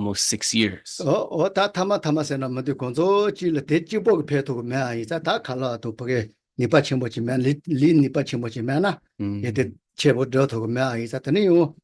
almost 6 years. 다 타마세나 뭐도 건조 질 대지복 배도 매아 이자 다 칼라도 보게 니빠 첨보지면 리 니빠 첨보지면아 얘들 제보 들어도 매아 이자 드니요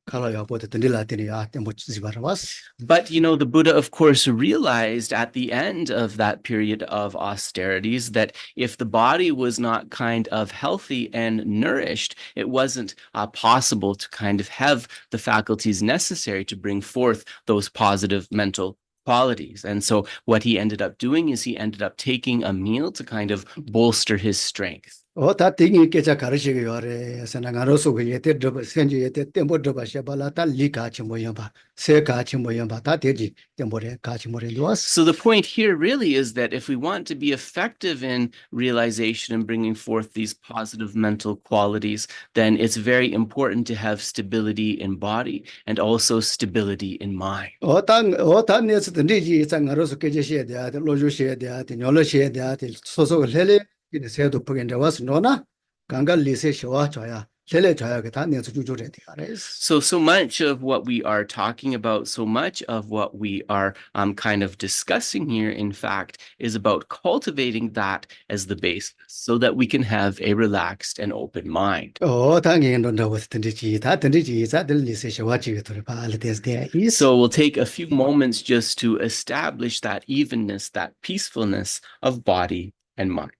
칼라야 보다 드닐라더니 뭐 지지 바라was. But, the Buddha, of course, realized at the end of that period of austerities that if the body was not kind of healthy and nourished, it wasn't possible to kind of have the faculties necessary to bring forth those positive mental qualities. And so what he ended up doing is he ended up taking a meal to kind of bolster his strength. 다 띵이 깨자 가르치게 요래 선나가로서 그 예때 더 센지 예때 템보 더 바샤발라 다 리가치 모여 세 가치 모여 다 되지 템보레 가치 모레 루아스. So the point here really is that if we want to be effective in realization and bringing forth these positive mental qualities, then it's very important to have stability in body and also stability in mind. 어떤 내에서도 니지 장가로서 깨제시에 대한 로주시에 대한 녀로시에 대한 소속을 해래 이제 세도 보겐데 와서 노나 강가 리세 쇼와 줘야 셀레 줘야 그다 내서 주주래 돼야레스. So much of what we are talking about, so much of what we are kind of discussing here, in fact, is about cultivating that as the basis so that we can have a relaxed and open mind. 당연히 논다 와서 든지지 다 든지지 자들 리세 쇼와 지게 돌아 알테스 돼. So we'll take a few moments just to establish that evenness, that peacefulness of body and mind.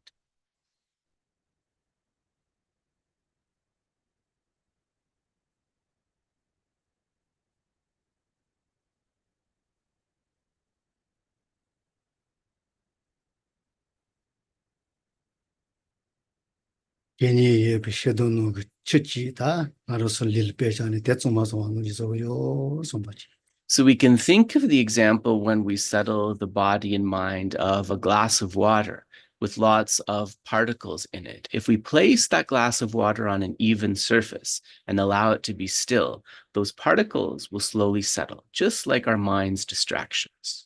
괜히 예 비셔도는 그 쳤지다 나로서 릴배전에 대충마서 왔는 지소요 손바지. So we can think of the example when we settle the body and mind of a glass of water with lots of particles in it. If we place that glass of water on an even surface and allow it to be still, those particles will slowly settle, just like our mind's distractions.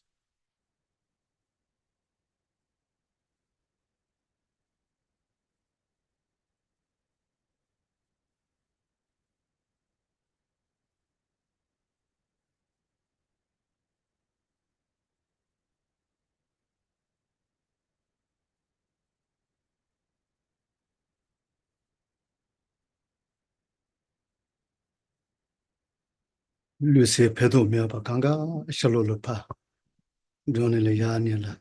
루세 배도 메바 강가 샬로르파 돈을 야니라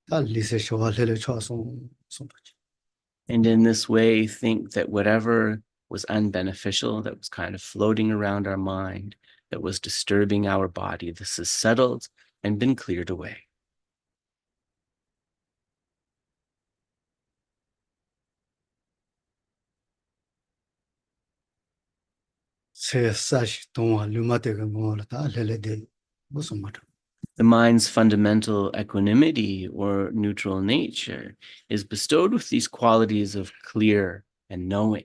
다 리세 쇼와 레레 쳐송 손바지. And in this way, think that whatever was unbeneficial, that was kind of floating around our mind, that was disturbing our body, this has settled and been cleared away. 세 사시 동안 류마데가 뭐라 다 레레데 무슨 말. The mind's fundamental equanimity or neutral nature is bestowed with these qualities of clear and knowing.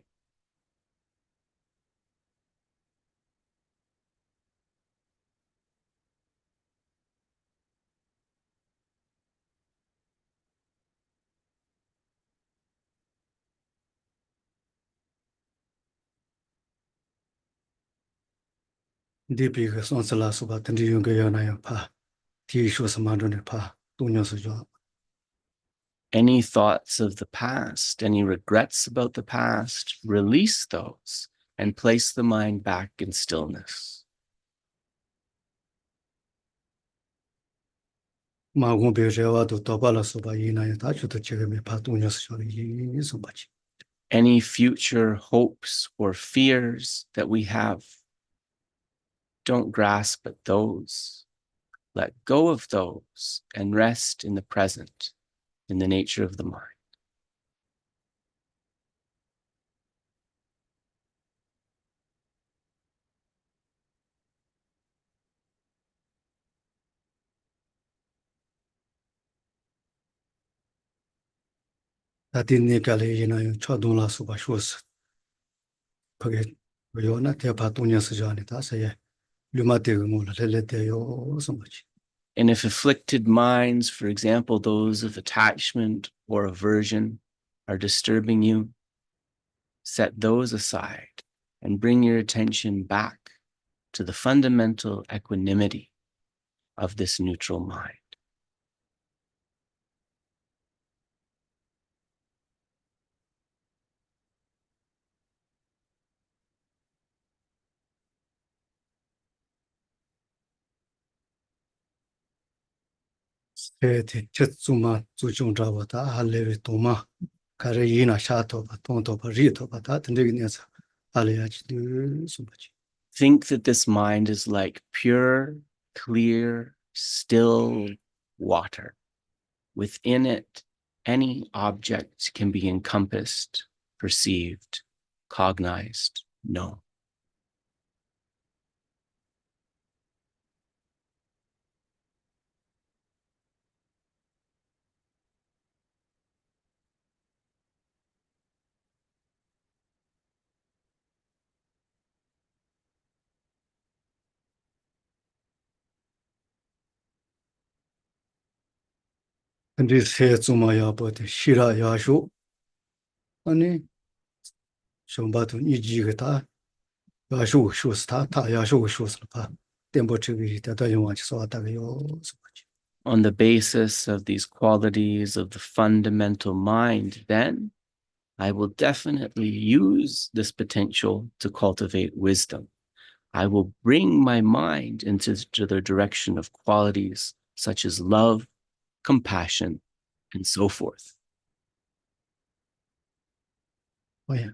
디비가 손슬라 수바 든디용게 연아요 파 디쇼 스마도네 파 동녀서죠. Any thoughts of the past, any regrets about the past, release those and place the mind back in stillness. 마공베제와도 더발라 수바 이나요 다주도 지금에 파 동녀서죠 이 손바지. Any future hopes or fears that we have, don't grasp at those. Let go of those and rest in the present, in the nature of the mind. 다딘니까레 이나요 초동라 수바 쇼스. 그게 요나 대파 동녀서죠 안에 다서에 류마데가 뭐라 레레데요 손바지. And if afflicted minds, for example, those of attachment or aversion, are disturbing you, set those aside and bring your attention back to the fundamental equanimity of this neutral mind. Think that this mind is like pure, clear, still water. Within it, any object can be encompassed, perceived, cognized, known. 근데 새 주마야 버데 시라 야쇼 아니 정바도 이지가다 야쇼 쇼스타 타 야쇼 쇼스파 템포 트비 다다 용아치 소다가요 On the basis of these qualities of the fundamental mind, then I will definitely use this potential to cultivate wisdom. I will bring my mind into the direction of qualities such as love, compassion, and so forth. Oh yeah.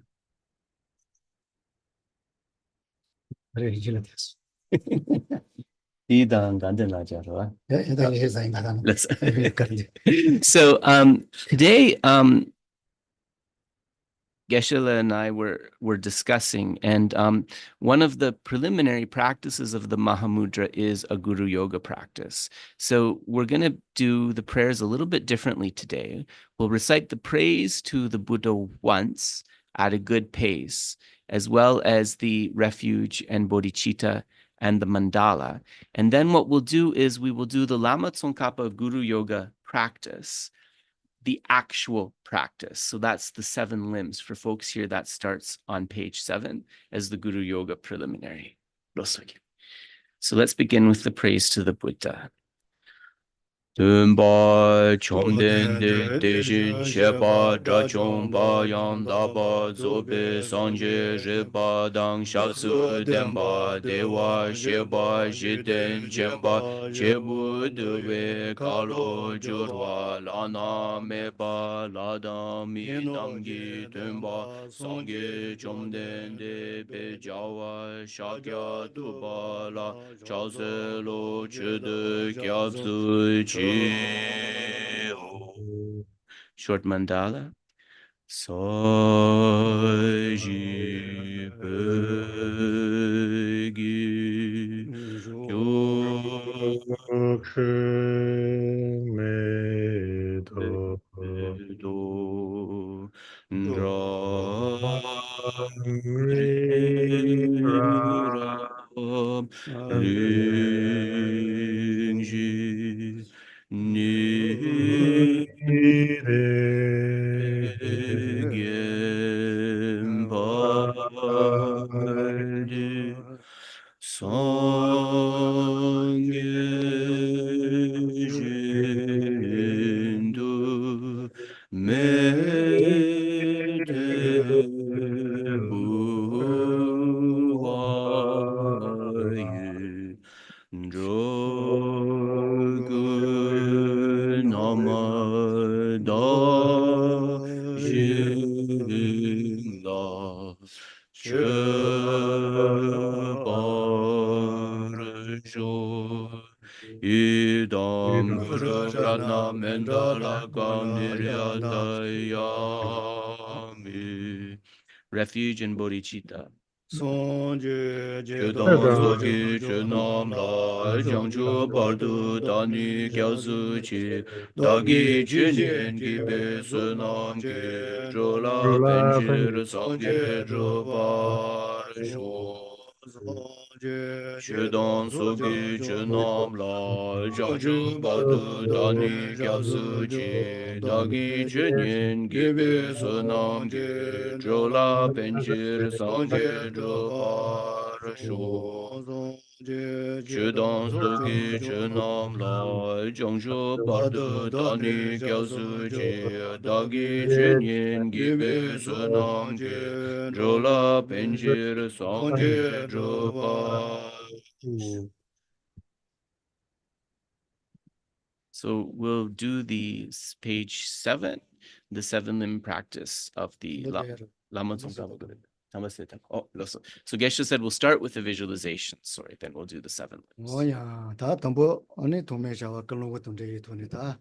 그래 이제는 됐어. So today Geshe and I were discussing, and one of the preliminary practices of the Mahamudra is a Guru Yoga practice. So we're going to do the prayers a little bit differently today. We'll recite the praise to the Buddha once at a good pace, as well as the refuge and bodhicitta and the mandala. And then what we'll do is we will do the Lama Tsongkhapa Guru Yoga practice, the actual practice. So that's the 7 limbs. For folks here, that starts on page 7 as the Guru Yoga preliminary. So let's begin with the praise to the Buddha. Dunpa chomden de dejin shepa drachompa yang dapa zobe sanje ripa dang shaksu denpa dewa shepa jiten chenpa chebu dewe kalo jurwa lana mepa lada mi dangi dunpa sangye chomden de pe jawa shakya dupa la chase lo chudu kyabsu chi. Short mandala. Saji Begi Do Lineage Ni Gembaldi Sangye Jindu Mede Buvaye Drogu Namada Jingla Chebarjo Idam Guru Ratna Mendala Gandiryatayami. Refuge and bodhicitta. Chödong soki chönam la jangchu bardu dani gyalsu chi dagi chönyen gibe sunam ge chola penchir sangye chobar sho. Chödong soki chönam la jangchu bardu dani gyalsu chi dagi chönyen gibe sunam ge chola penchir sangye chobar Chudang soki chunam la jongshu bardu dani gyasu chi dagi chunyin gibe sunam ki drola penjir sangye dropa. So we'll do the page 7, the 7 limb practice of the Lama Tsongkhapa. Oh, so Geshe said we'll start with the visualization. Sorry, then we'll do the 7 limbs. Oh yeah, ta tambo ane tome jawa kalongo tumde tone ta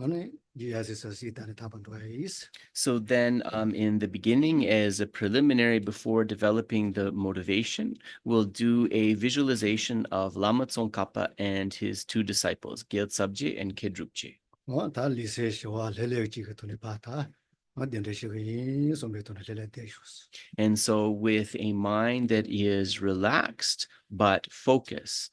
ane GSS ta ta bandwais. So then in the beginning, as a preliminary before developing the motivation, we'll do a visualization of Lama Tsongkhapa and his 2 disciples, Gyaltsabje and Kedrukje. Oh ta lise shwa lele ji ga tone pa ta ma den de shi yin so me tone lele de shus. And so with a mind that is relaxed but focused,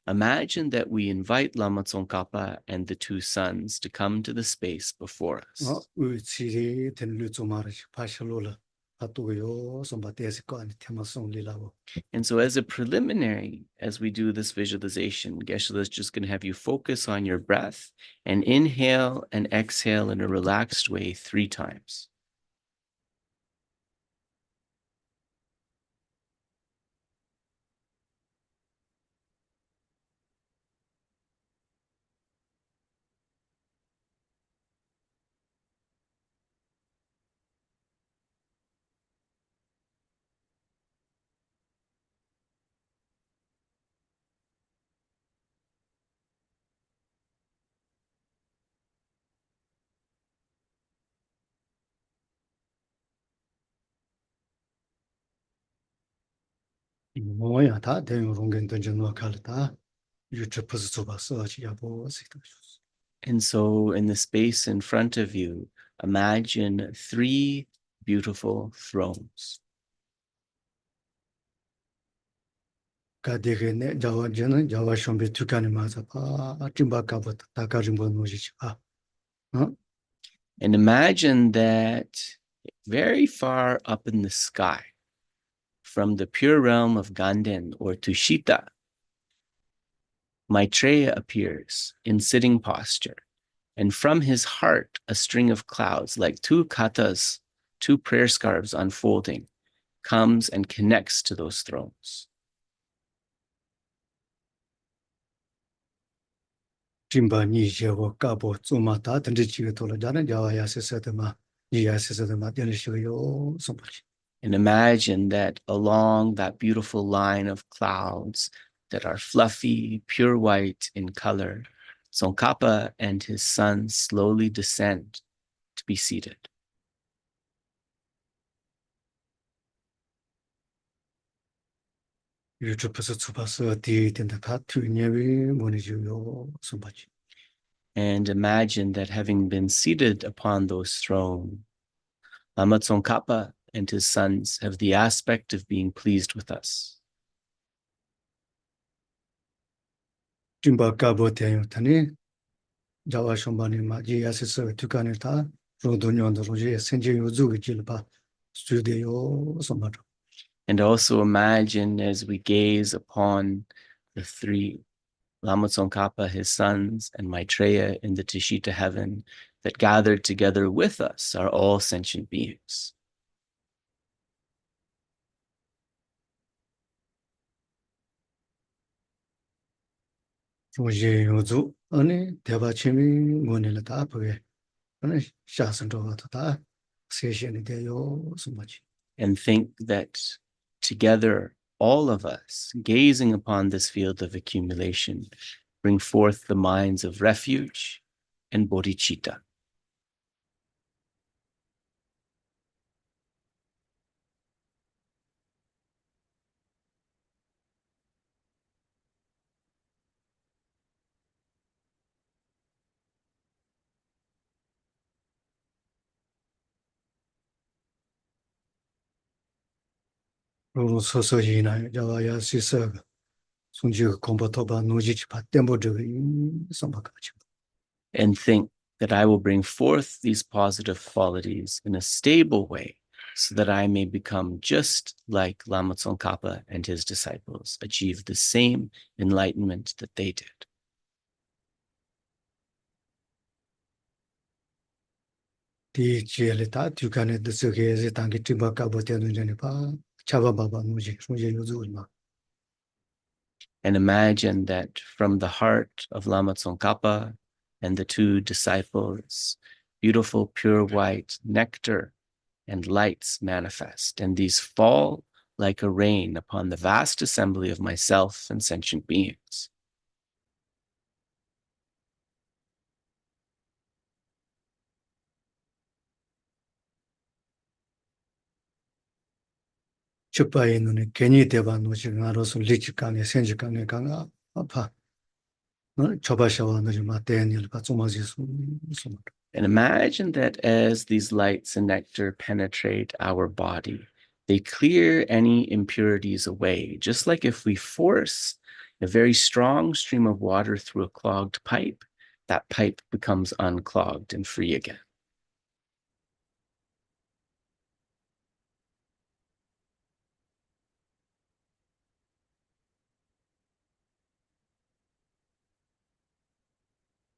imagine that we invite Lama Tsongkhapa and the 2 sons to come to the space before us. Oh u chi ten lu zo ma pa shlo la pa tu yo so ba de se ko ani tema song li la wo. And so as a preliminary, as we do this visualization, Geshe is just going to have you focus on your breath and inhale and exhale in a relaxed way 3 times. Oh yeah, ta de rong gen den jin no kal ta yu che pu zu ba so chi ya bo se ta shus. And so in the space in front of you, imagine 3 beautiful thrones. Ka de ge ne jawa jin jawa shom be tu kan ma sa pa tim ba ka ba ta ka rim bo no ji pa. And imagine that very far up in the sky, from the pure realm of Ganden or Tushita, Maitreya appears in sitting posture, and from his heart, a string of clouds, like 2 katas, 2 prayer scarves unfolding, comes and connects to those thrones. Jimba ni je wo ka bo zu ma ta den ji ge to la ja ne jawa ya se se de ma ni ya se se de ma den shi yo so ba. And imagine that along that beautiful line of clouds that are fluffy, pure white in color, Tsongkhapa and his sons slowly descend to be seated. Yu che pu zu ba so di den da ta tu ne wi mo ni ju yo so ba. And imagine that having been seated upon those thrones, Lama Tsongkhapa and his sons have the aspect of being pleased with us. Jimba ka bo te yo ta ni jawa shom ba ni ma ji ya se se tu kan ta ro do nyon do je sen je yo zu ge ji la ba su de yo so ba. And also imagine as we gaze upon the 3, Lama Tsongkhapa, his sons, and Maitreya in the Tushita heaven, that gathered together with us are all sentient beings. Ro je yo zu ane de ba chen mi ngo ne la ta pa ge ane sha san do ba ta se she ni de yo so ba. And think that together, all of us, gazing upon this field of accumulation, bring forth the minds of refuge and bodhicitta. Ro so so yi na jawa ya si se ge song ji ge kong ba to ba no ji chi pa den bo de so ba ka chi. And think that I will bring forth these positive qualities in a stable way so that I may become just like Lama Tsongkhapa and his disciples, achieve the same enlightenment that they did. And imagine that from the heart of Lama Tsongkhapa and the two disciples, beautiful, pure white nectar and lights manifest, and these fall like a rain upon the vast assembly of myself and sentient beings. And imagine that as these lights and nectar penetrate our body, they clear any impurities away, just like if we force a very strong stream of water through a clogged pipe, that pipe becomes unclogged and free again.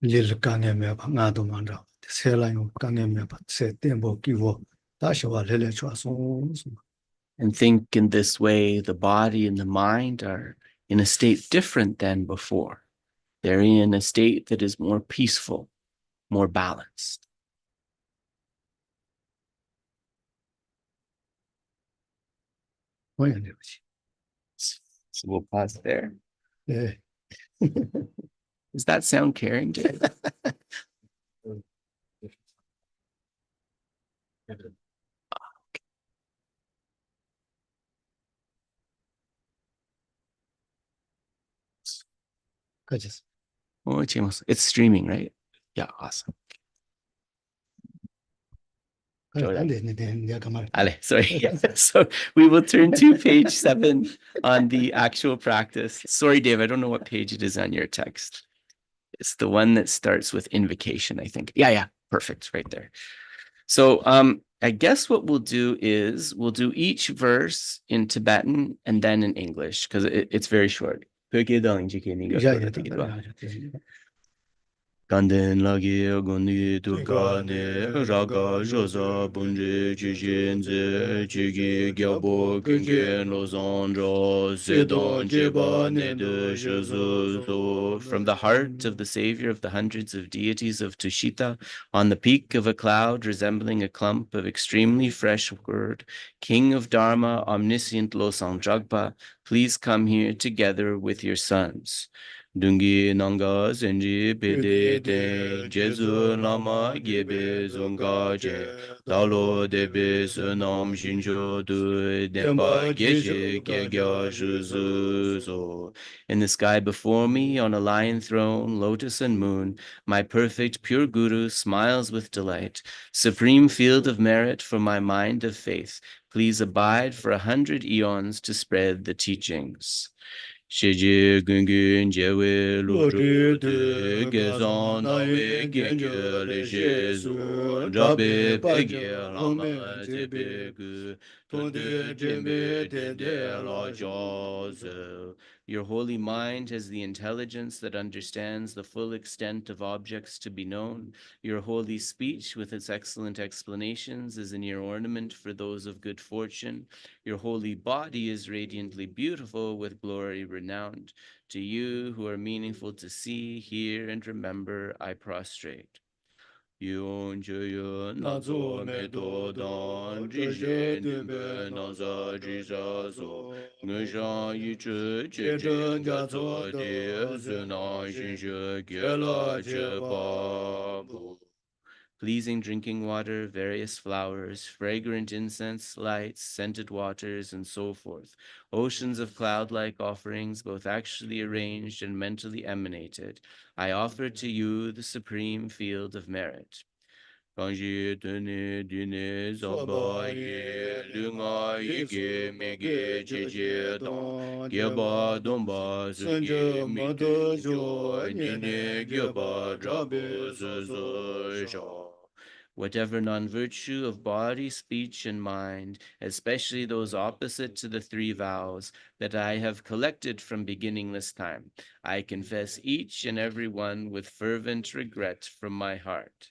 And think in this way, the body and the mind are in a state different than before. They're in a state that is more peaceful, more balanced. So we'll pause there. Does that sound caring, Dave? It's streaming, right? Yeah, awesome. Ale, sorry. So we will turn to page 7 on the actual practice. Sorry, Dave, I don't know what page it is on your text. It's the one that starts with invocation, I think. Yeah, perfect, right there. So I guess what we'll do is we'll do each verse in Tibetan and then in English because it's very short. Kanden lagi goni durga ne raga josa bunje jijinze jigi gyabo genge lozandra sedan jeba ne de jesu. From the heart of the savior of the hundreds of deities of Tushita, on the peak of a cloud resembling a clump of extremely fresh wood, king of Dharma, omniscient Losang Jagpa, please come here together with your sons. Dungi nanga senji pede ten Jesu lama gebe zonga je Lalo debe sunam shinjo du denpa geshe kegya shuzu so. In the sky before me, on a lion throne, lotus and moon, my perfect pure guru smiles with delight. Supreme field of merit for my mind of faith, please abide for 100 eons to spread the teachings. Shiji gungun jewe lodru de gezon nawe genge le jesu drabe pege lama zebe gu tonde jembe dende la jose. Your holy mind has the intelligence that understands the full extent of objects to be known. Your holy speech with its excellent explanations is a near ornament for those of good fortune. Your holy body is radiantly beautiful with glory renowned. To you who are meaningful to see, hear, and remember, I prostrate. Yon jaya nazo me do dan jije nimbe naza jisa so ngishan yi chu che chen ga zo de zuna shin she ge la che pa bu. Pleasing drinking water, various flowers, fragrant incense, lights, scented waters, and so forth. Oceans of cloud-like offerings, both actually arranged and mentally emanated. I offer to you the supreme field of merit. Kanji tene dine zaba ye lunga yike mege cheche dan gyaba domba suke mite jo dine gyaba drabe suzo sha. Whatever non-virtue of body, speech, and mind, especially those opposite to the three vows that I have collected from beginningless time, I confess each and every one with fervent regret from my heart.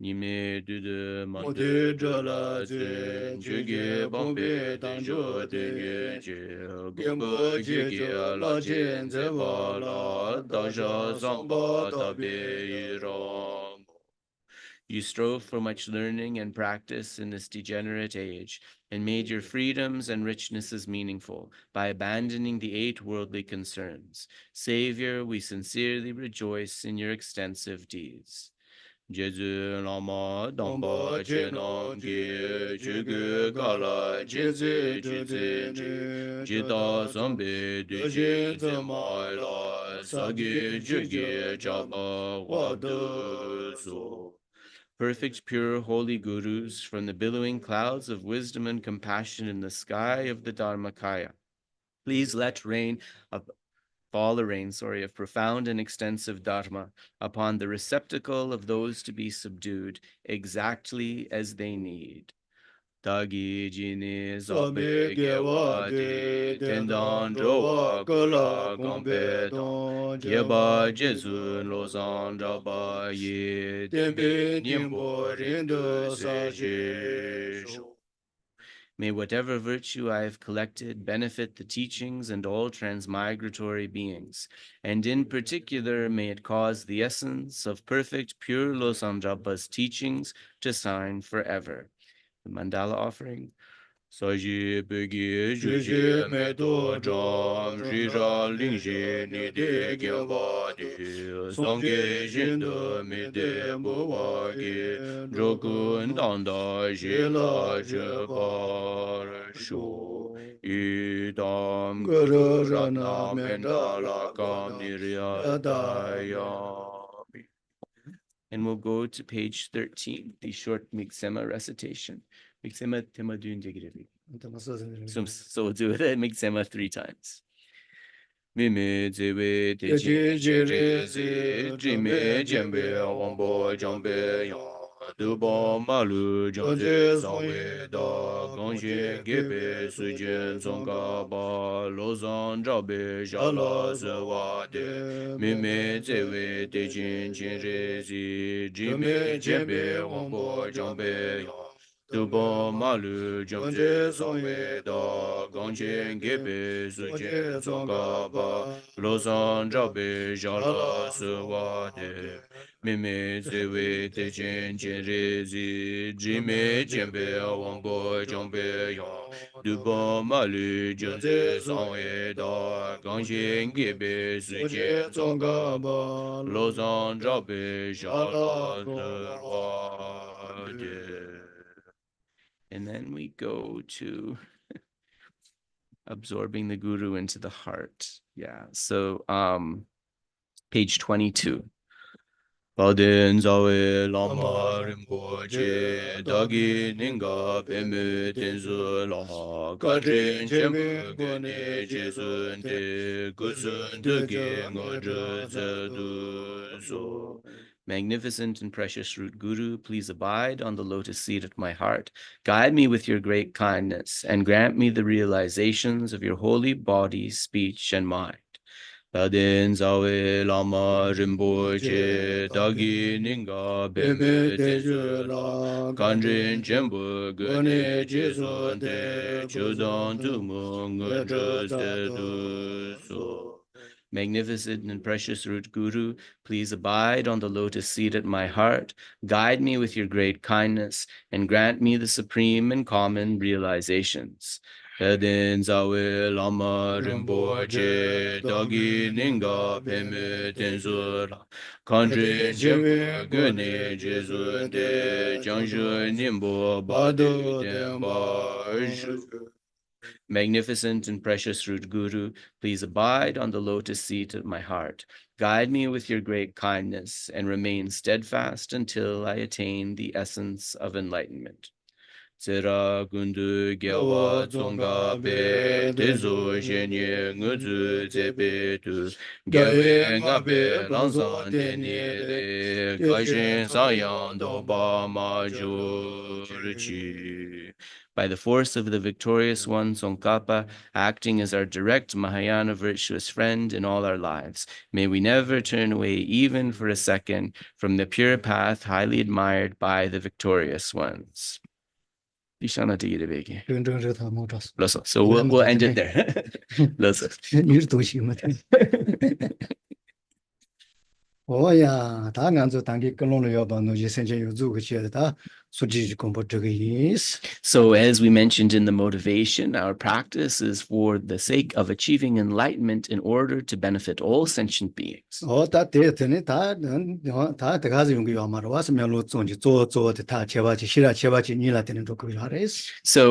Nime dude mande jala zin jige bombe denjo denye je gombo jige la jen zeba la daja zamba tabe iram. You strove for much learning and practice in this degenerate age, and made your freedoms and richnesses meaningful by abandoning the 8 worldly concerns. Savior, we sincerely rejoice in your extensive deeds. Jezu lama damba chenam ge chugu kala jinzi jinzi jida zambe duji zema la sagi jugi chaba wadu so. Perfect, pure, holy gurus from the billowing clouds of wisdom and compassion in the sky of the Dharmakaya, please let fall a rain, of profound and extensive dharma upon the receptacle of those to be subdued exactly as they need. Tagi jini zabe gewa de tendan jowa kala gombe don yeba jesu lozan jaba ye tembe nimbo rindu sa. May whatever virtue I have collected benefit the teachings and all transmigratory beings, and in particular may it cause the essence of perfect pure Losandrapa's teachings to shine forever. The mandala offering. Saji pegi juji meto jam rira lingji ni de gyamba di songge jinda mi de buwa gi jogu ndanda jila jebar shu idam guru ratna mendala kam niryadaya. And we'll go to page 13, the short Miksema recitation. Miksema Temadun Digrivi. So we'll do it at Miksema 3 times. Mime zewe te jire ze jime jembe wambo jambe yang dubo malu jamze sangwe da gangshe gebe sujen zonga ba lozan jabe jala zewa de mime zewe te jire ze jime jembe wambo jambe yang dubo malu jamze sangwe da gangshe gebe sujen zonga ba lozan jabe jala sewa de mime zewe te chen chen re zi jime jembe wangbo jangbe yang dubo malu jamze sangwe da gangshe gebe sujen zonga ba lozan jabe jala sewa de. And then we go to absorbing the guru into the heart. Yeah. So page 22. Baden zawe lama rinpoche dagi ninga peme tenzu la katrin chenpo gane jesun te gusun te ge ngodru zedu so. Magnificent and precious root Guru, please abide on the lotus seat at my heart. Guide me with your great kindness and grant me the realizations of your holy body, speech, and mind. Baden zawe lama rinpoche dagi ninga beme tenzu la kanjin chenpo gane jesun te chudan tumu ngodru zedu so. Magnificent and precious root Guru, please abide on the lotus seat at my heart, guide me with your great kindness, and grant me the supreme and common realizations. Pedin zawe lama rinpoche dagi ninga peme tenzura kanjin jempe gane jesun de jangshu nimbo badu denpa. Magnificent and precious root Guru, please abide on the lotus seat of my heart. Guide me with your great kindness and remain steadfast until I attain the essence of enlightenment. Tsera gundu gyawa tsonga be tezo shenye nguzu zepe tu gyawe ngabe langsan teni le kashin sayang doba ma jorchi. By the force of the victorious one, Tsongkhapa, acting as our direct Mahayana virtuous friend in all our lives, may we never turn away even for a second from the pure path highly admired by the victorious ones. So we'll end it there. Oh yeah, so as we mentioned in the motivation, our practice is for the sake of achieving enlightenment in order to benefit all sentient beings. So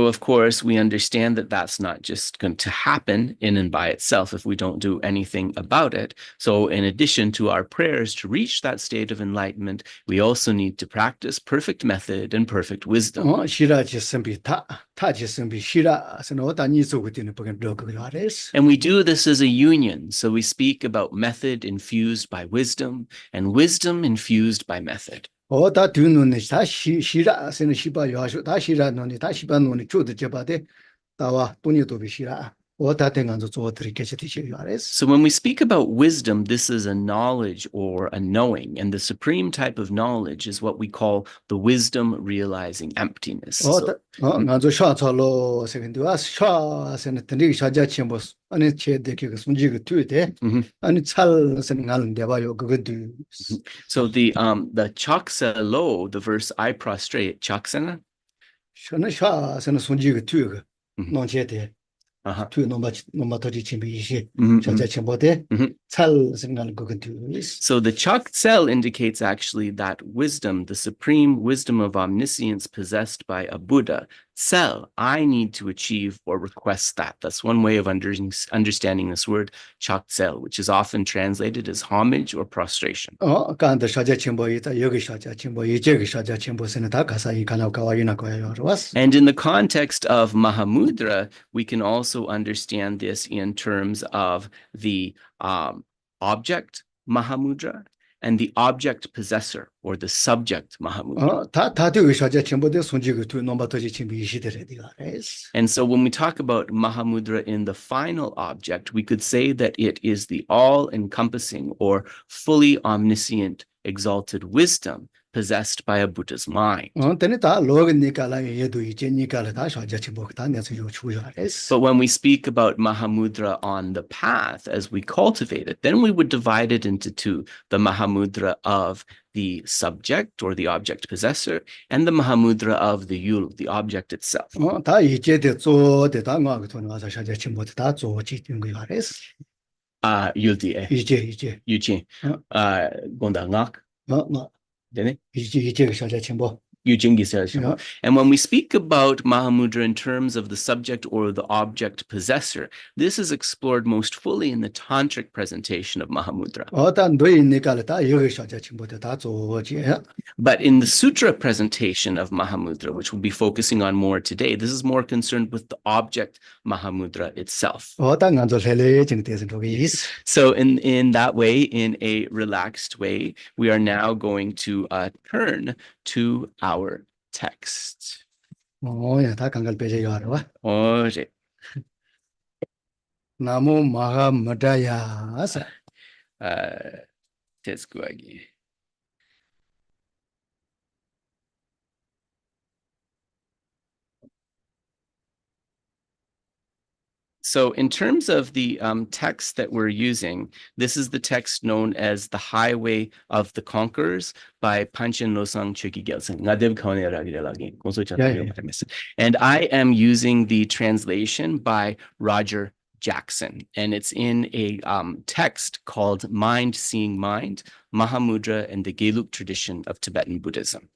of course, we understand that that's not just going to happen in and by itself if we don't do anything about it. So in addition to our prayers to reach that state of enlightenment, we also need to practice perfect method and perfect wisdom. And we do this as a union. So we speak about method infused by wisdom and wisdom infused by method. So when we speak about wisdom, this is a knowledge or a knowing, and the supreme type of knowledge is what we call the wisdom realizing emptiness. So the chakselo, the verse I prostrate, chaksana. So the chak tsel indicates actually that wisdom, the supreme wisdom of omniscience possessed by a Buddha. Tsel, I need to achieve or request that. That's one way of understanding this word, chak tsel, which is often translated as homage or prostration. And in the context of Mahamudra, we can also understand this in terms of the object Mahamudra and the object possessor or the subject Mahamudra. And so when we talk about Mahamudra in the final object, we could say that it is the all-encompassing or fully omniscient exalted wisdom possessed by a Buddha's mind. But when we speak about Mahamudra on the path, as we cultivate it, then we would divide it into two, the Mahamudra of the subject or the object possessor, and the Mahamudra of the Yul, the object itself. Yuldi, Yuchi, Gonda Ngak. And when we speak about Mahamudra in terms of the subject or the object possessor, this is explored most fully in the tantric presentation of Mahamudra. But in the sutra presentation of Mahamudra, which we'll be focusing on more today, this is more concerned with the object Mahamudra itself. So in that way, in a relaxed way, we are now going to turn to our text. Namo Mahamudraya. So in terms of the text that we're using, this is the text known as The Highway of the Conquerors by Panchen Losang Chökyi Gyaltsang. And I am using the translation by Roger Jackson, and it's in a text called Mind Seeing Mind, Mahamudra and the Gelug Tradition of Tibetan Buddhism.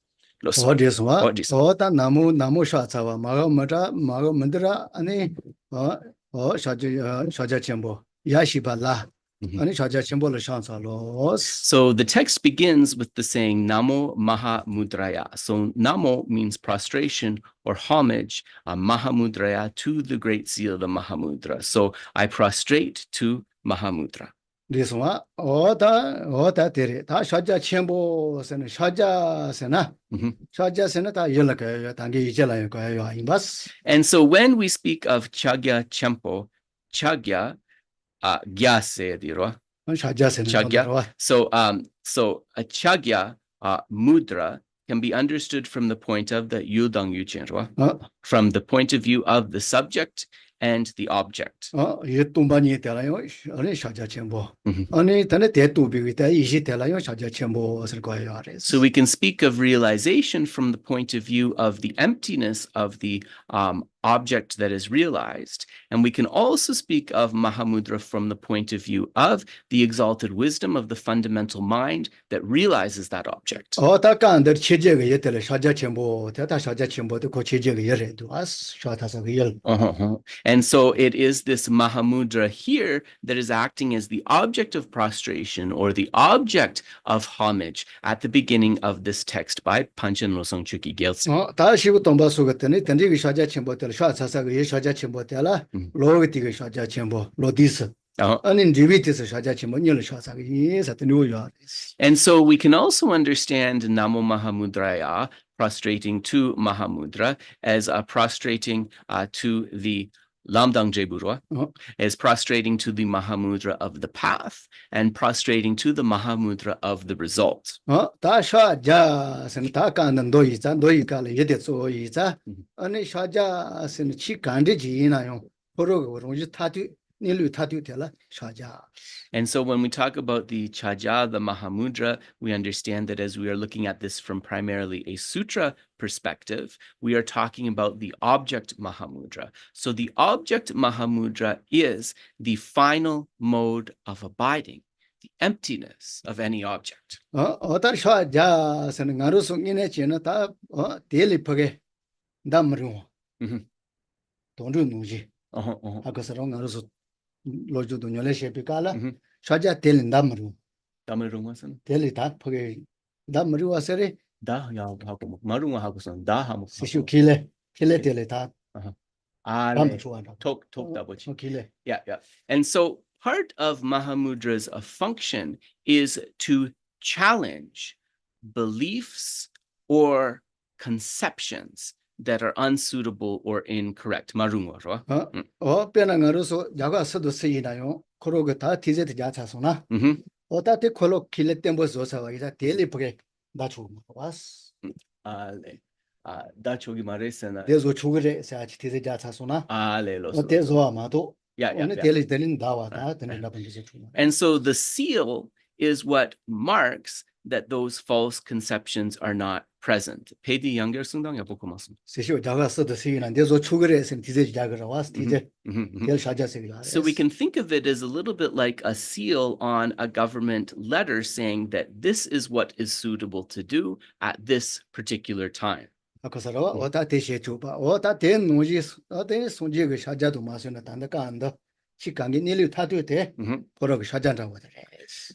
아니 샤자 첨보를 샹사로스. So the text begins with the saying Namo Mahamudraya. So Namo means prostration or homage, Mahamudraya, to the great seal, the Mahamudra. So I prostrate to Mahamudra. 리스와 어다 데리 다 샤자 첨보서는 샤자서나 샤자서는 다 연락해요. 단계 이제라요 거예요. 임바스. And so when we speak of Chagya Chempo, Chagya, gyase dirwa. Chagya. So a Chagya mudra can be understood from the point of the yudang yuchenrwa, from the point of view of the subject and the object. 이 동반이 되라요. 아니 샤자 첨보. 아니 단에 대두비다 이시 되라요. 샤자 첨보를 거예요. So we can speak of realization from the point of view of the emptiness of the object that is realized. And we can also speak of Mahamudra from the point of view of the exalted wisdom of the fundamental mind that realizes that object. 어다간들 체제가 예들 샤자 첨보 대다 샤자 첨보도 그 체제가 예래도 샤타서 열. And so it is this Mahamudra here that is acting as the object of prostration or the object of homage at the beginning of this text by Panchen Losong Chuki Gyaltse. 다시부 동바수 같더니 던지기 샤자 첨보들 샤차사가 예 샤자 첨보들라 로그티가 샤자 첨보 로디스. And so we can also understand Namo Mahamudraya, prostrating to Mahamudra, as prostrating to the Lamdang Jeburwa, as prostrating to the Mahamudra of the path and prostrating to the Mahamudra of the result. And so when we talk about the Chaja, the Mahamudra, we understand that as we are looking at this from primarily a sutra perspective, we are talking about the object Mahamudra. So the object Mahamudra is the final mode of abiding, the emptiness of any object. 로주도 녀레셰 비깔라 샤자 텔린 담루 담루 무슨 텔리 다 포게 담루 와서리 다야 하고 마루 하고선 다 하고 시슈 킬레 텔리 다 담루 톡 다보지 yeah and so part of Mahamudra's function is to challenge beliefs or conceptions that are unsuitable or incorrect. 말ung어로. 변항으로서 야가서도 쓰이나요. 그러고 다 디제트 자차소나. 어따테 콜로 길레 템버스어서 이자 델리프게 나주 왔. 네. 다초기 말했으나. 대소 추그레 사치 디제트 자차소나. 레로서. 대소 아마도. 오늘 델리 델린 다와다 되는 라본지 주. And so the seal is what marks that those false conceptions are not present. 페디 연결 승당에 보고 맞습니다. 세시오 자가서도 쓰이는데 저 추그레에서 디제트 자가라 왔 디제. 델 샤자세가. So we can think of it as a little bit like a seal on a government letter saying that this is what is suitable to do at this particular time. 아까서로 어다 대시에 줘봐. 어다 된 노지 어데 손지가 샤자도 마셔나 단다가 안다. 시간이 내려 타도 돼. 보라고 샤자라고 하더래.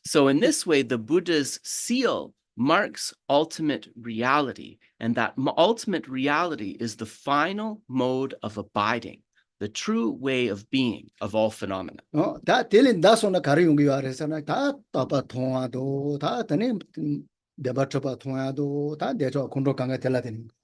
So in this way, the Buddha's seal marks ultimate reality, and that ultimate reality is the final mode of abiding, the true way of being of all phenomena. 다 들린다 소나 가리용기 아래서나 다 따바 통화도 다 되네 대바처바 통화도 다 내저 공로강가 될라 되는 거.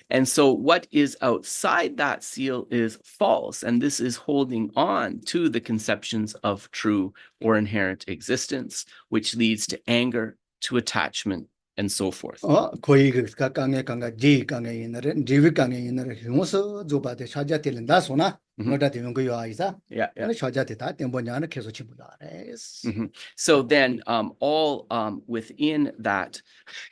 And so what is outside that seal is false, and this is holding on to the conceptions of true or inherent existence, which leads to anger, to attachment, and so forth. 거의 그 강에 강가 지 강에 있는 지위 강에 있는 형서 조바데 샤자 들린다 소나 뭐다 되는 거요 아이사. 아니 샤자데 다 템보냐는 계속 치부다. So then all within that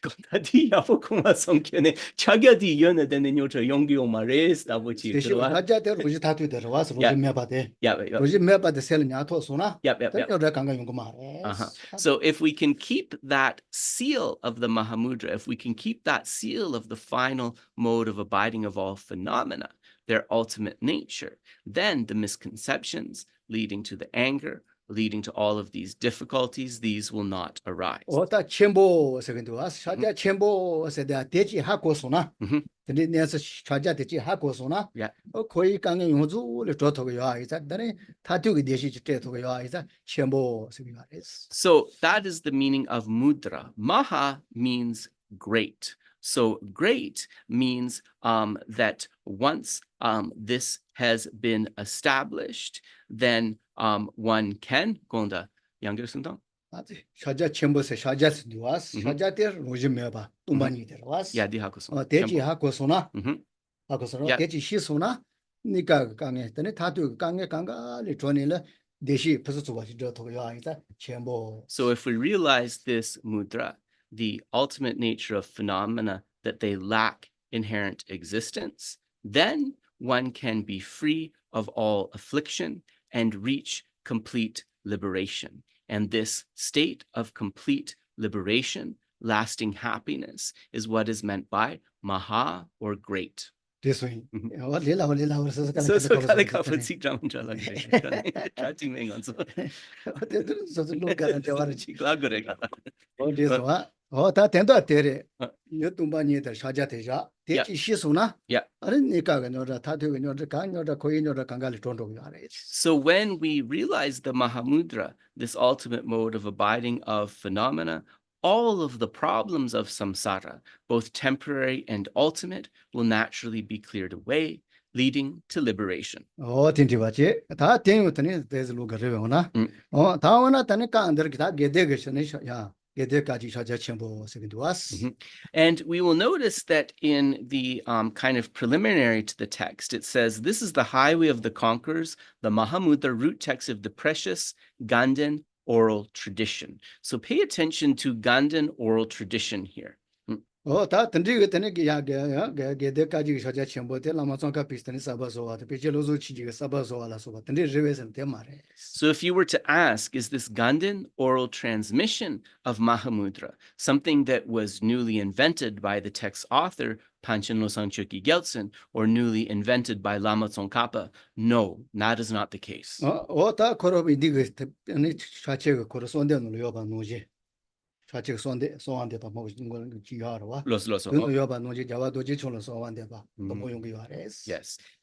거다디야 보고마 성견에 자기야디 연애되는 요저 용기오 말레스 다보지 그러와. 샤자데 로지 다투 들어와서 로지 메바데. 로지 메바데 셀냐토 소나. 여자 강가 용고 말레. So if we can keep that seal of the Mahamudra, if we can keep that seal of the final mode of abiding of all phenomena, their ultimate nature, then the misconceptions leading to the anger, leading to all of these difficulties, these will not arise. 오다 첨보 세근도 사자 첨보 세대 대지 하고소나 근데 내서 사자 대지 하고소나 Yeah. 거의 강의 용주를 줘도요 이자 근데 다투기 대시 주제도요 이자 첨보 세근도 So that is the meaning of mudra. Maha means great. So great means that once this has been established, then one can Gonda 양결승당. 사자 첨보세 사자스도 사자들 로지메바 뚱반이 들어왔어. Yeah, 디하고소. 대지 하고소나 하고소나 대지 시소나 니까 강에 때문에 다투 강에 강가리 존이래 대시 벌써 좋아지 저도요 이자 첨보. So if we realize this mudra, the ultimate nature of phenomena, that they lack inherent existence, then one can be free of all affliction and reach complete liberation. And this state of complete liberation, lasting happiness, is what is meant by Maha or great. So 다 된다 되래. 유튜브니들 사자대자 대지 시소나. 아니니까 그녀라 다되고녀라 강녀라 거인녀라 강가를 존동이 하래. So when we realize the Mahamudra, this ultimate mode of abiding of phenomena, all of the problems of samsara, both temporary and ultimate, will naturally be cleared away, leading to liberation. 진짜지. 다 된거더니 there's 루가르오나. 다원아 다니까 안들 다 게데게셔네 야. And we will notice that in the kind of preliminary to the text, it says, this is the highway of the conquerors, the Mahamudra root text of the precious Ganden oral tradition. So pay attention to Ganden oral tradition here. 다 던지거든요. 게데까지 사자 첨보때 라마송카 비슷한 사바소와 베젤로조 치지가 사바소와라서 던지 리베선 때 말해. So if you were to ask, is this Ganden oral transmission of Mahamudra something that was newly invented by the text author Panchen Losang Chökyi Gyaltsen or newly invented by Lama Tsongkhapa? No, that is not the case. 다 코로비 니가 아니 사체가 코로선데는 요바 노지. Yes.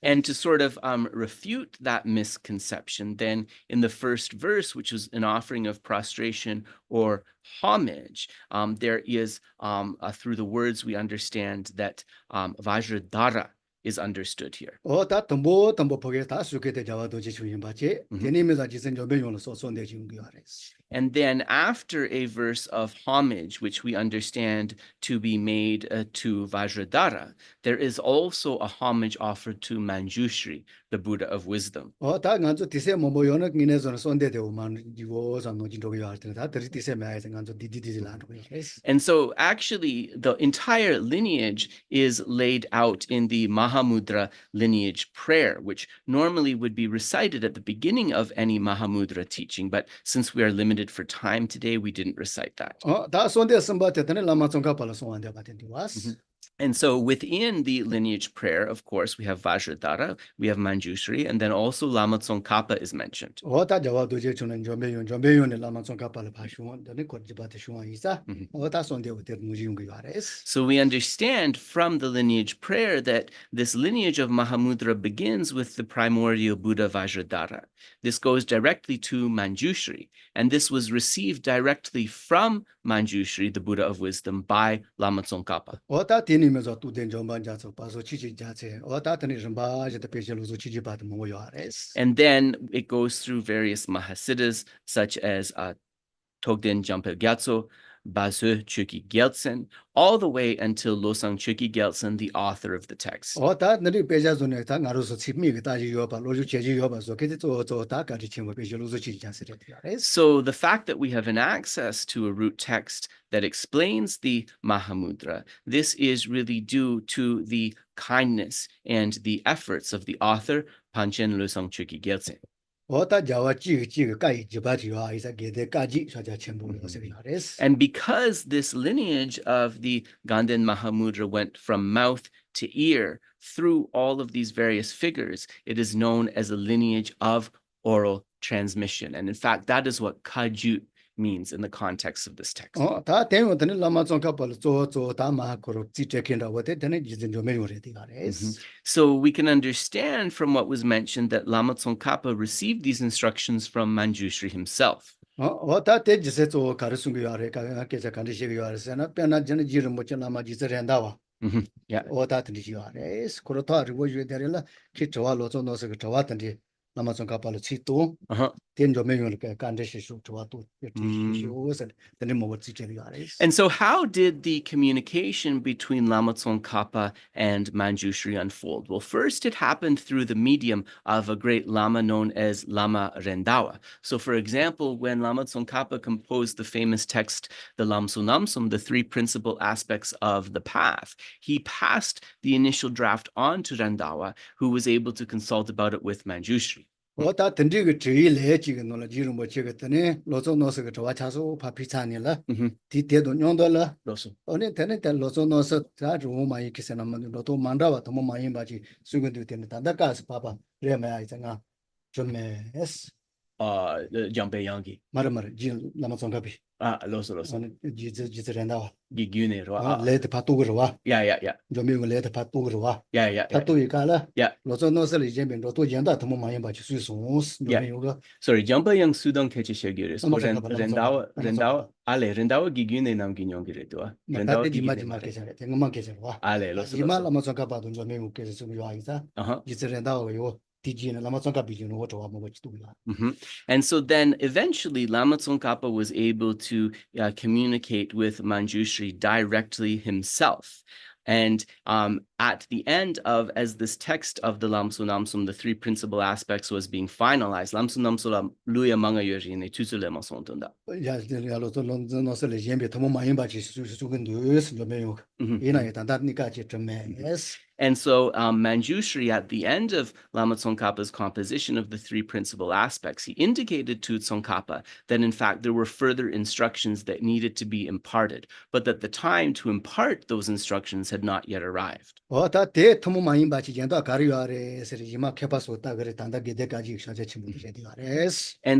And to sort of refute that misconception, then in the first verse, which is an offering of prostration or homage, there is through the words we understand that Vajradhara is understood here. And then after a verse of homage, which we understand to be made to Vajradhara, there is also a homage offered to Manjushri, the Buddha of wisdom. And so actually the entire lineage is laid out in the Mahamudra lineage prayer, which normally would be recited at the beginning of any Mahamudra teaching, but since we are limited for time today, we didn't recite that. And so within the lineage prayer, of course, we have Vajradhara, we have Manjushri, and then also Lama Tsongkhapa is mentioned. So we understand from the lineage prayer that this lineage of Mahamudra begins with the primordial Buddha Vajradhara. This goes directly to Manjushri, and this was received directly from Manjushri, the Buddha of wisdom, by Lama Tsongkhapa. And then it goes through various Mahasiddhas, such as Togden Jampe Gyatso, Basu Chökyi Gyaltsen, all the way until Losang Chökyi Gyaltsen, the author of the text. So the fact that we have an access to a root text that explains the Mahamudra, this is really due to the kindness and the efforts of the author, Panchen Losang Chökyi Gyaltsen. And because this lineage of the Ganden Mahamudra went from mouth to ear through all of these various figures, it is known as a lineage of oral transmission. And in fact, that is what kajut means in the context of this text. 다 대원들이 라마존카발 조조 다마코로 지체킨다 와데 되는 지진 좀 메모리디가레스. So we can understand from what was mentioned that Lama Tsongkhapa received these instructions from Manjushri himself. 다 대지세 조 가르sungu 요아레 가게자 간디시기 요아레스나 빼나 저는 지름 못 지나마 지서렌다와. Yeah. 다 드리지 요아레스. 그렇다 알고 줘야되라 키트와 로존노스 그 저와든지 라마존카발 치도. And so how did the communication between Lama Tsongkhapa and Manjushri unfold? Well, first it happened through the medium of a great Lama known as Lama Rendawa. So for example, when Lama Tsongkhapa composed the famous text, the Lamsu Namsum, the three principal aspects of the path, he passed the initial draft on to Rendawa, who was able to consult about it with Manjushri. 다 던지고 제일에 지금 놀라 지름 뭐 지겠더니 로존노스 그 저와 차수 파피찬이라 디데도 용도라 로소 어느 되는 때 로존노스 자 조마이 키세나만 로도 만다와 더 많이 바지 수근도 되는 단다가스 봐봐 레메야 이잖아 좀메스 jambe yangi 말말 지 라마송가비 로소 지지renda와 기규네로 레드 파토그로와 야야야 좀메고 레드 파토그로와 야야 파토이가라 야 로존노스 리제면 로도 연다 더 많이 바지 수송스 좀메요가 sorry jambe yang sudong kechisegiris rendawa ale rendawa gigune namgin용giredo rendawa dima지마 계절에 된것만 계절와 ale 로소 이마 라마송가바도 좀메고 계절 좀 요아이자 지지renda와 요 And so then eventually Lama Tsongkhapa was able to communicate with Manjushri directly himself. And at the end of, as this text of the Lamsu Namsum, the three principal aspects was being finalized, Lamsu Namsum luya manga yori ne tuzule masontonda. And so Manjushri, at the end of Lama Tsongkhapa's composition of the three principal aspects, he indicated to Tsongkhapa that in fact there were further instructions that needed to be imparted, but that the time to impart those instructions had not yet arrived. And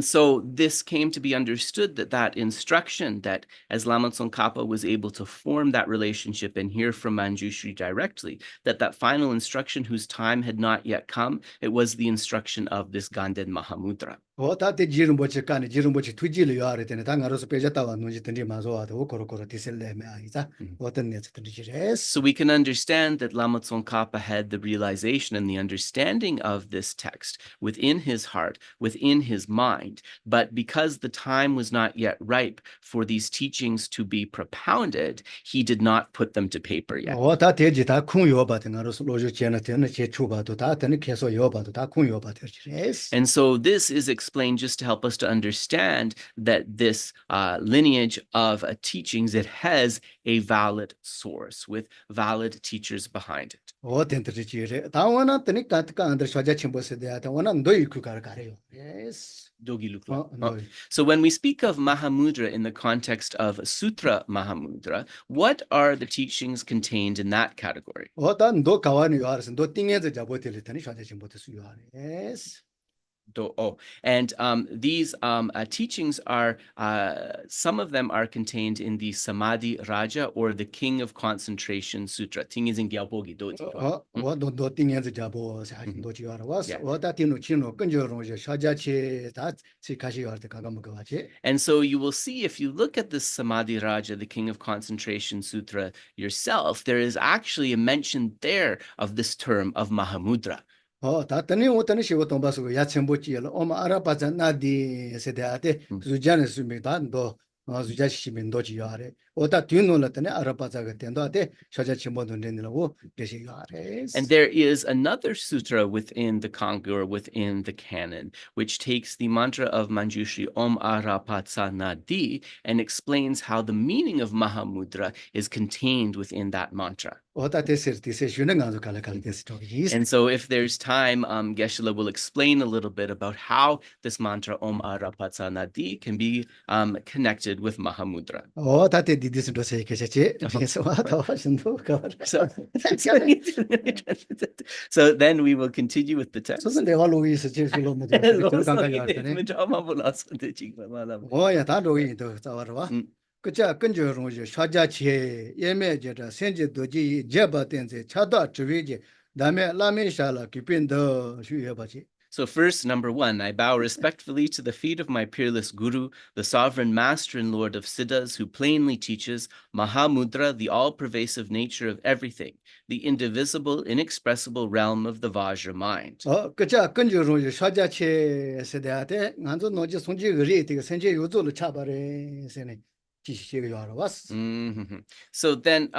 so this came to be understood that instruction, that as Lama Tsongkhapa was able to form that relationship and hear from Manjushri directly, that final instruction whose time had not yet come, it was the instruction of this Ganden Mahamudra. So we can understand that Lama Tsongkhapa had the realization and the understanding of this text within his heart, within his mind, but because the time was not yet ripe for these teachings to be propounded, he did not put them to paper yet. And so this is explained just to help us to understand that this lineage of teachings, it has a valid source with valid teachers behind it. Yes. So when we speak of Mahamudra in the context of Sutra Mahamudra, what are the teachings contained in that category? And these teachings are, some of them are contained in the Samadhi Raja or the King of Concentration Sutra. And so you will see, if you look at the Samadhi Raja, the King of Concentration Sutra yourself, there is actually a mention there of this term of Mahamudra. 다더니 오더니 시고동 바스고 야천보지를 오마 알아봐자 나디 세대한테 주자는 수미단도 주자시민도 지요하래 오다 뒤놀았더니 알아봐자가 된도한테 저자치모도 된다고 계시요하래. And there is another sutra within the Kangu, or within the canon, which takes the mantra of Manjushri Om Arapatsa Nadi and explains how the meaning of Mahamudra is contained within that mantra. And so if there's time, Geshe will explain a little bit about how this mantra Om Arapatsa Nadi can be connected with Mahamudra. this to say yes what So, so then we will continue with the text. so the Louis is oh yeah that Louis to our 그자 근저로 샤자치 예매제다 센제도지 제바된제 차다 주위지 다음에 라메샤라 기빈더 쉬어봐지. So first, number one, I bow respectfully to the feet of my peerless Guru, the sovereign master and lord of Siddhas, who plainly teaches Mahamudra, the all-pervasive nature of everything, the indivisible, inexpressible realm of the Vajra mind. 그자 근저로 샤자치 세대한테 간도 노지 손지 의리 되게 센제 요조를 차바래 세네. So then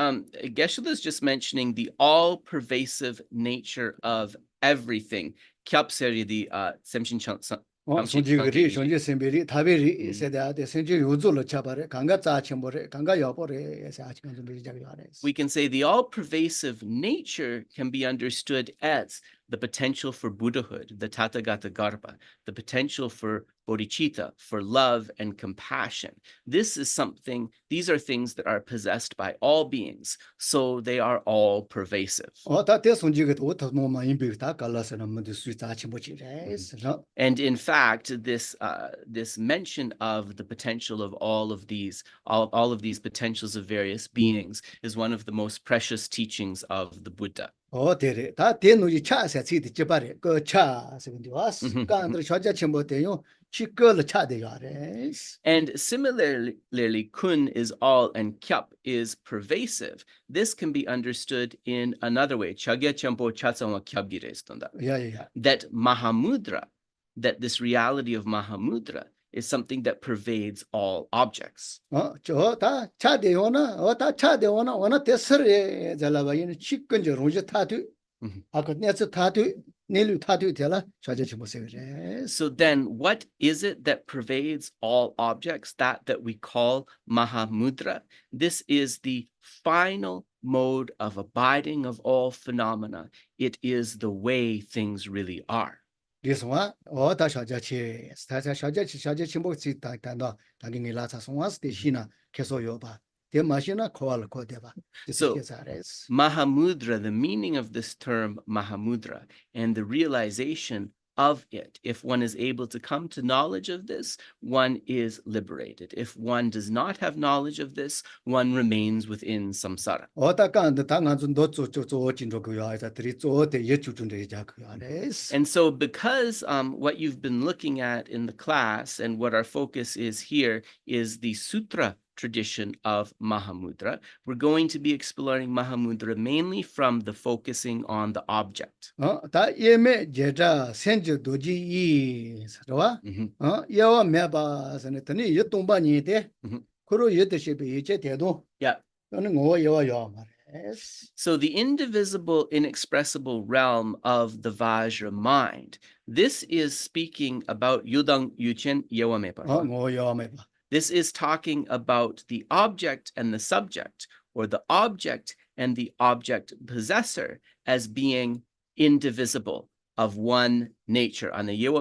Geshe is just mentioning the all-pervasive nature of everything. Kyapseri the Semshin 손지거리 손지 셈베리 타베리 세대한테 센제 요조를 차바래 강가 짜침보래 강가 여보래 사치간 좀 비자기 하래. We can say the all-pervasive nature can be understood as the potential for Buddhahood, the Tathagata Garbha, the potential for bodhicitta, for love and compassion. These are things that are possessed by all beings, so they are all pervasive. And in fact, this mention of the potential of all of these potentials of various beings is one of the most precious teachings of the Buddha. And similarly, kun is all and kyap is pervasive. This can be understood in another way. That Mahamudra, that this reality of Mahamudra is something that pervades all objects. So then what is it that pervades all objects, that we call Mahamudra? This is the final mode of abiding of all phenomena. It is the way things really are. This one, or that Shajachi, Shajachi Moxi, Tangini Lata Songas, the Shina, Kesoyoba, the Machina, Koala Kodeva. So, Mahamudra, the meaning of this term Mahamudra, and the realization of it, if one is able to come to knowledge of this, one is liberated. If one does not have knowledge of this, one remains within samsara. And so because what you've been looking at in the class and what our focus is here is the sutra tradition of Mahamudra, we're going to be exploring Mahamudra mainly from the focusing on the object. Yeah. So the indivisible, inexpressible realm of the Vajra mind, this is speaking about Yudang Yuchen Yewamepa. This is talking about the object and the subject, or the object and the object possessor as being indivisible of one nature. Yes.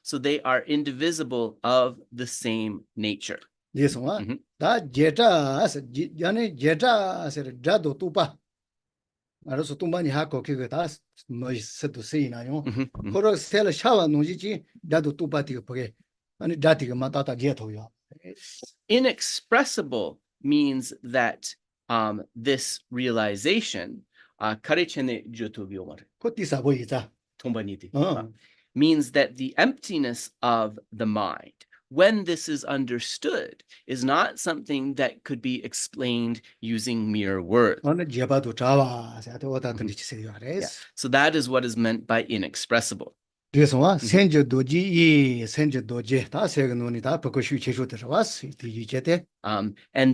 So they are indivisible of the same nature. This one, that 알아서 또 많이 하고 그거다 멋있어도 쓰이나요? 그러 셀 샤워 노지지 나도 또 바디가 보게 아니 다디가 맞다다 제도요. Inexpressible means that this realization 카레체네 조토비오마르 코티사 보이자 통바니디 means that the emptiness of the mind, when this is understood, is not something that could be explained using mere words. Yeah. So that is what is meant by inexpressible. And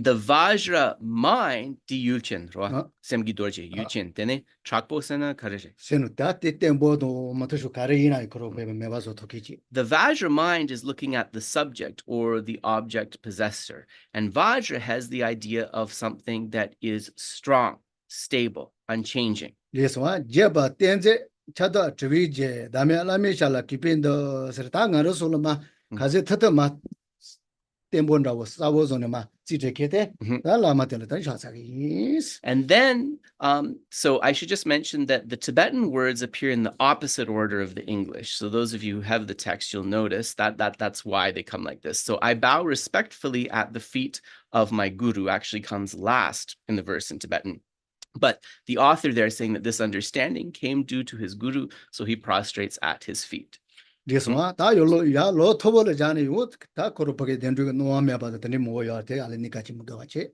the Vajra mind, di Yulchen, semgi dorje, Yulchen, tene, chakpo sena kareje. The Vajra mind is looking at the subject or the object possessor, and Vajra has the idea of something that is strong, stable, unchanging. 차다 주위제 다음에 라미샬라 기빈도 서당가로솔마 가서 터터마 템본다고 사고존에마 지제케데 달라마텔 단샤사기스. And then, so I should just mention that the Tibetan words appear in the opposite order of the English. So those of you who have the text, you'll notice that's why they come like this. So I bow respectfully at the feet of my guru actually comes last in the verse in Tibetan. But the author there is saying that this understanding came due to his guru, so he prostrates at his feet. Deswa ta yolo ya lo thobole jani yo ta koropage dendru no amya ba tani mo ya te ale nika chimu do bache.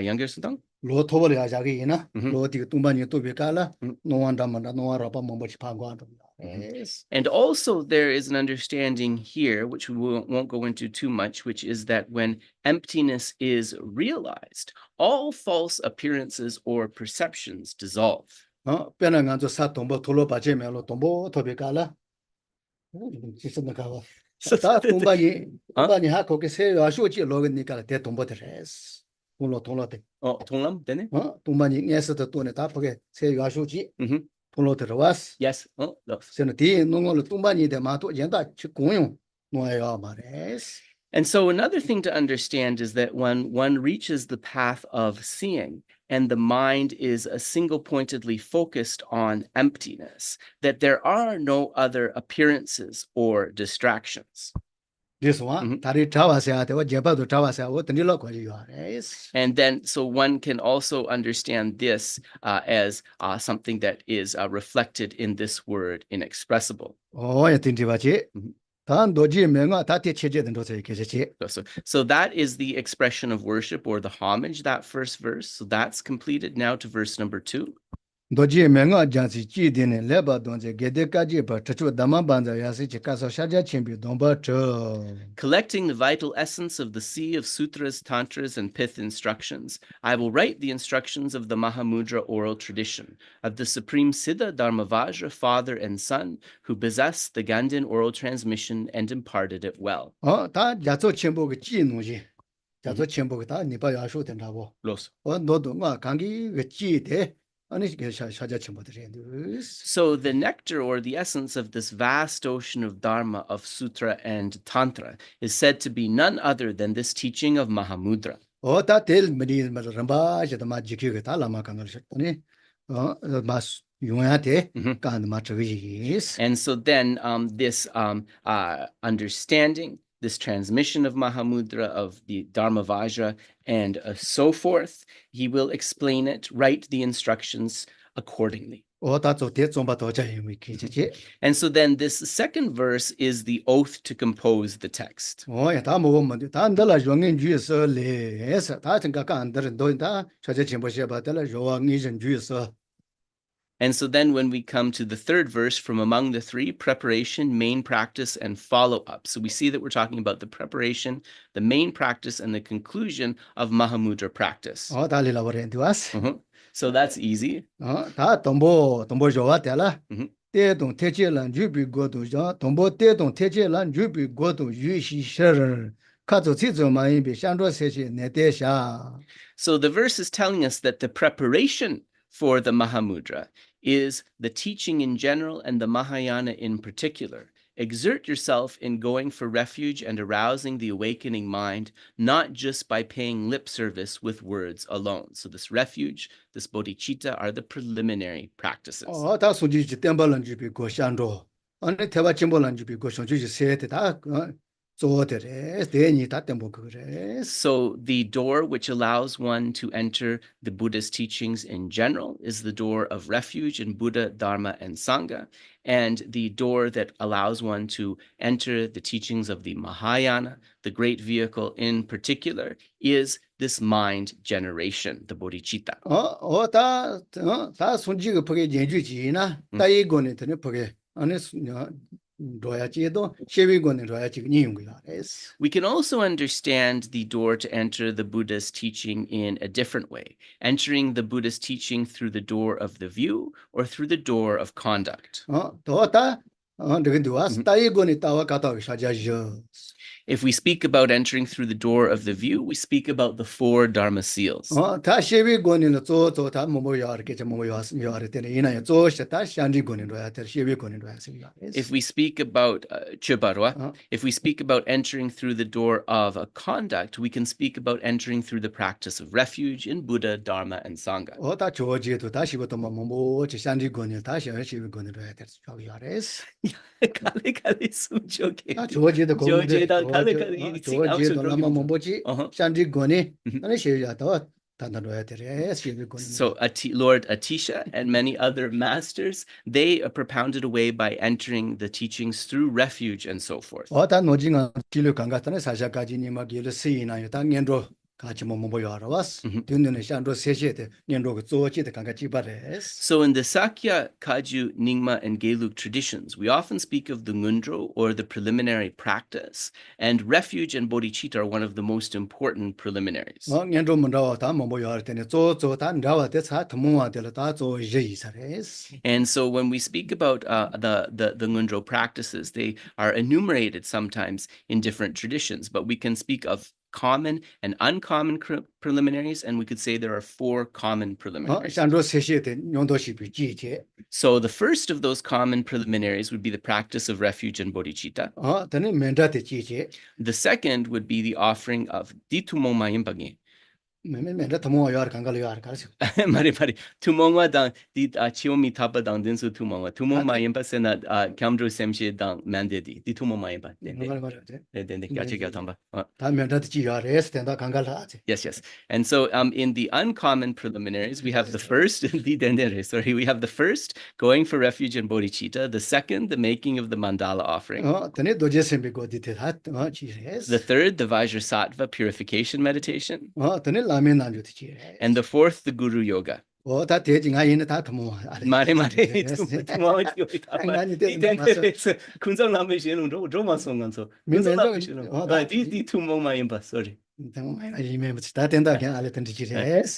Younger Sudang? Lo thobole ya jagi ina lo ti tumbani to be kala no anda manda no ara pa mo chi pangwa. Yes. And also there is an understanding here, which we won't go into too much, which is that when emptiness is realized, all false appearances or perceptions dissolve. Pena nganzo sa tombo tolo bache me lo tombo to be kala. Ta tumbani ha ko ke se ya shu chi lo ni kala te tombo de res. Tolo te. Oh, Tonglam dene? Tumbani ngesa to ne ta page se ya shu chi. Tolo te was. Yes. Oh, those. Se no ti no lo tumbani de ma to yenda chi gong no ya ma res. And so another thing to understand is that when one reaches the path of seeing and the mind is single-pointedly focused on emptiness, that there are no other appearances or distractions. This one, and then, so one can also understand this as something that is reflected in this word, inexpressible. Oh, I think So that is the expression of worship or the homage, that first verse. So that's completed. Now to verse number 2. Collecting the vital essence of the sea of sutras, tantras, and pith instructions, I will write the instructions of the Mahamudra oral tradition, of the Supreme Siddha Dharmavajra, father and son, who possessed the Ganden oral transmission and imparted it well. So the nectar or the essence of this vast ocean of Dharma, of Sutra and Tantra, is said to be none other than this teaching of Mahamudra. And so then this understanding, this transmission of Mahamudra, of the Dharma Vajra, and so forth, he will explain it, write the instructions accordingly. And so then this second verse is the oath to compose the text. And so then when we come to the third verse, from among the three, preparation, main practice, and follow-up. So we see that we're talking about the preparation, the main practice, and the conclusion of Mahamudra practice. So that's easy. So the verse is telling us that the preparation for the Mahamudra is the teaching in general and the Mahayana in particular. Exert yourself in going for refuge and arousing the awakening mind, not just by paying lip service with words alone. So this refuge, this bodhicitta, are the preliminary practices. So the door which allows one to enter the Buddha's teachings in general is the door of refuge in Buddha, Dharma, and Sangha. And the door that allows one to enter the teachings of the Mahayana, the great vehicle in particular, is this mind generation, the bodhicitta. We can also understand the door to enter the Buddha's teaching in a different way, entering the Buddha's teaching through the door of the view or through the door of conduct. If we speak about entering through the door of the view, we speak about the four Dharma seals. 다 시비 권인의 다 뭐뭐 요르게 좀 뭐뭐 요르 때는 이나야 조시다 샹지 권인로 야들 시비 권인로 하세요. If we speak about if we speak about entering through the door of a conduct, we can speak about entering through the practice of refuge in Buddha, Dharma, and Sangha. 다 조지도 다 시부터 뭐뭐 샹지 권인 다 시비 권인로 야들 요르스. 칼레칼레 숨조게. 조지도 조지도 칼레칼레 조지도 라마 뭐지 샹지 권이 아니 시야도 So Lord Atisha and many other masters, they propounded a way by entering the teachings through refuge and so forth. So in the Sakya, Kaju, Nyingma, and Gelug traditions, we often speak of the ngundro or the preliminary practice, and refuge and bodhicitta are one of the most important preliminaries. And so when we speak about the ngundro practices, they are enumerated sometimes in different traditions, but we can speak of common and uncommon preliminaries, and we could say there are four common preliminaries. So the first of those common preliminaries would be the practice of refuge and bodhicitta. The second would be the offering of ditummo mayimpange. Mari tumongwa dang di chiomi tapa dang dinsu tumongwa tumong mayimpa sena kamdru semche dang mandedi di tumong mayimpa yes. And so in the uncommon preliminaries we have the first we have the first going for refuge and bodhicitta, the second the making of the mandala offering, the third the vajrasattva purification meditation, and the fourth, the Guru Yoga. Sorry.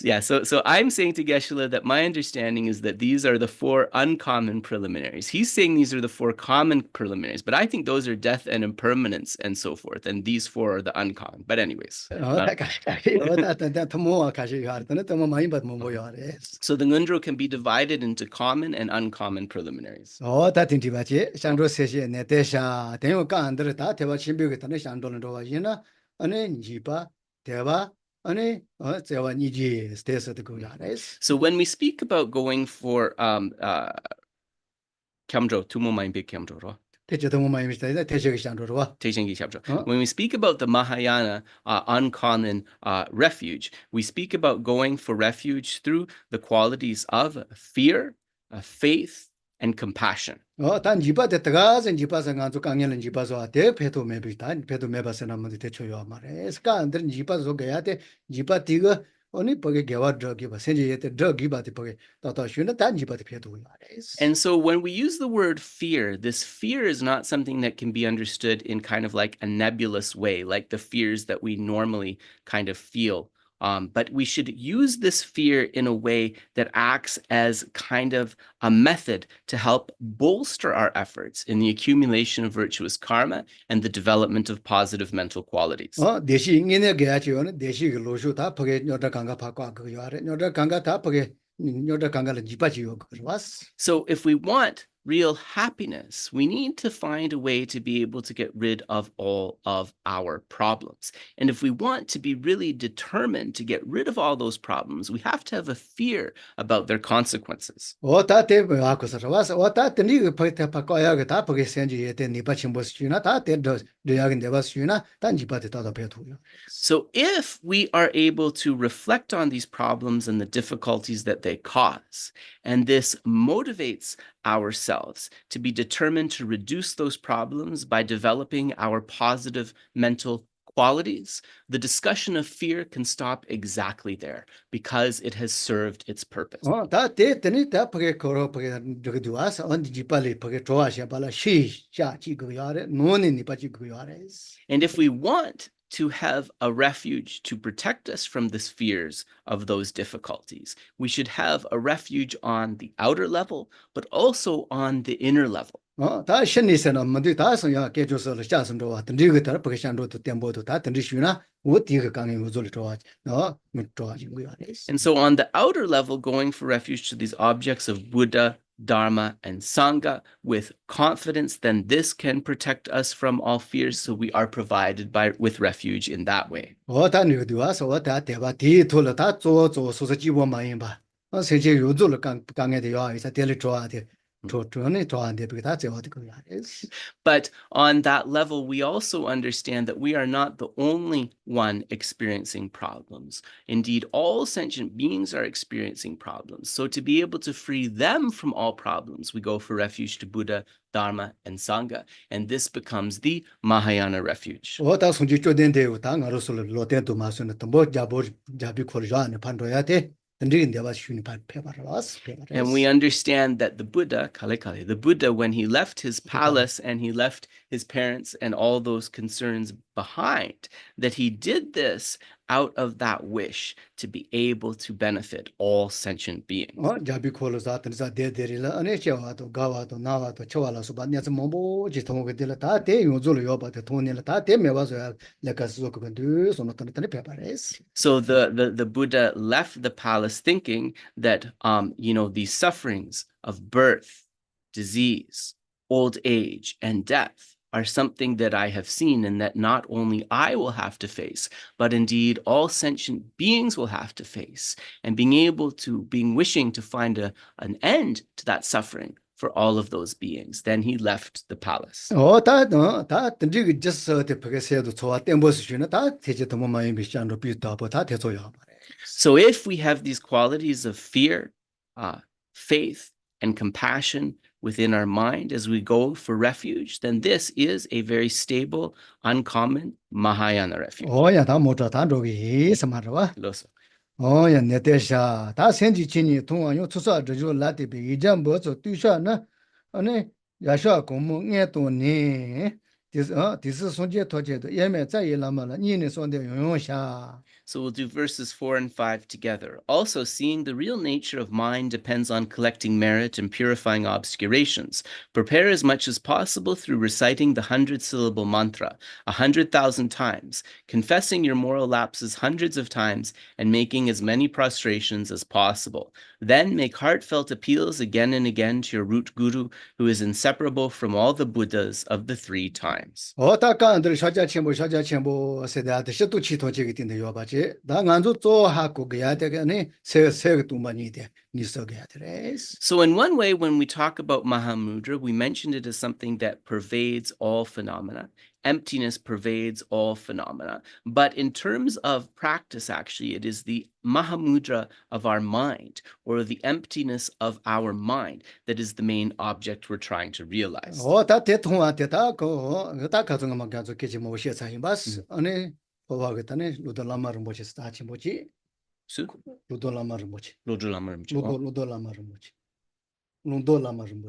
Yeah, so I'm saying to Geshe that my understanding is that these are the four uncommon preliminaries. He's saying these are the four common preliminaries, but I think those are death and impermanence and so forth, and these four are the uncommon. But anyways. So the ngundro can be divided into common and uncommon preliminaries. So when we speak about going for when we speak about the Mahayana uncommon refuge, we speak about going for refuge through the qualities of fear, faith, and compassion. And so when we use the word fear, this fear is not something that can be understood in kind of like a nebulous way, like the fears that we normally kind of feel. But we should use this fear in a way that acts as kind of a method to help bolster our efforts in the accumulation of virtuous karma and the development of positive mental qualities. So if we want real happiness, we need to find a way to be able to get rid of all of our problems. And if we want to be really determined to get rid of all those problems, we have to have a fear about their consequences. So if we are able to reflect on these problems and the difficulties that they cause, and this motivates ourselves to be determined to reduce those problems by developing our positive mental qualities, the discussion of fear can stop exactly there because it has served its purpose. And if we want to have a refuge to protect us from the fears of those difficulties, we should have a refuge on the outer level, but also on the inner level. 다 신리세는 뭐도 다 성야 개조서 자선도 같은 이거不想着电波다等着学呢我第一个刚有做了좋아 좋아진 거야. And so on the outer level, going for refuge to these objects of Buddha, Dharma, and Sangha with confidence, then this can protect us from all fears. So we are provided with refuge in that way. 我那个话说我对吧第一头了做说是几万万元吧甚至有做了刚的要一下点了抓的 But on that level, we also understand that we are not the only one experiencing problems. Indeed, all sentient beings are experiencing problems. So to be able to free them from all problems, we go for refuge to Buddha, Dharma, and Sangha. And this becomes the Mahayana refuge. And we understand that the Buddha, the Buddha, when he left his palace and he left his parents and all those concerns behind, that he did this out of that wish to be able to benefit all sentient beings. So the Buddha left the palace thinking that these sufferings of birth, disease, old age, and death are something that I have seen and that not only I will have to face, but indeed all sentient beings will have to face. And wishing to find an end to that suffering for all of those beings. Then he left the palace. So if we have these qualities of fear, faith, and compassion within our mind as we go for refuge, then this is a very stable, uncommon Mahayana refuge. So we'll do verses 4 and 5 together. Also, seeing the real nature of mind depends on collecting merit and purifying obscurations. Prepare as much as possible through reciting the 100-syllable mantra 100,000 times, confessing your moral lapses hundreds of times, and making as many prostrations as possible. Then make heartfelt appeals again and again to your root guru, who is inseparable from all the Buddhas of the 3 times. So in one way, when we talk about Mahamudra, we mentioned it as something that pervades all phenomena. Emptiness pervades all phenomena. But in terms of practice, actually, it is the Mahamudra of our mind, or the emptiness of our mind, that is the main object we're trying to realize.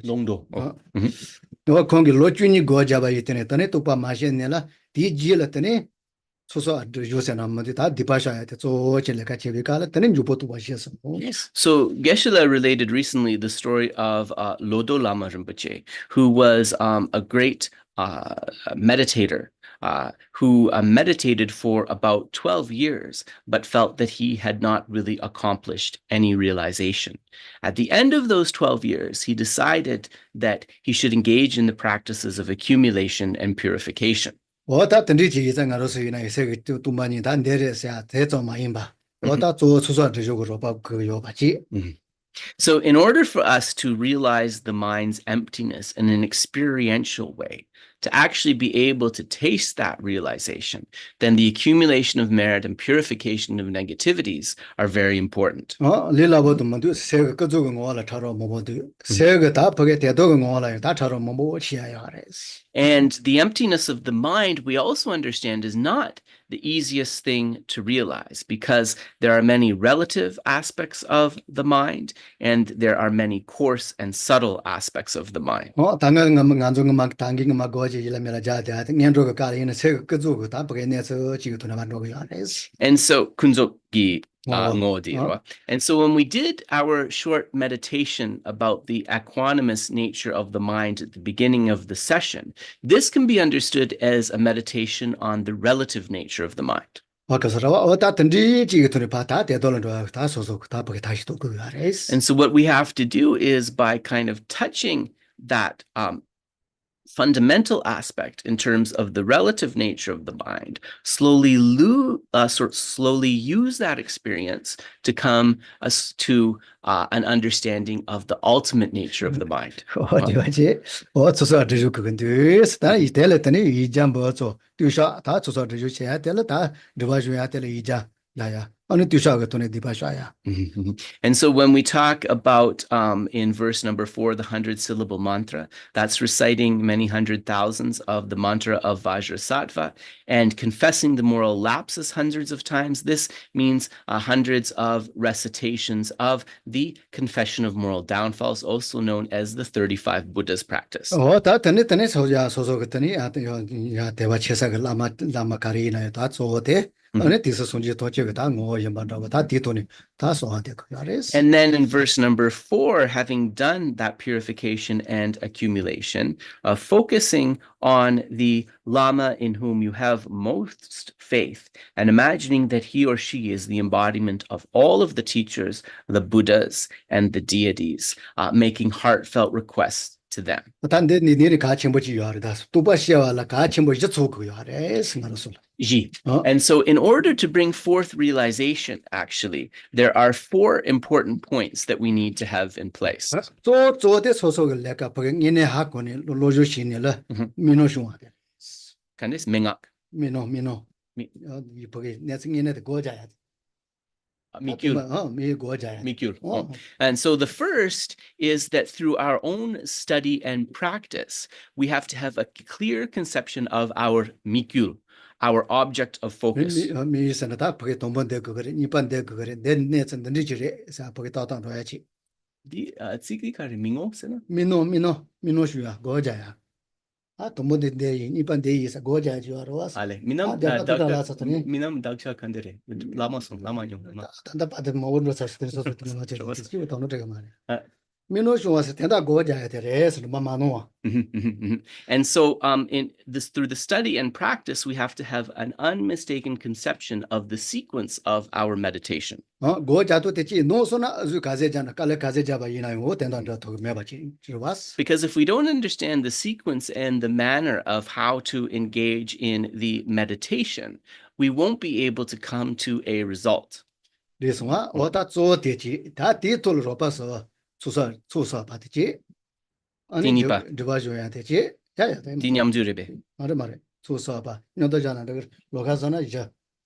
Longdo. So Geshe related recently the story of Lodo Lama Rinpoche, who was a great meditator, who meditated for about 12 years, but felt that he had not really accomplished any realization. At the end of those 12 years, he decided that he should engage in the practices of accumulation and purification. So in order for us to realize the mind's emptiness in an experiential way, to actually be able to taste that realization, then the accumulation of merit and purification of negativities are very important. And the emptiness of the mind, we also understand, is not the easiest thing to realize, because there are many relative aspects of the mind and there are many coarse and subtle aspects of the mind. And so Kunzokgi And so when we did our short meditation about the equanimous nature of the mind at the beginning of the session, this can be understood as a meditation on the relative nature of the mind. And so what we have to do is by kind of touching that fundamental aspect in terms of the relative nature of the mind, slowly use that experience to come to an understanding of the ultimate nature of the mind. And so when we talk about in verse number 4, the 100-syllable mantra, that's reciting many hundred thousands of the mantra of Vajrasattva and confessing the moral lapses hundreds of times. This means hundreds of recitations of the confession of moral downfalls, also known as the 35 Buddhas practice. And then in verse number 4, having done that purification and accumulation, focusing on the Lama in whom you have most faith and imagining that he or she is the embodiment of all of the teachers, the Buddhas, and the deities, making heartfelt requests to them. And so in order to bring forth realization, actually, there are 4 important points that we need to have in place. Kandis mengak. And so the first is that through our own study and practice, we have to have a clear conception of our mikyul, our object of focus. Minam daksha kandere. Lama song, lama nyong. And so in this, through the study and practice, we have to have an unmistaken conception of the sequence of our meditation. Because if we don't understand the sequence and the manner of how to engage in the meditation, we won't be able to come to a result.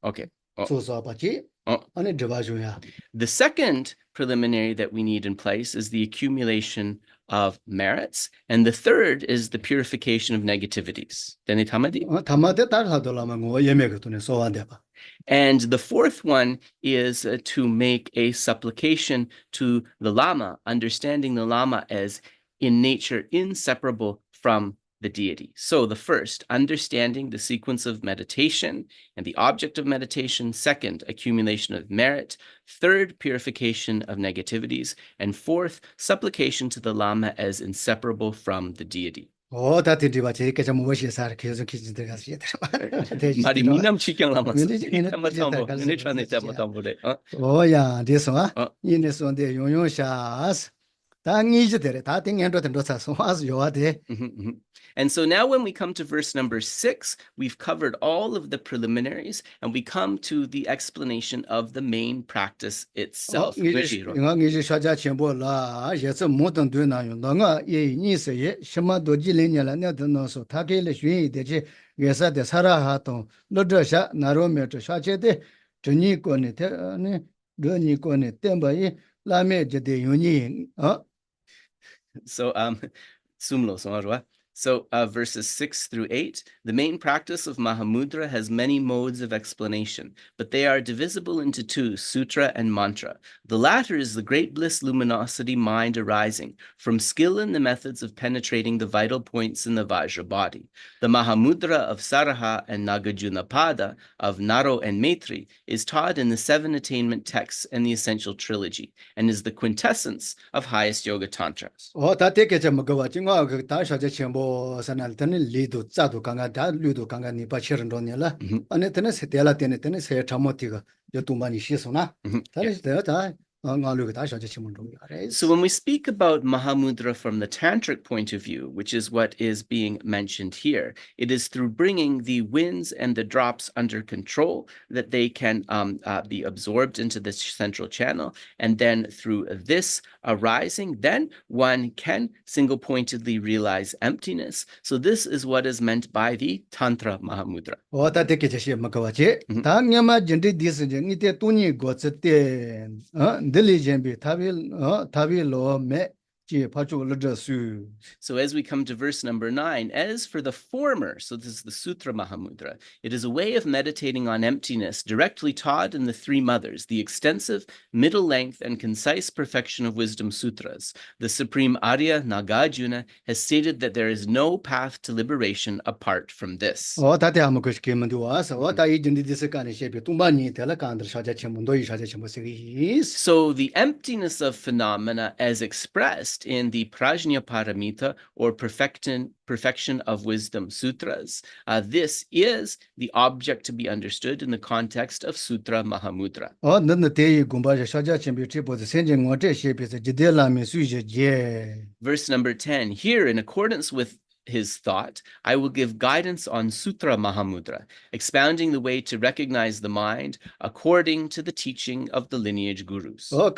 Okay. The second preliminary that we need in place is the accumulation of merits, and the third is the purification of negativities. And the fourth one is to make a supplication to the Lama, understanding the Lama as in nature inseparable from the deity. So the first, understanding the sequence of meditation and the object of meditation. Second, accumulation of merit. Third, purification of negativities. And fourth, supplication to the Lama as inseparable from the deity. And so now when we come to verse number 6, we've covered all of the preliminaries and we come to the explanation of the main practice itself. So sumlo so So verses 6 through 8, the main practice of Mahamudra has many modes of explanation, but they are divisible into two, sutra and mantra. The latter is the great bliss luminosity mind arising from skill in the methods of penetrating the vital points in the Vajra body. The Mahamudra of Saraha and Nagajunapada, of Naro and Maitri, is taught in the 7 attainment texts and the essential trilogy, and is the quintessence of highest yoga tantras. 다 되게 먹어 가지고 그 다셔제 첨보 산알더니 리도 짜도 강가 다 리도 강가 니바 치른도니라 아니 되네 세텔라 되네 되네 세 참모티가 요 두만이 시소나 다시 되다 So when we speak about Mahamudra from the tantric point of view, which is what is being mentioned here, it is through bringing the winds and the drops under control that they can be absorbed into the central channel, and then through this arising, then one can single-pointedly realize emptiness. So this is what is meant by the Tantra Mahamudra. 다 되게 제시 먹어와지 당냐마 진디 디스제 니테 돈이 고츠테 딜리젠비 타빌로 메 So as we come to verse number 9, as for the former, so this is the Sutra Mahamudra, it is a way of meditating on emptiness directly taught in the 3 mothers, the extensive, middle length, and concise perfection of wisdom sutras. The supreme Arya Nagarjuna has stated that there is no path to liberation apart from this. So the emptiness of phenomena as expressed in the Prajna Paramita, or perfection of wisdom sutras, this is the object to be understood in the context of Sutra Mahamudra. Verse number 10, here in accordance with his thought, I will give guidance on Sutra Mahamudra, expounding the way to recognize the mind according to the teaching of the lineage gurus. So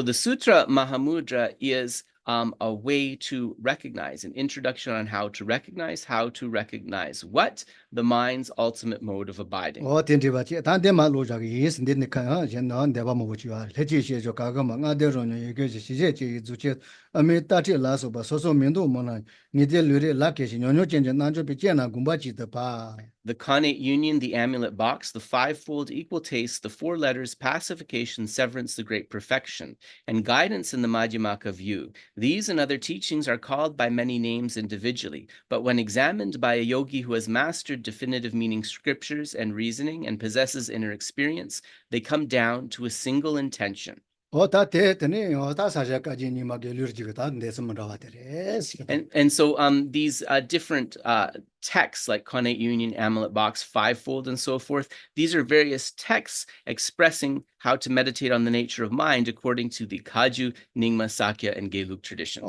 the Sutra Mahamudra is a way to recognize, an introduction on how to recognize what? The mind's ultimate mode of abiding. The connate union, the amulet box, the 5-fold equal taste, the 4 letters, pacification, severance, the great perfection, and guidance in the Madhyamaka view. These and other teachings are called by many names individually, but when examined by a yogi who has mastered definitive meaning scriptures and reasoning and possesses inner experience, they come down to a single intention. And so these different texts like connate union, amulet box, 5-fold, and so forth, these are various texts expressing how to meditate on the nature of mind according to the Kaju, Nyingma, Sakya, and Gelug tradition.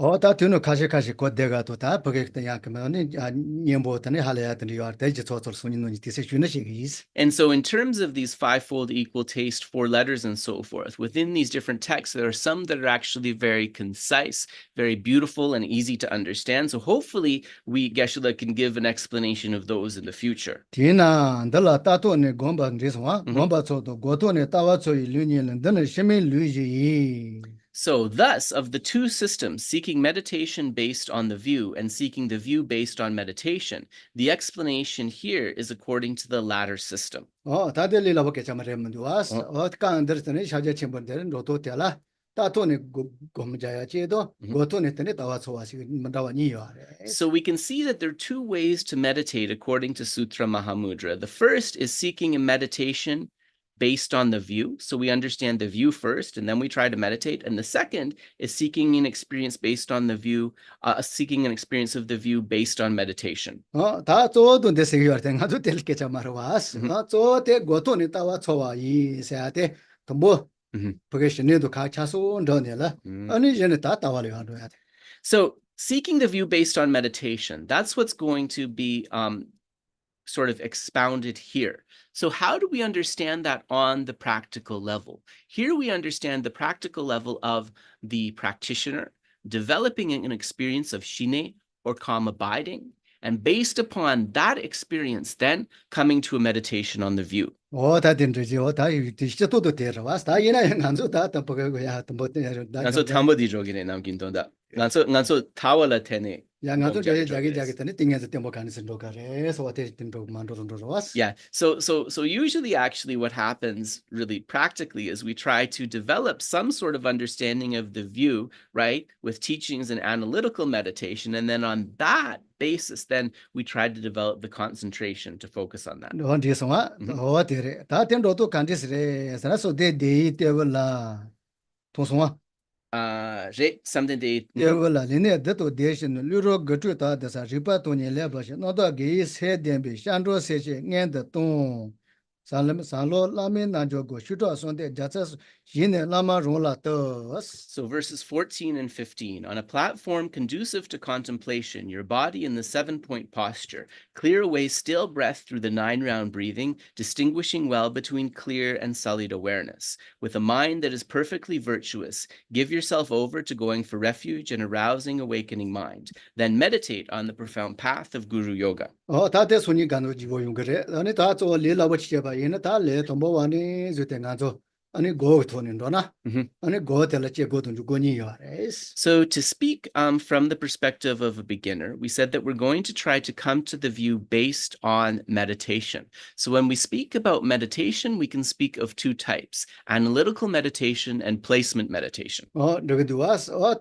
And so in terms of these 5-fold equal taste, 4 letters, and so forth, within these different texts, there are some that are actually very concise, very beautiful, and easy to understand. So hopefully we, Geshe, can give an explanation of those in the future. So thus, of the 2 systems, seeking meditation based on the view and seeking the view based on meditation, the explanation here is according to the latter system. So we can see that there are 2 ways to meditate according to Sutra Mahamudra. The first is seeking a meditation based on the view. So we understand the view first, and then we try to meditate. And the second is seeking an experience based on the view, seeking an experience of the view based on meditation. So seeking the view based on meditation, that's what's going to be sort of expounded here. So how do we understand that on the practical level? Here we understand the practical level of the practitioner developing an experience of shine, or calm abiding, And based upon that experience, then coming to a meditation on the view. 다 된지 다 디지털도 되러 왔어. 다 이나 안zo 다 보고야 또 Nganso tambodi jogine namkin donda. Nganso tawala tene. 양아도 자기 때문에 띵해서 땡뭐 가는 sen도 가래. 소 어때 땡도 만들어 왔어. Yeah. So usually actually what happens really practically is we try to develop some sort of understanding of the view, right? With teachings and analytical meditation. And then on that basis, then we try to develop the concentration to focus on that. 너 뒤에서와 어때래? 다 땡도도 간디스래. 살아서 데데이 때월라. 통송아. Something they 때월라. 내내 데도 대신 류로 거주다 데사 리바 돈이 레버시. 너도 게 세덴비 샹조 세제 녜데 동. 살로 라멘 나조고 슈도 손데 자차 yine lama ronla tos. So verses 14 and 15, on a platform conducive to contemplation, your body in the 7-point posture, clear away still breath through the 9-round breathing, distinguishing well between clear and sullied awareness. With a mind that is perfectly virtuous, give yourself over to going for refuge and arousing awakening mind. Then meditate on the profound path of Guru Yoga. 다대 손이 간도 지고 용 그래. 아니 다저 레라고 치봐. 얘는 다레 동보와니 주땡가죠. 아니 고 돈인도나. 아니 고텔라 제고돈 주고니요. So to speak from the perspective of a beginner, we said that we're going to try to come to the view based on meditation. So when we speak about meditation, we can speak of two types, analytical meditation and placement meditation. 저기도 왔어.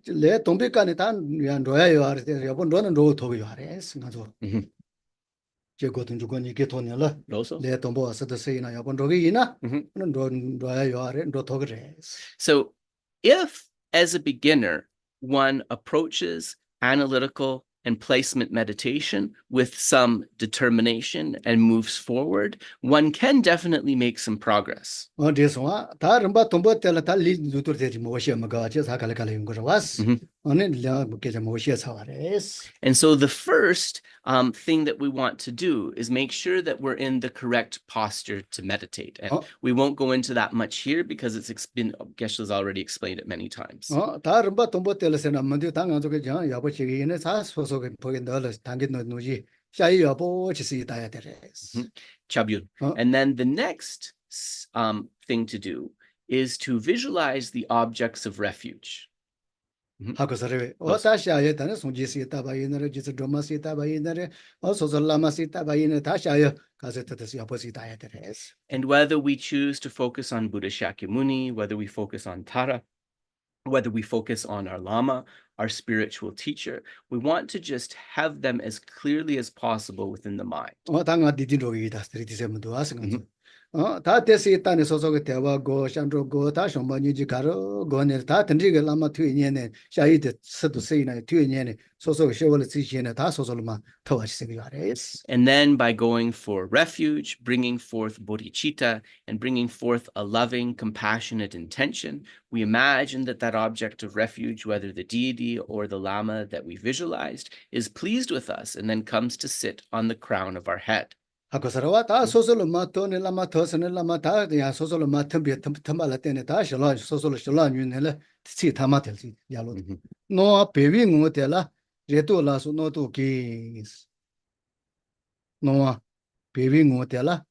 레 동백간에 단 로야요 아르데 여본 로는 로 도요 아레스 가죠. 제고든 주고니 게토네라. 레 동보 왔어도 세이나 여본 로기이나. 로야요 아레 로 도그레스. So if as a beginner one approaches analytical and placement meditation with some determination and moves forward, one can definitely make some progress. And so the first thing that we want to do is make sure that we're in the correct posture to meditate. And we won't go into that much here because it's been, Geshe has already explained it many times. Chabul. And then the next thing to do is to visualize the objects of refuge. And whether we choose to focus on Buddha Shakyamuni, whether we focus on Tara, whether we focus on our Lama, our spiritual teacher, we want to just have them as clearly as possible within the mind. 다 대시 단에 소속의 대화고 샹조고 다 som반이지 가로 고네 다 던지게 라마 뒤에네 샤이데 스도 세이나 뒤에네 소속 쇼월 지시네 다 소속만 더와시게 요레스. And then by going for refuge, bringing forth bodhicitta and bringing forth a loving, compassionate intention, we imagine that that object of refuge, whether the deity or the lama that we visualized, is pleased with us and then comes to sit on the crown of our head. 하고서와 다 소설로 마토네 라마 토스네 라마 다 야 소설로 마텀비 텀발라 때네 다 실라 소설로 실라 뉴네라 치 타마텔지 야로 노 베비 응오텔라 레토라소 노토 케스 노 베비 응오텔라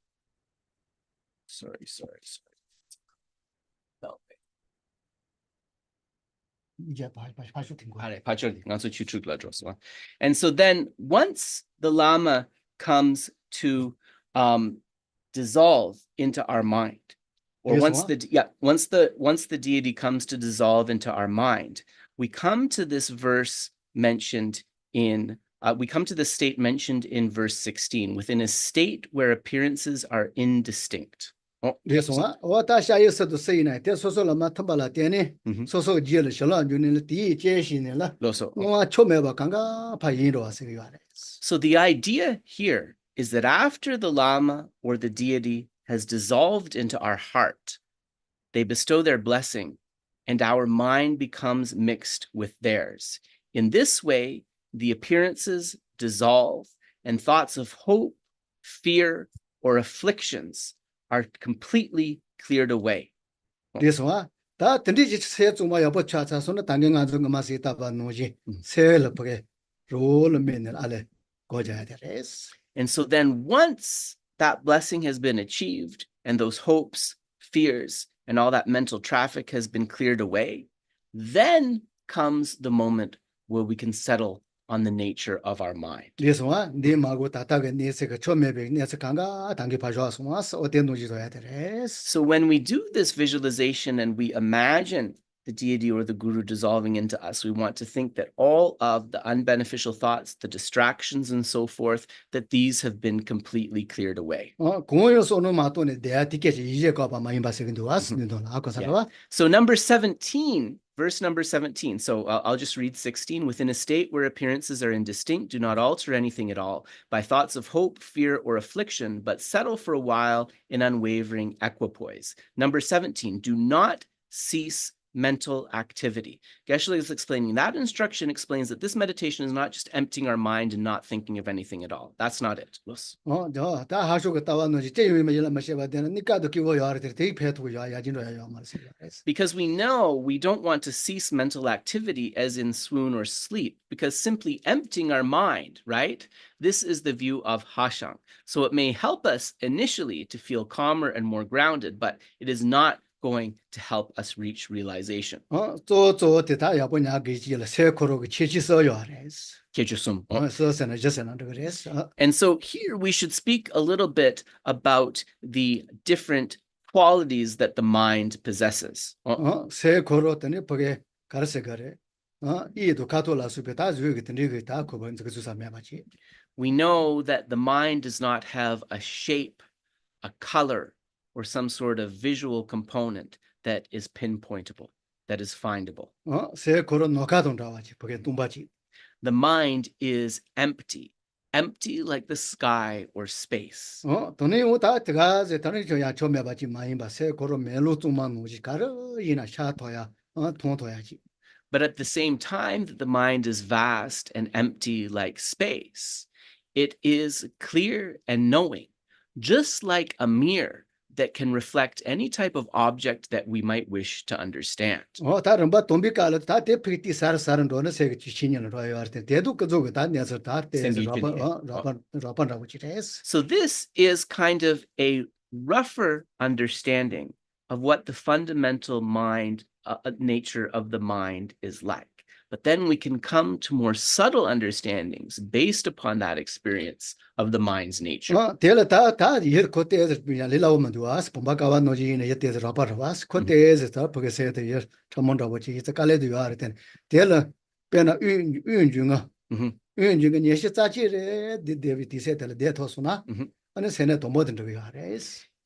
Sorry. And so then once the Lama comes to dissolve into our mind, or once the deity comes to dissolve into our mind, we come to this verse mentioned in we come to the state mentioned in verse 16, within a state where appearances are indistinct. So the idea here is that after the Lama or the deity has dissolved into our heart, they bestow their blessing and our mind becomes mixed with theirs. In this way, the appearances dissolve and thoughts of hope, fear, or afflictions are completely cleared away. This one, that the digit said to my abacha, so not hanging on the Masita Banoji, sail role men ale goja deres. And so then once that blessing has been achieved and those hopes, fears, and all that mental traffic has been cleared away, then comes the moment where we can settle on the nature of our mind. Liswa ni mago tataga ni se ka chomebe ni se kanga tangi pajwa swas o te no jido ya deres. So when we do this visualization and we imagine the deity or the guru dissolving into us, we want to think that all of the unbeneficial thoughts, the distractions and so forth, that these have been completely cleared away. 공요 소노 마토네 데아 티켓이 이제 거봐 많이 봤어요. 근데 왔는데 아까 살아와. So number 17, verse number 17. So I'll just read 16. Within a state where appearances are indistinct, do not alter anything at all by thoughts of hope, fear, or affliction, but settle for a while in unwavering equipoise. Number 17, do not cease mental activity. Geshe is explaining that instruction explains that this meditation is not just emptying our mind and not thinking of anything at all. That's not it. 다 하쇼가 따왔는지 제유면 일라 마셔봐 되는 니까도 기워 야르들 되게 배투고 야진로야 말씀. Because we know we don't want to cease mental activity as in swoon or sleep, because simply emptying our mind, right? This is the view of Hashang. So it may help us initially to feel calmer and more grounded, but it is not going to help us reach realization. And so here we should speak a little bit about the different qualities that the mind possesses. We know that the mind does not have a shape, a color, or some sort of visual component that is pinpointable, that is findable. The mind is empty, empty like the sky or space. But at the same time that the mind is vast and empty like space, it is clear and knowing, just like a mirror that can reflect any type of object that we might wish to understand. So this is kind of a rougher understanding of what the fundamental mind nature of the mind is like. But then we can come to more subtle understandings based upon that experience of the mind's nature.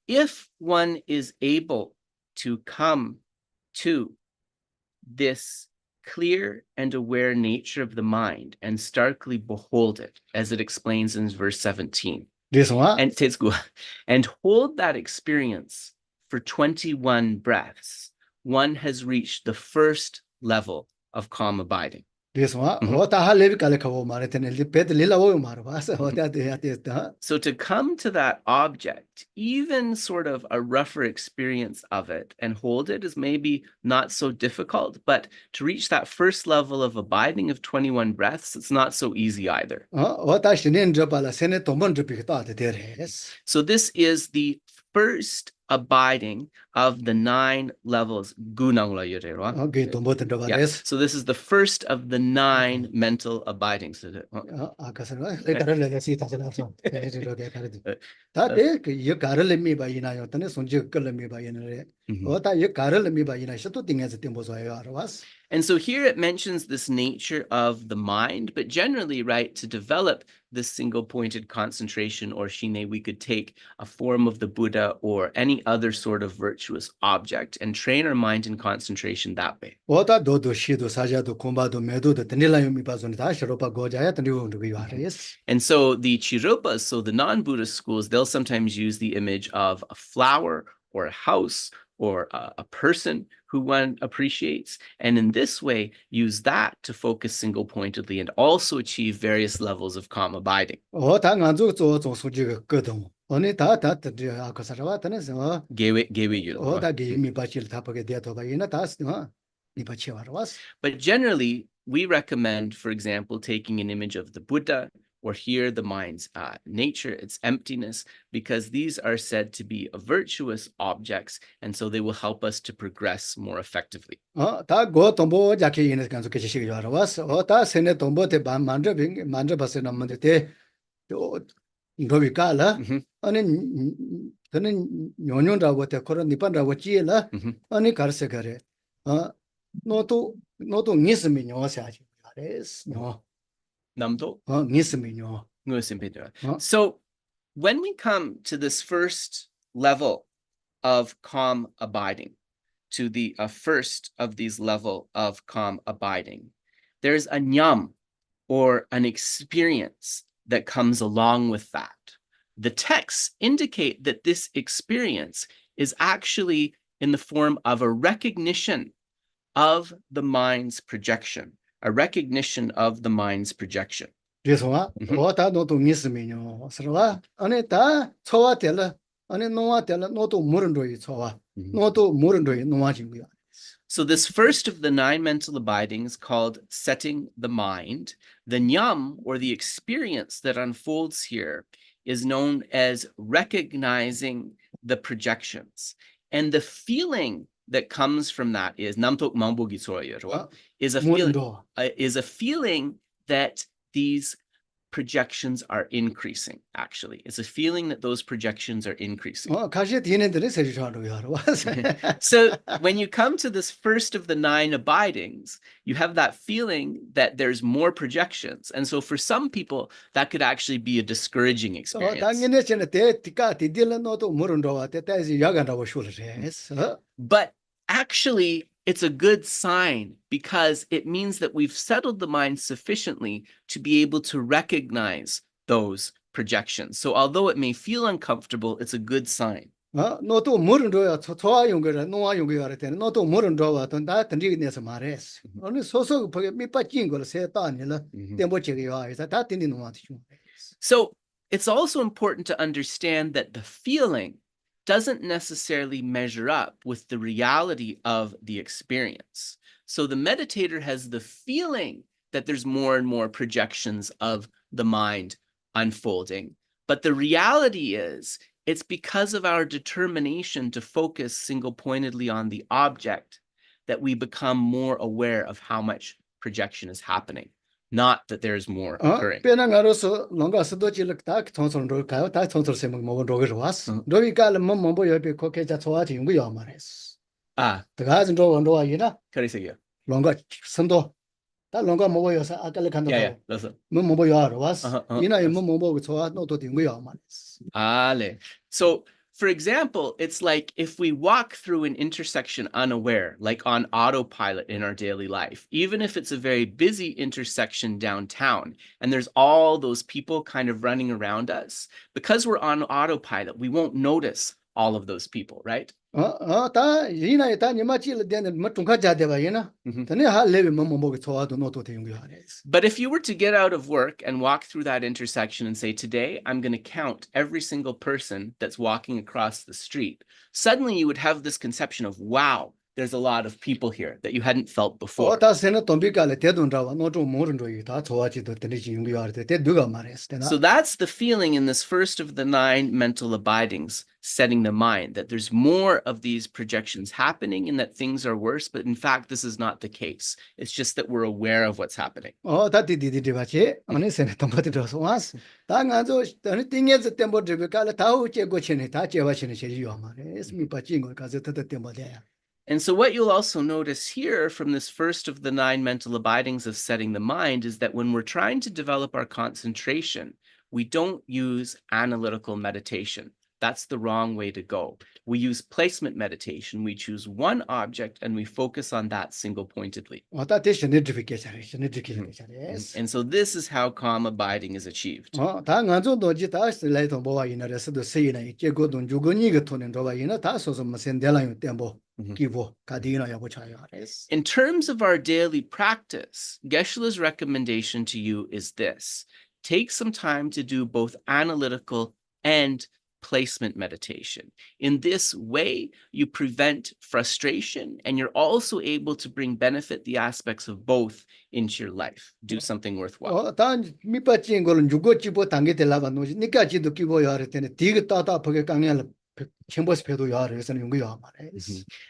If one is able to come to this clear and aware nature of the mind and starkly behold it, as it explains in verse 17. And hold that experience for 21 breaths, one has reached the first level of calm abiding. So to come to that object, even sort of a rougher experience of it and hold it is maybe not so difficult, but to reach that first level of abiding of 21 breaths, it's not so easy either. So this is the first abiding of the 9 levels. Yeah. So this is the first of the 9 mental abidings. And so here it mentions this nature of the mind, but generally, right, to develop this single-pointed concentration or shine, we could take a form of the Buddha or any other sort of virtuous object and train our mind in concentration that way. And so the Chirupas, so the non-Buddhist schools, they'll sometimes use the image of a flower or a house or a person who one appreciates, and in this way use that to focus single-pointedly and also achieve various levels of calm abiding. But generally, we recommend, for example, taking an image of the Buddha or here the mind's nature, its emptiness, because these are said to be virtuous objects, and so they will help us to progress more effectively. 다 고 동보 자케 이네 간소 계시기 좋아라 왔어. 다 세네 동보테 반 만저 만저 봤어 남는데 대 로비카라 아니 저는 뇨뇨라고 때 그런 니반라고 지라 아니 가르세 가래. 너도 니스미 뇨사지. 그래스 뇨. 남도? 니스미 뇨. So when we come to this first level of calm abiding, to the first of these level of calm abiding, there's a nyam, or an experience that comes along with that. The texts indicate that this experience is actually in the form of a recognition of the mind's projection, a recognition of the mind's projection. 그래서 다 너도 니스미뇨. 서로가 안에 다 초와텔라 안에 노와텔라 너도 모른도이 초와. 너도 모른도이 노와진구야. So this first of the 9 mental abidings, called setting the mind, the nyam, or the experience that unfolds here, is known as recognizing the projections. And the feeling that comes from that is namtok mambogi is a feeling that these projections are increasing. Actually, it's a feeling that those projections are increasing. So when you come to this first of the 9 abidings, you have that feeling that there's more projections, and so for some people that could actually be a discouraging experience. But actually, it's a good sign, because it means that we've settled the mind sufficiently to be able to recognize those projections. So although it may feel uncomfortable, it's a good sign. 너도 모른도야 초와용거라 노와용거라 때는 너도 모른도와 다 던지게서 말했어. 어느 소소 보게 밑빠진 걸 세다니라 땜보지게요. 그래서 다 딘디 노한테 좀. So it's also important to understand that the feeling doesn't necessarily measure up with the reality of the experience. So the meditator has the feeling that there's more and more projections of the mind unfolding. But the reality is, it's because of our determination to focus single-pointedly on the object that we become more aware of how much projection is happening, not that there's more occurring. So, for example, it's like if we walk through an intersection unaware, like on autopilot in our daily life, even if it's a very busy intersection downtown, and there's all those people kind of running around us, because we're on autopilot, we won't notice all of those people, right? But if you were to get out of work and walk through that intersection and say, today, I'm going to count every single person that's walking across the street, suddenly you would have this conception of, wow, there's a lot of people here that you hadn't felt before. So that's the feeling in this first of the 9 mental abidings, setting the mind, that there's more of these projections happening and that things are worse, but in fact, this is not the case. It's just that we're aware of what's happening. And so what you'll also notice here from this first of the 9 mental abidings of setting the mind is that when we're trying to develop our concentration, we don't use analytical meditation. That's the wrong way to go. We use placement meditation. We choose one object and we focus on that single-pointedly. And so this is how calm abiding is achieved. In terms of our daily practice, Geshe-la's recommendation to you is this: take some time to do both analytical and placement meditation. In this way, you prevent frustration, and you're also able to bring benefit the aspects of both into your life. Do something worthwhile. 단 밑바진 거는 주고 집어 당게 될라바 노지 니까지도 끼고 요할 때는 디가 따다 버게 강연을 첨버스 배도 요할 해서는 용거 말해.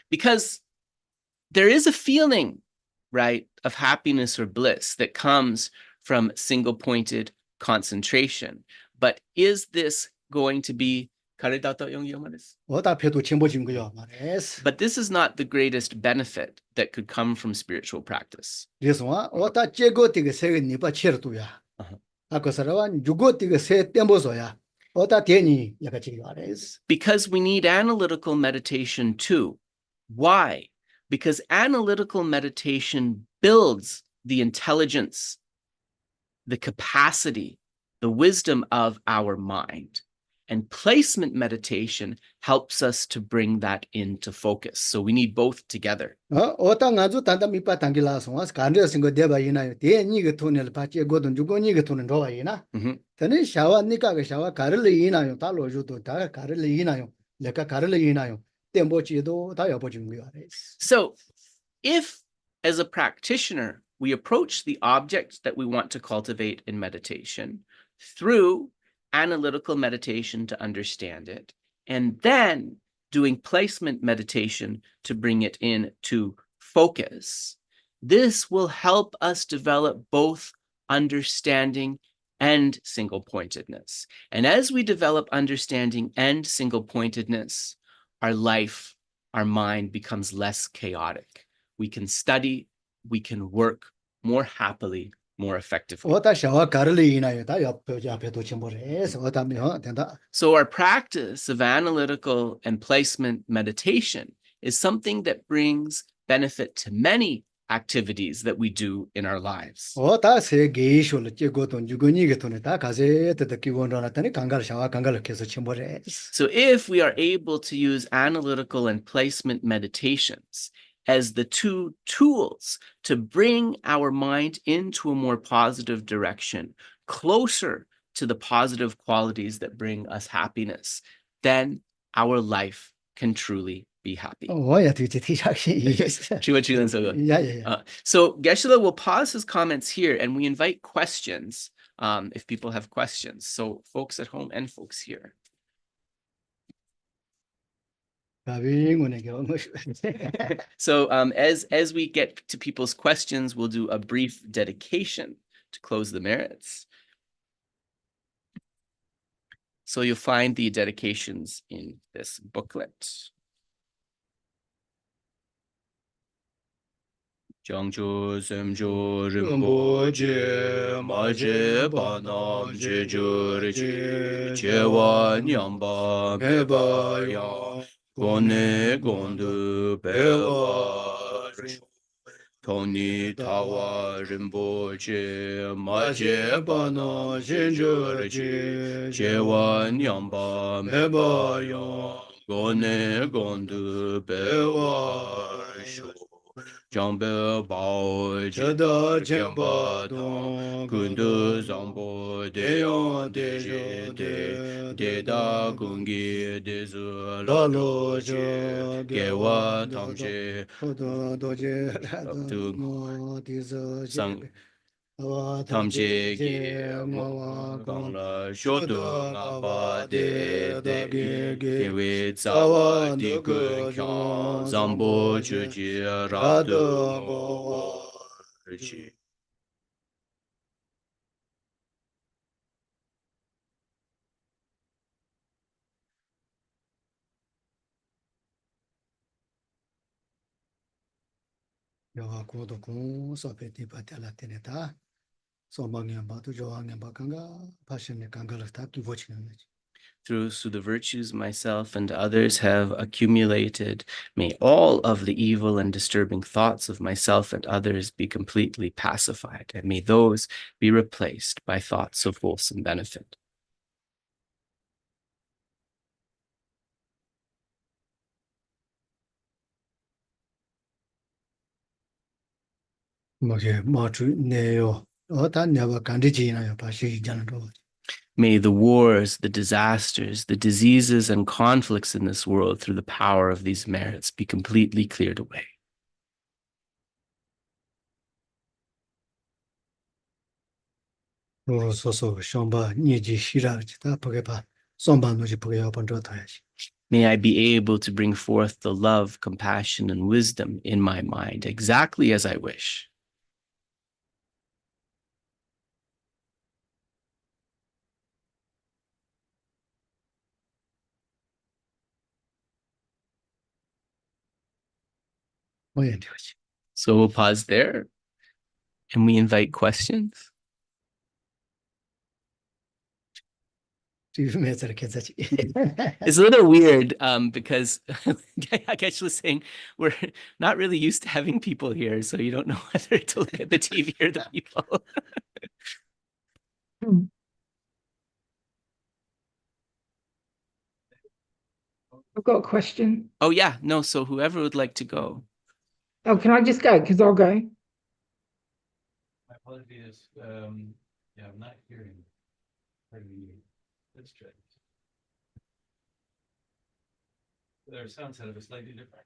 Because there is a feeling, right, of happiness or bliss that comes from single-pointed concentration. But is this going to be But this is not the greatest benefit that could come from spiritual practice. Because we need analytical meditation too. Why? Because analytical meditation builds the intelligence, the capacity, the wisdom of our mind. And placement meditation helps us to bring that into focus. So we need both together. So if, as a practitioner, we approach the object that we want to cultivate in meditation through analytical meditation to understand it, and then doing placement meditation to bring it into focus, this will help us develop both understanding and single-pointedness. And as we develop understanding and single-pointedness, our life, our mind becomes less chaotic. We can study, we can work more happily, more effectively. So our practice of analytical and placement meditation is something that brings benefit to many activities that we do in our lives. So if we are able to use analytical and placement meditations as the two tools to bring our mind into a more positive direction, closer to the positive qualities that bring us happiness, then our life can truly be happy. So Geshe will pause his comments here, and we invite questions if people have questions. So folks at home and folks here. So as we get to people's questions, we'll do a brief dedication to close the merits. So you'll find the dedications in this booklet. Jiangzhou Zemzhou Rinpoche Maje Banam Jeju Rechi Chewa Nyamba Meba Yang Gone Gondu Bewa Tony Tawa Rinpoche Maje Banam Jeju Rechi Chewa Nyamba Meba Yang Gone Gondu Bewa Jambe Bao Jeda Jamba Dong Kundu Zambo Deyon Deje De Deda Gungi Dezu Lalo Je Gewa Tamche Sang Tamche Ge Gangla Shoto Ngapa De Kewe Tsawa Di Gun Kyang Zambo Chuji Rado Mo Chi. Through the virtues myself and others have accumulated, may all of the evil and disturbing thoughts of myself and others be completely pacified, and may those be replaced by thoughts of wholesome benefit. May the wars, the disasters, the diseases and conflicts in this world through the power of these merits be completely cleared away. 我说说上把年纪细了，他不给把上班东西不给要帮着他下去。 May I be able to bring forth the love, compassion, and wisdom in my mind exactly as I wish. 我也了解。 So we'll pause there and we invite questions. 这个没在看自己。 It's a little weird because Geshe was saying we're not really used to having people here, so you don't know whether to look at the TV or the people. I've got a question. Oh, yeah. No, so whoever would like to go. Oh, can I just go? Because I'll go. My apologies. Yeah, I'm not hearing. Let's try. Their sound setup is slightly different.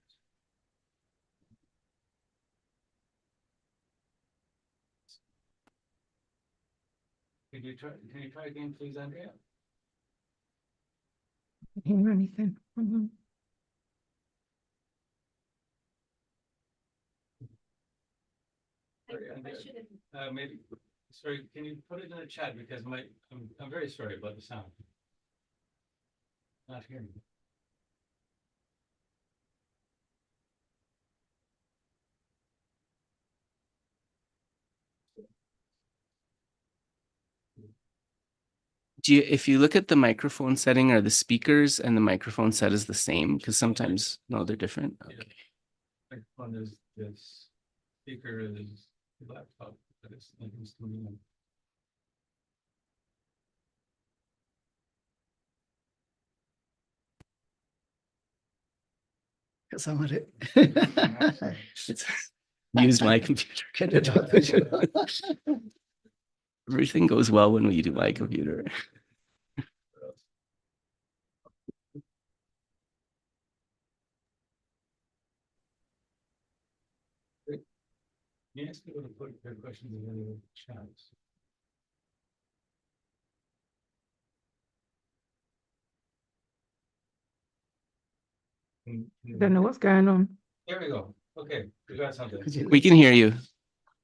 Can you try again, please, Andrea? I can't hear anything. Sorry, maybe. Sorry, can you put it in the chat because I'm very sorry about the sound. Not hearing. If you look at the microphone setting, are the speakers and the microphone set is the same? Because sometimes, no, they're different. Okay. Microphone is this, speaker is the laptop, but it's coming in. Somebody. It's used my computer. Everything goes well when we do my computer. Can you ask people to put their questions in the chat? I don't know what's going on. There we go. Okay, we got something. We can hear you.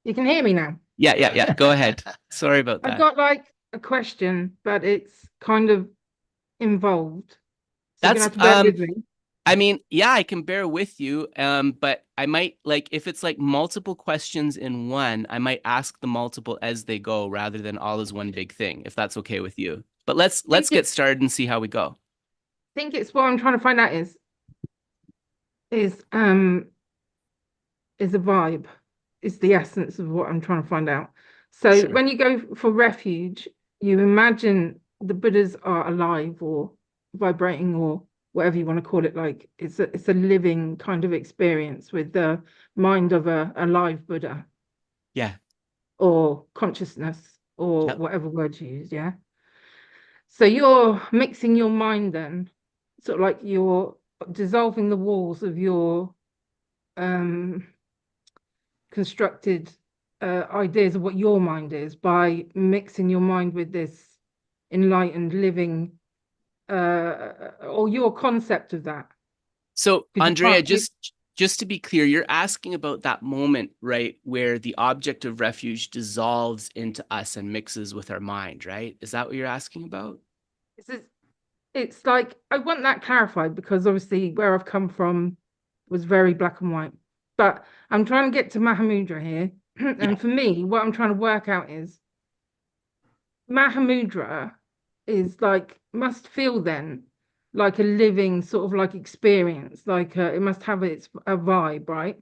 You can hear me now. Yeah. Go ahead. Sorry about that. I've got like a question, but it's kind of involved. So you're gonna have to bear with me. I mean, yeah, I can bear with you. But I might if it's like multiple questions in one, I might ask the multiple as they go rather than all as one big thing, if that's okay with you. But let's get started and see how we go. I think it's what I'm trying to find out is a vibe, is the essence of what I'm trying to find out. So Sure. when you go for refuge, you imagine the Buddhas are alive or vibrating or whatever you want to call it. Like it's a living kind of experience with the mind of a live Buddha. Yeah. Or consciousness or Yep. whatever word you use. Yeah. So you're mixing your mind then, sort of like you're dissolving the walls of your constructed ideas of what your mind is by mixing your mind with this enlightened living or your concept of that. So Andrea, just to be clear, you're asking about that moment, right, where the object of refuge dissolves into us and mixes with our mind, right? Is that what you're asking about? It's like, I want that clarified because obviously where I've come from was very black and white. But I'm trying to get to Mahamudra here. And for me, what I'm trying to work out is Mahamudra is like, must feel then like a living sort of like experience, like it must have a vibe, right?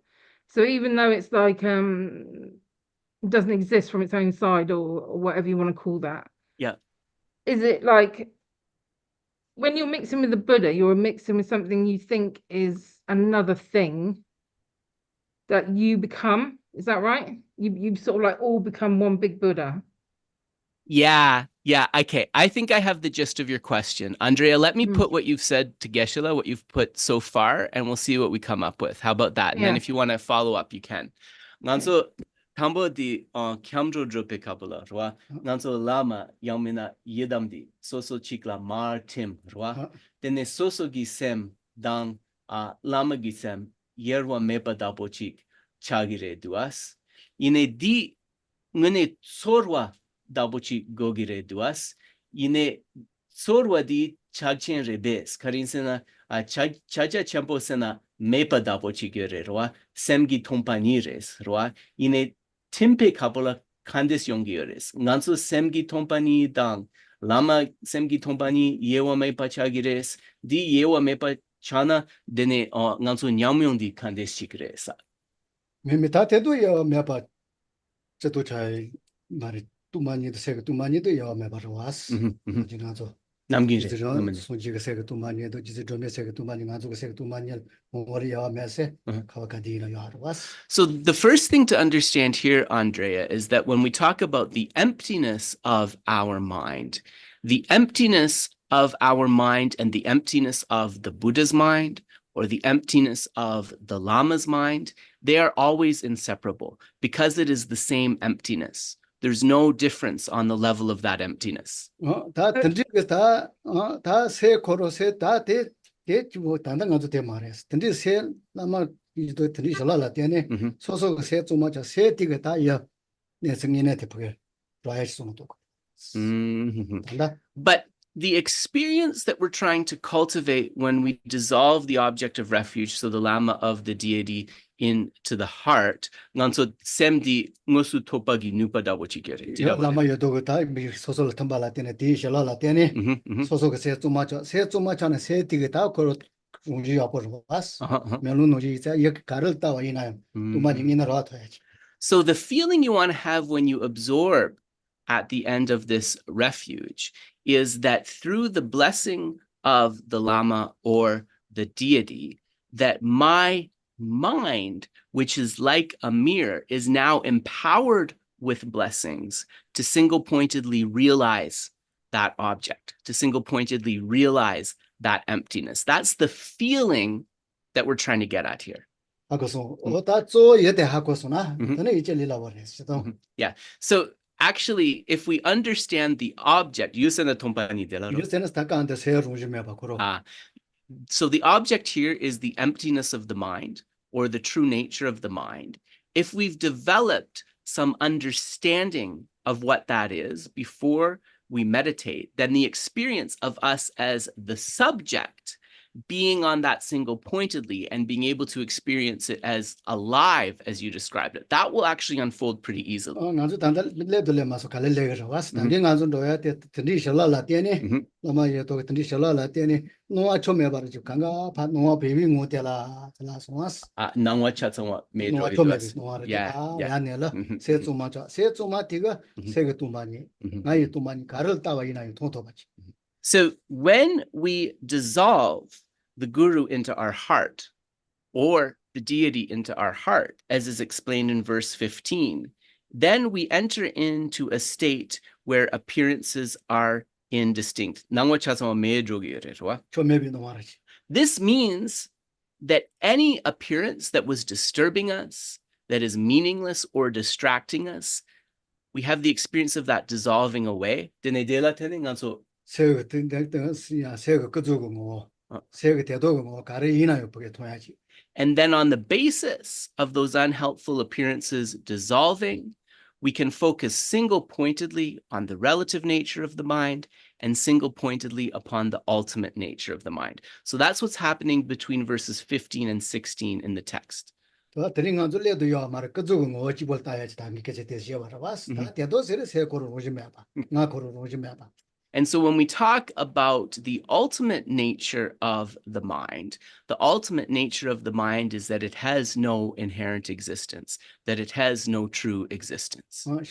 So even though it's like doesn't exist from its own side or whatever you want to call that. Yeah. Is it like when you're mixing with the Buddha, you're mixing with something you think is another thing that you become? Is that right? You sort of like all become one big Buddha. Yeah, Yeah, okay. I think I have the gist of your question. Andrea, let me put what you've said to Geshe-la, what you've put so far, and we'll see what we come up with. How about that? And then Yeah. if you want to follow up, you can. Nganso tambo di kyamjo drope kapula, rwa. Nganso lama yamina yedamdi soso chikla mar tim, rwa. Tene soso gi sem dang lama gi sem yerwa mepa dapo chik chagire duas. Ine di ngene tsorwa dabochi gogire duas. Ine tsorwa di chagchen rebes. Karinsena chaja champo sena mepa dabochi gere roa. Semgi tompani res roa. Ine timpe kapola kandes yongi res. Nganso semgi tompani dang. Lama semgi tompani yewa mepa chagires. Di yewa mepa chana dene nganso nyamyong di kandes chikresa. 미미타 때도 여 메바 저도 잘 말이 뚜마니도 세가 뚜마니도 여 메바로 왔어. 지나서 남기래. 지저 손지가 세가 뚜마니도 지저 좀에 세가 뚜마니 가지고 세가 뚜마니 뭐리 여 메세 가와가디나 여 왔어. So the first thing to understand here, Andrea, is that when we talk about the emptiness of our mind and the emptiness of the Buddha's mind, or the emptiness of the Lama's mind, they are always inseparable because it is the same emptiness. There's no difference on the level of that emptiness. 다 던지게 다세 코로세 다대 대주고 단단가도 대 말했어. 던지 세 라마 이도 던지 살라라 때네 소소 세 좀마자 세 티가 다여 내 성인에 대표게 라이스 송도. But the experience that we're trying to cultivate when we dissolve the object of refuge, so the Lama of the deity, into the heart, nganso semdi ngosu topagi nupa dawochigere. Lama yodogo ta soso tambala tene di shalala tene soso se tumacha se tigeta ko unji apor was melu noji za yek karel ta wa ina tumani ina rat. So the feeling you want to have when you absorb at the end of this refuge is that through the blessing of the Lama or the deity, that my mind, which is like a mirror, is now empowered with blessings to single-pointedly realize that object, to single-pointedly realize that emptiness. That's the feeling that we're trying to get at here. Yeah. So actually, if we understand the object, so the object here is the emptiness of the mind, or the true nature of the mind. If we've developed some understanding of what that is before we meditate, then the experience of us as the subject being on that single-pointedly and being able to experience it as alive, as you described it, that will actually unfold pretty easily. So when we dissolve the guru into our heart, or the deity into our heart, as is explained in verse 15, then we enter into a state where appearances are indistinct. This means that any appearance that was disturbing us, that is meaningless or distracting us, we have the experience of that dissolving away. And then on the basis of those unhelpful appearances dissolving, we can focus single-pointedly on the relative nature of the mind and single-pointedly upon the ultimate nature of the mind. So that's what's happening between verses 15 and 16 in the text. And so when we talk about the ultimate nature of the mind is that it has no inherent existence, that it has no true existence. And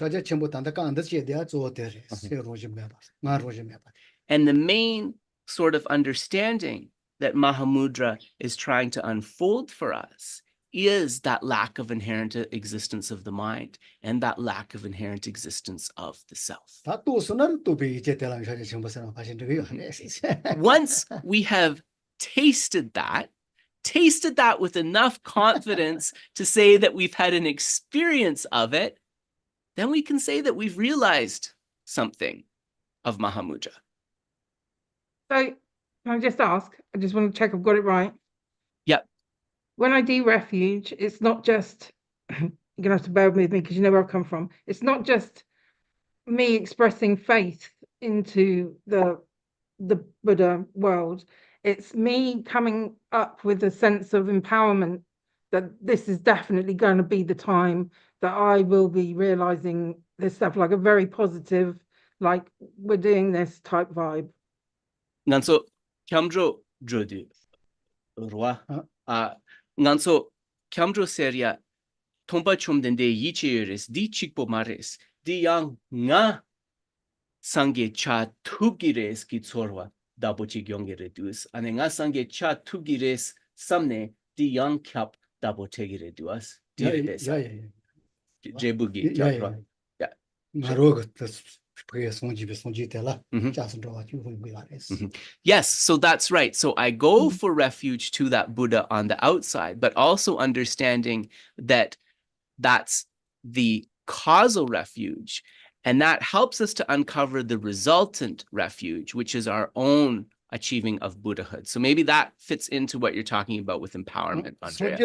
the main sort of understanding that Mahamudra is trying to unfold for us is that lack of inherent existence of the mind and that lack of inherent existence of the self. Once we have tasted that with enough confidence to say that we've had an experience of it, then we can say that we've realized something of Mahamudra. So can I just ask? I just want to check I've got it right. Yep. When I do refuge, it's not just, you're gonna have to bear with me because you know where I've come from. It's not just me expressing faith into the Buddha world. It's me coming up with a sense of empowerment that this is definitely going to be the time that I will be realizing this stuff, like a very positive, like we're doing this type vibe. Nganso kyamdro drodi rwa nganso kyamdro seria tompa chomdende yicheres di chikpo mares di yang nga sange cha tugires ki tsorwa dabochi gyongere dus ane nga sange cha tugires samne di yang kyap dabotegire duas jebugi kyapra Yes, so that's right. So I go for refuge to that Buddha on the outside, but also understanding that that's the causal refuge. And that helps us to uncover the resultant refuge, which is our own achieving of Buddhahood. So maybe that fits into what you're talking about with empowerment, Andrea.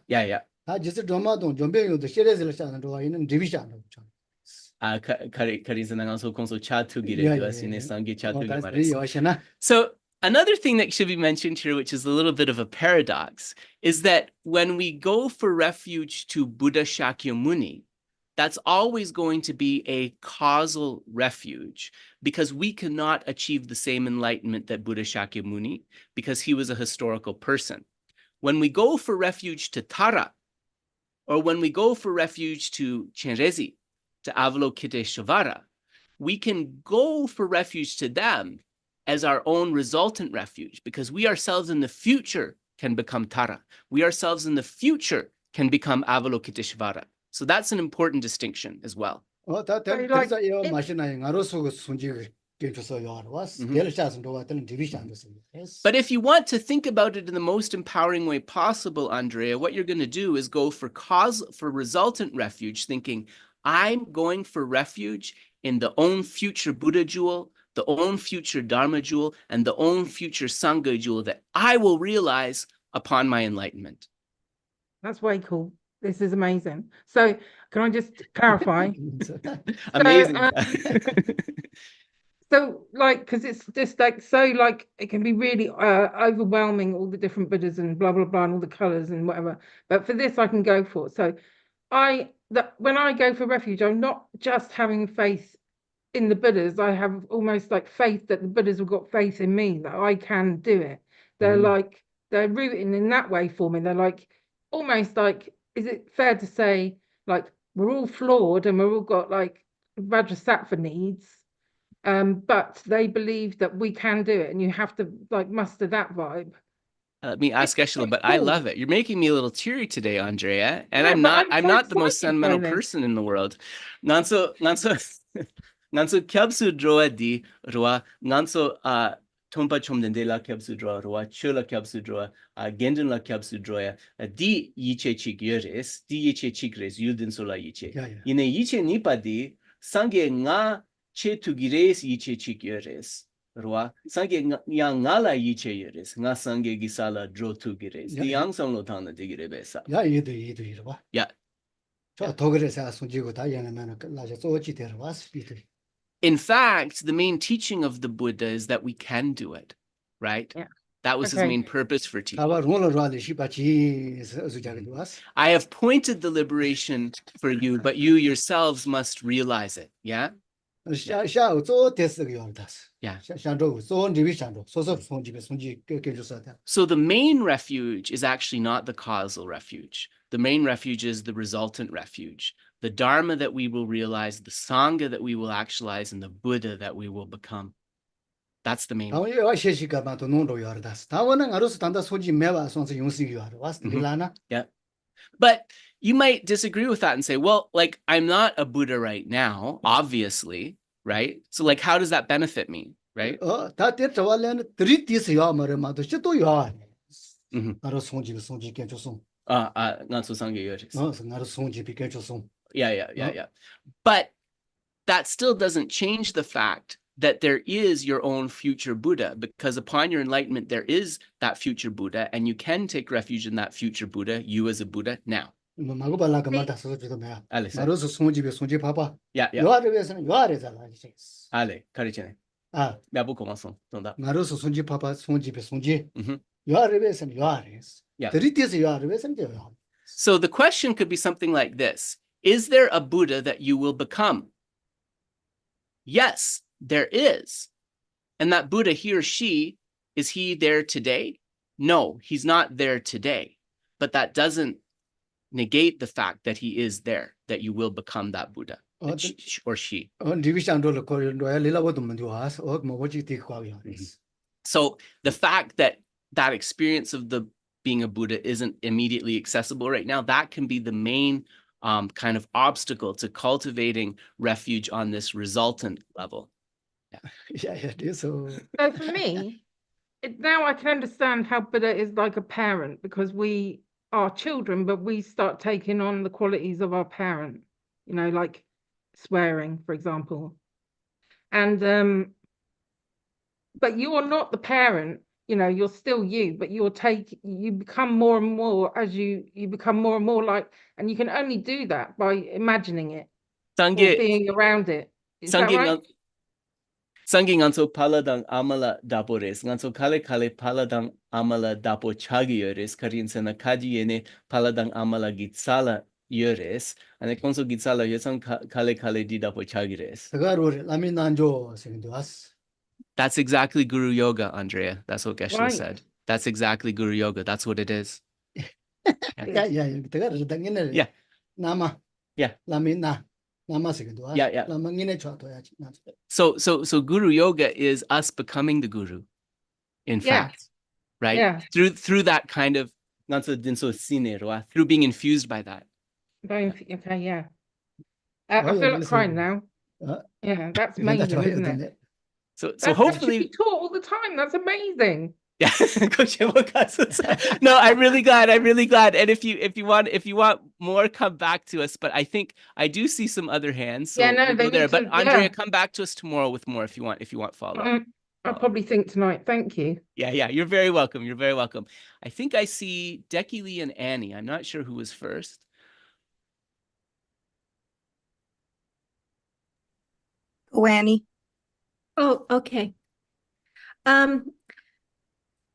Yeah, yeah. So another thing that should be mentioned here, which is a little bit of a paradox, is that when we go for refuge to Buddha Shakyamuni, that's always going to be a causal refuge because we cannot achieve the same enlightenment that Buddha Shakyamuni because he was a historical person. When we go for refuge to Tara, or when we go for refuge to Chenrezi, to Avalokiteshvara, we can go for refuge to them as our own resultant refuge because we ourselves in the future can become Tara. We ourselves in the future can become Avalokiteshvara. So that's an important distinction as well. But if you want to think about it in the most empowering way possible, Andrea, what you're going to do is go for resultant refuge, thinking, I'm going for refuge in the own future Buddha jewel, the own future Dharma jewel, and the own future Sangha jewel that I will realize upon my enlightenment. That's way cool. This is amazing. So can I just clarify? Amazing. So like, because it's just like, so like, it can be really overwhelming, all the different Buddhas and blah, blah, blah, and all the colors and whatever. But for this, I can go for. So when I go for refuge, I'm not just having faith in the Buddhas. I have almost like faith that the Buddhas have got faith in me, that I can do it. They're like, they're rooting in that way for me. They're like, almost like, is it fair to say, like, we're all flawed and we've all got like Vajrasattva needs, but they believe that we can do it, and you have to like muster that vibe. Let me ask Geshe, but I love it. You're making me a little teary today, Andrea, and Yeah, I'm not the most sentimental person in the world. Nanso kyabsu droa di roa nanso tompa chomdende la kyabsu droa roa chula kyabsu droa gendun la kyabsu droa di yiche chik yores di yiche chik res yudin sola yiche ine yiche nipa di sange nga che tugires yiche chik yores roa sange yang ngala yiche yores nga sange gisala dro tugires di yang song lo tana digire besa yidu roa In fact, the main teaching of the Buddha is that we can do it, right? Yeah. That was his main purpose for teaching. I have pointed the liberation for you, but you yourselves must realize it, yeah? Yeah. So the main refuge is actually not the causal refuge. The main refuge is the resultant refuge. The Dharma that we will realize, the Sangha that we will actualize, and the Buddha that we will become. That's the main. 다원 요 셰시가 또 논로 요르다스. 다원은 아로스 단다 소지 메바 손스 용시 요르. 와스 릴라나. Yeah. But you might disagree with that and say, well, like, I'm not a Buddha right now, obviously, right? So like, how does that benefit me, right? 다 때저war는 드리티스 요 말마도 시도 요. 아로 송지 깨줘송. Not so 나로 송지 깨줘송. Yeah. But that still doesn't change the fact that there is your own future Buddha, because upon your enlightenment, there is that future Buddha, and you can take refuge in that future Buddha, you as a Buddha now. 마고 발라가 말다 써주도 매야. 알겠어. 나로서 송지 봐봐. Yeah. 요아르에서는 요아르잖아. Ale, 가르치네. 야부 고마송. 정답. 나로서 송지 봐봐. 송지. Mhm. 요아르에서는 요아르에서. Yeah. 드리티스 요아르에서는 요아. So the question could be something like this. Is there a Buddha that you will become? Yes, there is. And that Buddha, he or she, is he there today? No, he's not there today. But that doesn't negate the fact that he is there, that you will become that Buddha, or she. So the fact that that experience of the being a Buddha isn't immediately accessible right now, that can be the main kind of obstacle to cultivating refuge on this resultant level. So for me, now I can understand how Buddha is like a parent, because we are children, but we start taking on the qualities of our parent, you know, like swearing, for example. And but you are not the parent, you know, you're still you, but you become more and more as you become more and more like, and you can only do that by imagining it or being around it. Is that right? Sangi nganso paladang amala dapores, nganso kale paladang amala dapo chagi yores, karin sena kaji yene paladang amala gitsala yores, ane konso gitsala yosang kale di dapo chagires. That's exactly Guru Yoga, Andrea. That's what Geshe said. That's exactly Guru Yoga. That's what it is. Yeah. Nama. Yeah. Lamina. Yeah. So Guru Yoga is us becoming the Guru, in fact, right? Yeah. Through that kind of through being infused by that. Okay, yeah. I feel like crying now. Yeah, that's amazing, isn't it? So hopefully you taught all the time. That's amazing. Yeah. No, I'm really glad. And if you want more, come back to us. But I think I do see some other hands. So we'll go there. But Andrea, come back to us tomorrow with more if you want follow-up. I'll probably think tonight. Thank you. Yeah. You're very welcome. I think I see Decky Lee and Annie. I'm not sure who was first. Oh, Annie. Oh, okay.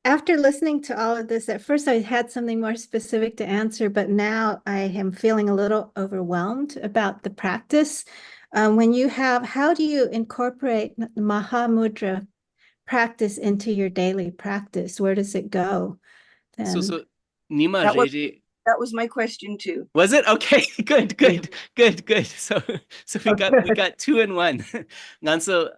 After listening to all of this, at first I had something more specific to answer, but now I am feeling a little overwhelmed about the practice. How do you incorporate the Mahamudra practice into your daily practice? Where does it go? So Nima that was my question too. Was it? Okay, good. So we got 2 in 1. Nganso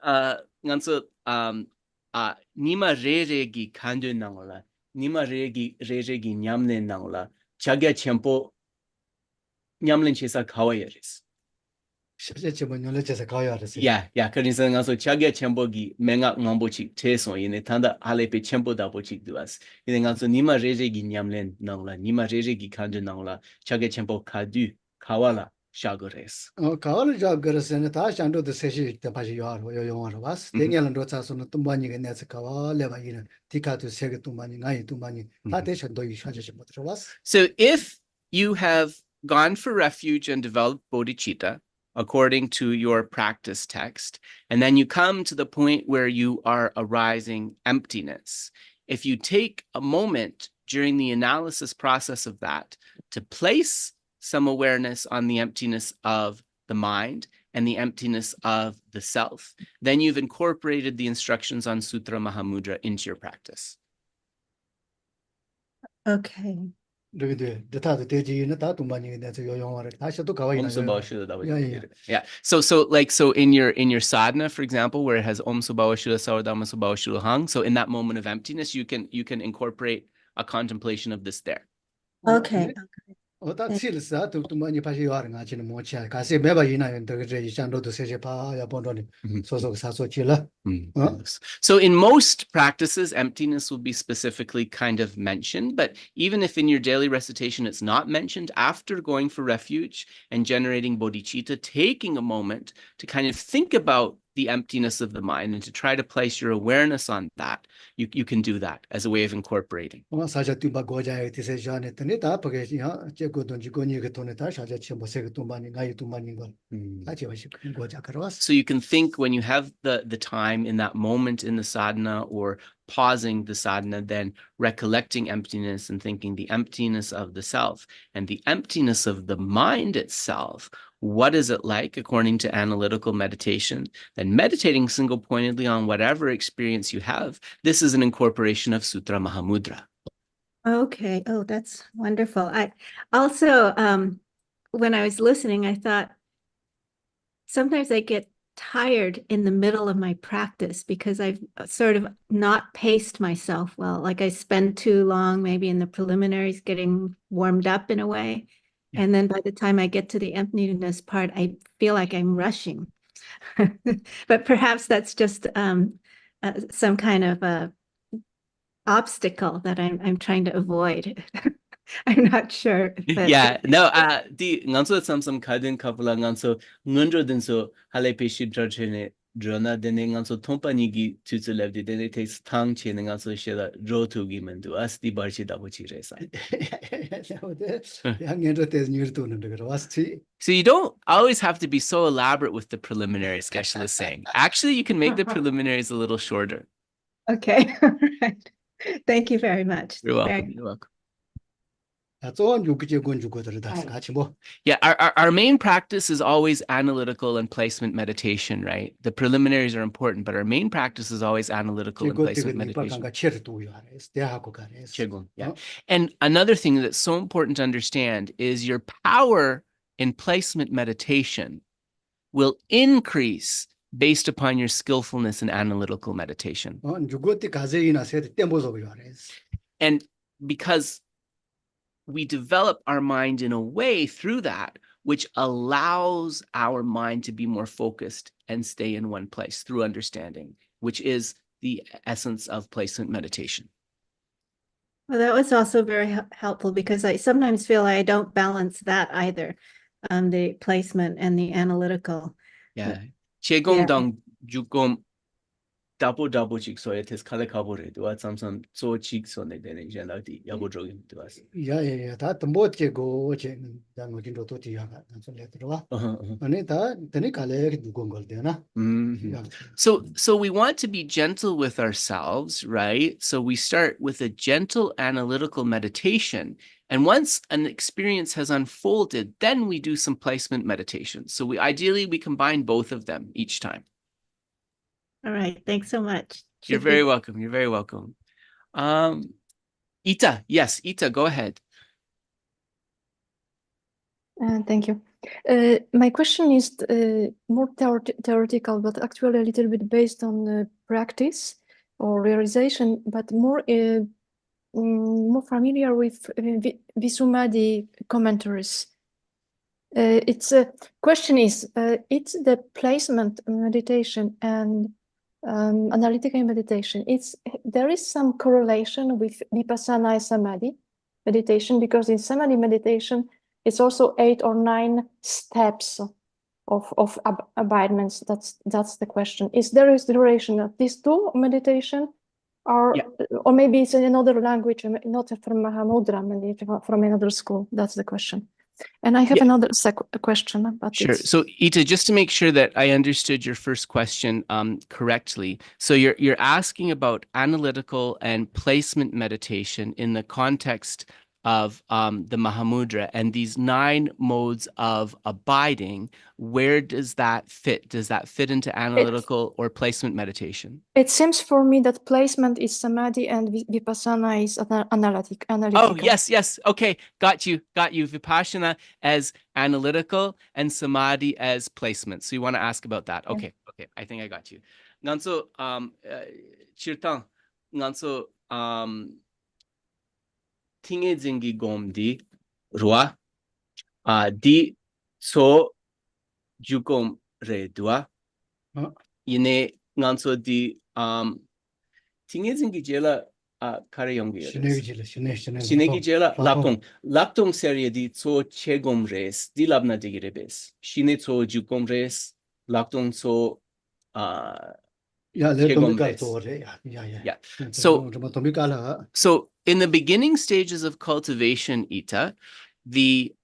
Nima re gi kandu nangla, Nima re gi nyamle nangla, chagya chempo nyamlen chesa kawayaris. Yeah, karinsa nganso chagya chempo gi menga ngambo chik teso yine tanda halepe chempo dabo chik duas. Yine nganso Nima re gi nyamlen nangla, Nima re gi kandu nangla, chagya chempo kadu kawala. Shagores. Kawal Jagores and Tashandu the Seshi Tapajiar, your was, Daniel and Rotas on the Tumbani and Netskawa, Leva, Tika to Sega Tumani, Nai Tumani, Tatation do you was. So if you have gone for refuge and developed bodhicitta according to your practice text, and then you come to the point where you are arising emptiness, if you take a moment during the analysis process of that to place some awareness on the emptiness of the mind and the emptiness of the self, then you've incorporated the instructions on Sutra Mahamudra into your practice. Okay. Yeah. So in your sadhana, for example, where it has Om Subhava Shuddha Sawadama Subhava Shuddha Hang, so in that moment of emptiness, you can incorporate a contemplation of this there. Okay. So in most practices, emptiness will be specifically kind of mentioned, but even if in your daily recitation it's not mentioned, after going for refuge and generating bodhicitta, taking a moment to kind of think about the emptiness of the mind and to try to place your awareness on that, you can do that as a way of incorporating. So you can think when you have the time in that moment in the sadhana or pausing the sadhana, then recollecting emptiness and thinking the emptiness of the self and the emptiness of the mind itself. What is it like according to analytical meditation? Then meditating single-pointedly on whatever experience you have. This is an incorporation of Sutra Mahamudra. Okay. Oh, that's wonderful. I also, when I was listening, I thought sometimes I get tired in the middle of my practice because I've sort of not paced myself well. Like I spend too long, maybe in the preliminaries, getting warmed up in a way. Yeah. And then by the time I get to the emptiness part, I feel like I'm rushing. But perhaps that's just some kind of a obstacle that I'm trying to avoid. I'm not sure. Yeah, no, the nganso some kadin kapula nganso ngundro din so hale peshi drachene drona dene nganso tompani gi tutulevdi dene takes tang chene nganso shela rotu gi mendu asti barchi dabuchi resa. So you don't always have to be so elaborate with the preliminaries, Geshe is saying. Actually, you can make the preliminaries a little shorter. Okay, all right. Thank you very much. You're welcome. You're welcome. Yeah, our main practice is always analytical and placement meditation, right? The preliminaries are important, but our main practice is always analytical and placement meditation. Yeah. And another thing that's so important to understand is your power in placement meditation will increase based upon your skillfulness in analytical meditation. And because we develop our mind in a way through that which allows our mind to be more focused and stay in one place through understanding, which is the essence of placement meditation. Well, that was also very helpful because I sometimes feel I don't balance that either, the placement and the analytical. Yeah. Chegong jugom double chik so it is kale kabore do at some so chik so ne dene generally yabo drogin to us. Yeah, that the more go dan ngin do to ya ga so le to wa ane ta tene kale du gongol de na. So we want to be gentle with ourselves, right? So we start with a gentle analytical meditation, and once an experience has unfolded, then we do some placement meditation. So ideally we combine both of them each time. All right. Thanks so much. You're very welcome. You're very welcome. Ita, yes, Ita, go ahead. Thank you. My question is more theoretical, but actually a little bit based on practice or realization, but more familiar with Visuddhimagga commentaries. Its question is, it's the placement meditation and analytical meditation. There is some correlation with vipassana samadhi meditation, because in samadhi meditation it's also 8 or 9 steps of abidements. That's the question. Is there a duration of these two meditation, or maybe it's in another language, not from Mahamudra, maybe from another school? That's the question. And I have another question. But sure. So Ita, just to make sure that I understood your first question correctly. So you're asking about analytical and placement meditation in the context of the Mahamudra and these 9 modes of abiding, where does that fit? Does that fit into analytical or placement meditation? It seems for me that placement is samadhi and vipassana is analytical. Oh, yes. Okay, got you. Vipassana as analytical and samadhi as placement. So you want to ask about that. Okay, I think I got you. Nganso Chirtang, nganso Tinge zingi gomdi rua di so jukom re dua ine nganso di tinge zingi jela kare yongi shinegi jela laptong serie di so chegom res di labna digirebes shine so jukom res laptong so So in the beginning stages of cultivation, Ita, the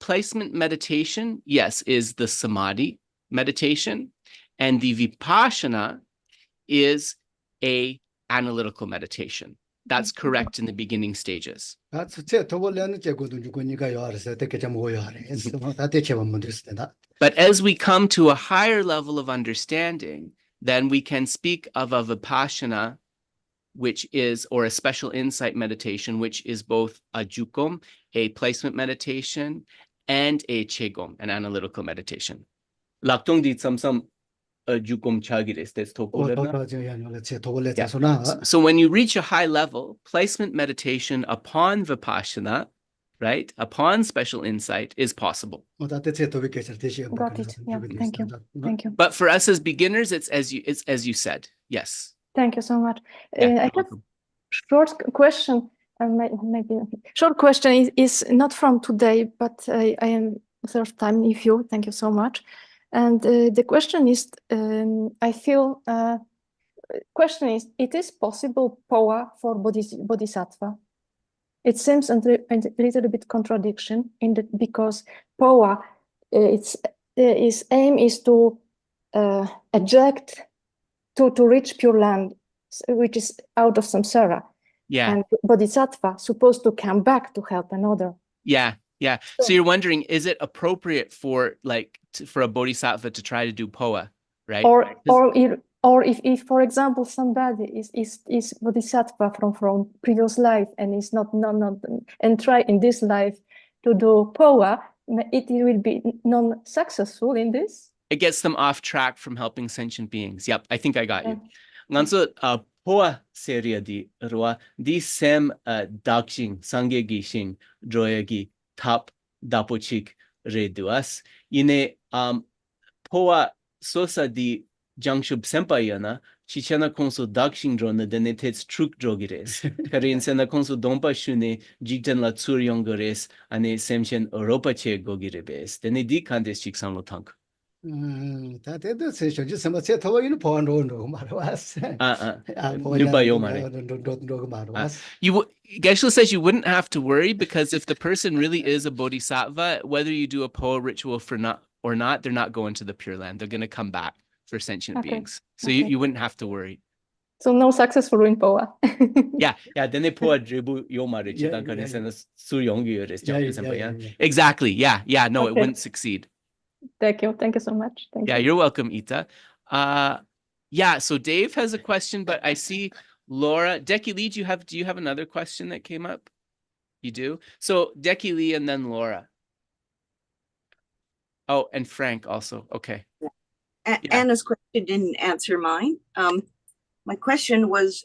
placement meditation, yes, is the samadhi meditation, and the vipassana is a analytical meditation. That's correct in the beginning stages. But as we come to a higher level of understanding, then we can speak of a vipassana, which is, or a special insight meditation, which is both a jukom, a placement meditation, and a chegom, an analytical meditation. Laktong di samsam jukom chagires. So when you reach a high level, placement meditation upon vipassana, right, upon special insight is possible. Got it. Yeah, thank you. But for us as beginners, it's as you said. Yes. Thank you so much. Yeah, I have short question. Maybe short question is not from today, but I am third time with you. Thank you so much. And the question is, I feel. Question is, it is possible power for bodhisattva? It seems a little bit contradiction in that, because power, its aim is to eject, to reach Pure Land, which is out of samsara. Yeah. And bodhisattva supposed to come back to help another. Yeah. So you're wondering, is it appropriate for for a bodhisattva to try to do poa, right? Or if for example, somebody is bodhisattva from previous life and is not and try in this life to do poa, it will be non-successful in this. It gets them off track from helping sentient beings. Yep, I think I got you. Nganso poa seria di roa di sem dakshin sangye gishin droyagi tap dapochik reduas ine poa sosa di Jangshub Sempayana, Chichana Konso Dakshin Drona, then it hits Truk Drogires. Karin Sena Konso Dompa Shune, Jigtan La Tsuryongores, Ane Semchen Europa Che Gogirebes. Then it decantes Chiksan Lotank. Geshe says you wouldn't have to worry, because if the person really is a bodhisattva, whether you do a poa ritual or not, they're not going to the Pure Land. They're going to come back for sentient beings. So you wouldn't have to worry. So no successful in poa. Yeah. Then they poa dribu yomare. Exactly. Yeah. No, it wouldn't succeed. Thank you so much. Thank you. You're welcome, Ita. So Dave has a question, but I see Laura. Deki Lee, do you have another question that came up? You do? So Deki Lee and then Laura. Oh, and Frank also. Okay. Anna's question didn't answer mine. My question was,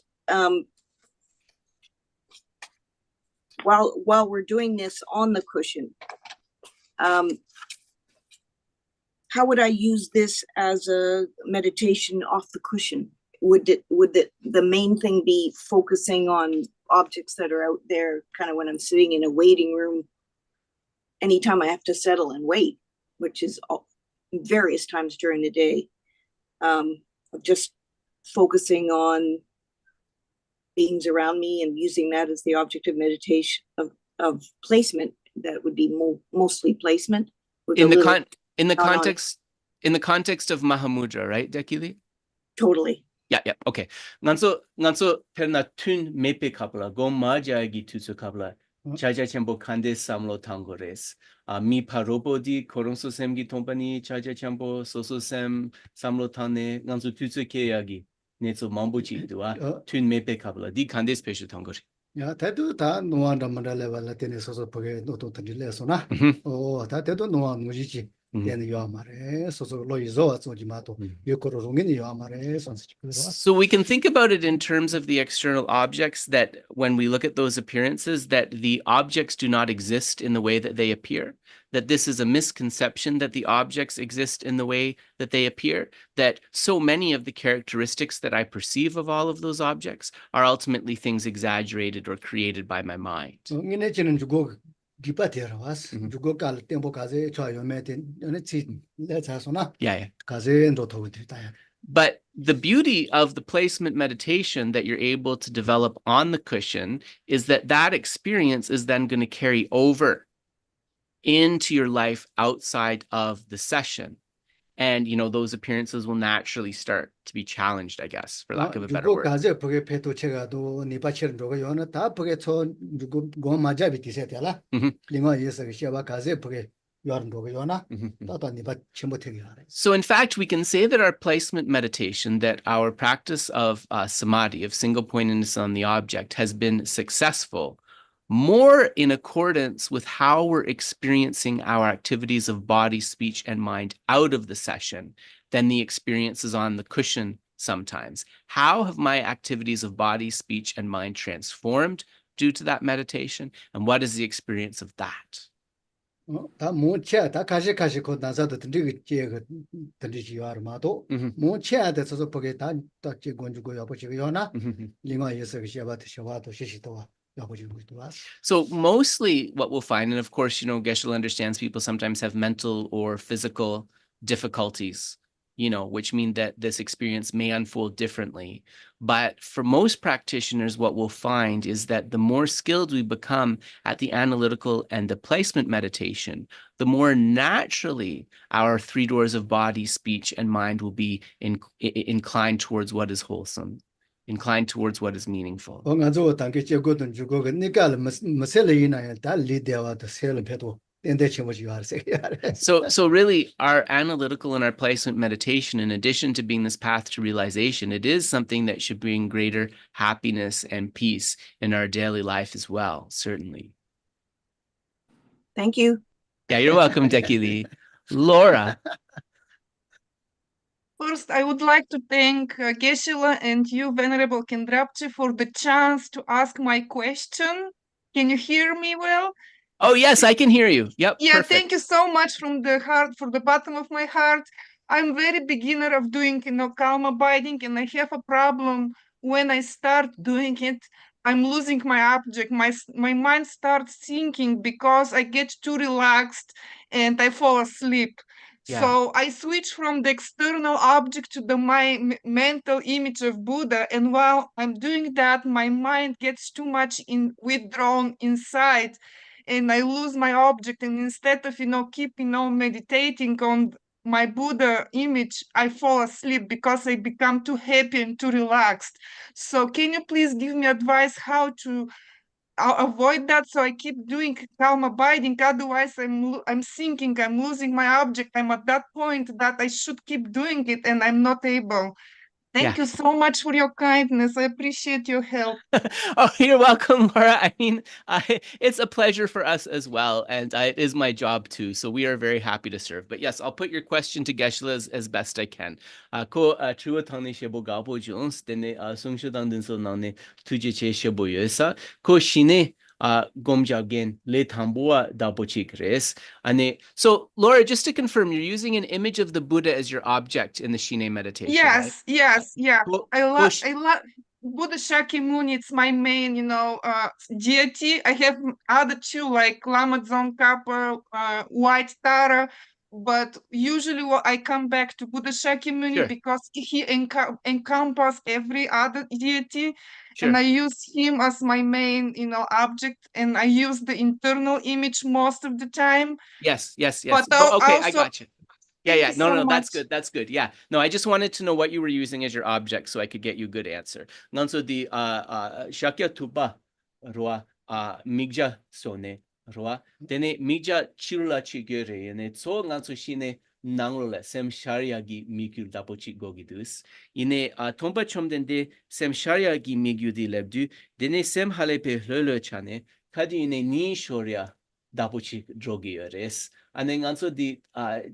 while we're doing this on the cushion, how would I use this as a meditation off the cushion? Would the main thing be focusing on objects that are out there, kind of when I'm sitting in a waiting room, anytime I have to settle and wait, which is various times during the day, just focusing on beings around me and using that as the object of meditation, of placement? That would be mostly placement. In the context of Mahamudra, right, Dekili? Totally. Yeah. Okay. Nganso perna tun mepe kapla go maja gi tutsu kapla chaja chambo kande samlo tangores. Mi paropo di koronso sem gi tompani chaja chambo soso sem samlo tane nganso tutsu ke yagi netso mambuchi dua tun mepe kapla di kande special tangori. 야, 대도 다 노안다만 레벨 때문에 소소 보게 노도 들려서나. 다 대도 노안 무지지. 때는 요 말에 소소 로이조 저지마도 요코로 롱이 요 말에 선스치고로. So we can think about it in terms of the external objects, that when we look at those appearances, that the objects do not exist in the way that they appear, that this is a misconception that the objects exist in the way that they appear, that so many of the characteristics that I perceive of all of those objects are ultimately things exaggerated or created by my mind. 응이네지는 주고 기빠티라 왔어. 주고 갈 템포 가제 저요메된 어느치 내자소나. Yeah. 가제도 도우들다야. But the beauty of the placement meditation that you're able to develop on the cushion is that that experience is then going to carry over into your life outside of the session. And, you know, those appearances will naturally start to be challenged, I guess, for lack of a better word. 가제 보게 페토 체가도 니바치는 로가 요나 다 보게 초 주고 고 마자비 디세텔라. 링어 예서 시바 가제 보게 So in fact, we can say that our placement meditation, that our practice of samadhi, of single pointedness on the object, has been successful more in accordance with how we're experiencing our activities of body, speech, and mind out of the session than the experiences on the cushion sometimes. How have my activities of body, speech, and mind transformed due to that meditation? And what is the experience of that? 다 모체 다 가시 고 나서도 드리기 제가 드리지 요마도 모체에 대해서 보게 다 딱지 건주고 여보지고 요나 링화에서 시바도 시와도 시시도 So mostly what we'll find, and of course, you know, Geshe understands people sometimes have mental or physical difficulties, you know, which mean that this experience may unfold differently. But for most practitioners, what we'll find is that the more skilled we become at the analytical and the placement meditation, the more naturally our three doors of body, speech, and mind will be inclined towards what is wholesome, inclined towards what is meaningful. So really, our analytical and our placement meditation, in addition to being this path to realization, it is something that should bring greater happiness and peace in our daily life as well, certainly. Thank you. Yeah, you're welcome, Dekili. Laura. First, I would like to thank Geshe and you, Venerable Kendrapchi, for the chance to ask my question. Can you hear me well? Oh, yes, I can hear you. Yep. Yeah, perfect. Thank you so much from the heart, for the bottom of my heart. I'm very beginner of doing, calm abiding, and I have a problem when I start doing it. I'm losing my object. My mind starts thinking because I get too relaxed and I fall asleep. Yeah. So I switch from the external object to my mental image of Buddha. And while I'm doing that, my mind gets too much withdrawn inside. And I lose my object, and instead of keep meditating on my Buddha image, I fall asleep because I become too happy and too relaxed. So can you please give me advice how to avoid that, so I keep doing calm abiding? Otherwise I'm thinking I'm losing my object. I'm at that point that I should keep doing it and I'm not able. Thank you so much for your kindness. I appreciate your help. Oh, you're welcome, Laura. I mean, it's a pleasure for us as well. And it is my job too. So we are very happy to serve. But yes, I'll put your question to Geshe as best I can. Ko chua tangni shebo gabo jones dene sungshu dangden so nangne tuje che shebo yesa ko shine gomjagen le tambua dabochik res. So Laura, just to confirm, you're using an image of the Buddha as your object in the Shine meditation. Yes, right? yes, yeah. I love Buddha Shakyamuni. It's my main, deity. I have other two like Lama Tsongkhapa, White Tara, but usually I come back to Buddha Shakyamuni because he encompasses every other deity. And I use him as my main, object, and I use the internal image most of the time. Yes. But Okay, also, I got you. Yeah. you No, so no, that's much. good. That's good. Yeah. No, I just wanted to know what you were using as your object so I could get you a good answer. Nganso di shakya tuba roa migja sone roa dene migja chirula chigere ene so nganso shine nanglole sem sharia gi migyu dapochi gogidus ine tomba chomdende sem sharia gi migyu di lebdu dene sem halepe lolo chane kadi ine ni shoria dapochi drogi res ane nganso di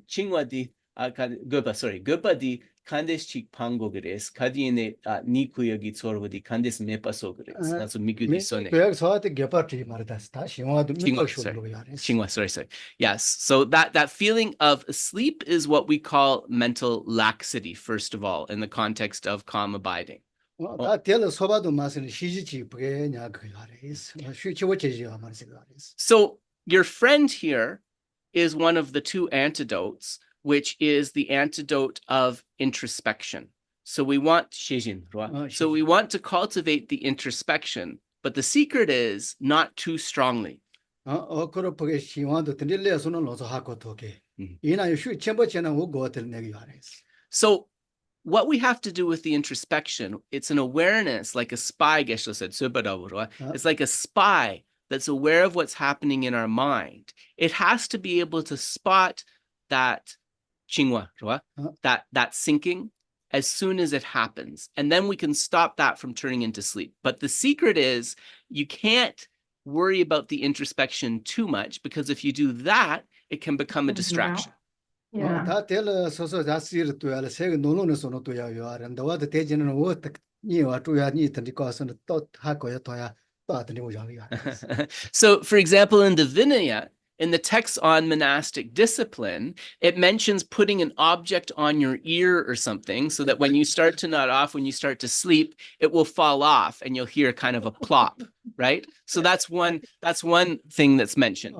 chingwa di gopa di kandes chik pango gres kadi ine ni kuyogi tsorwa di kandes mepaso gres nganso migyu di sone sorry. Yes. So that feeling of sleep is what we call mental laxity, first of all, in the context of calm abiding. So your friend here is one of the two antidotes, which is the antidote of introspection. So we want to cultivate the introspection, but the secret is not too strongly. So what we have to do with the introspection, it's an awareness, like a spy, Geshe said, it's like a spy that's aware of what's happening in our mind. It has to be able to spot that chingwa, that sinking as soon as it happens. And then we can stop that from turning into sleep. But the secret is you can't worry about the introspection too much, because if you do that, it can become a distraction. Yeah. So, for example, in the Vinaya, in the text on monastic discipline, it mentions putting an object on your ear or something so that when you start to nod off, when you start to sleep, it will fall off and you'll hear kind of a plop, right? So that's one thing that's mentioned.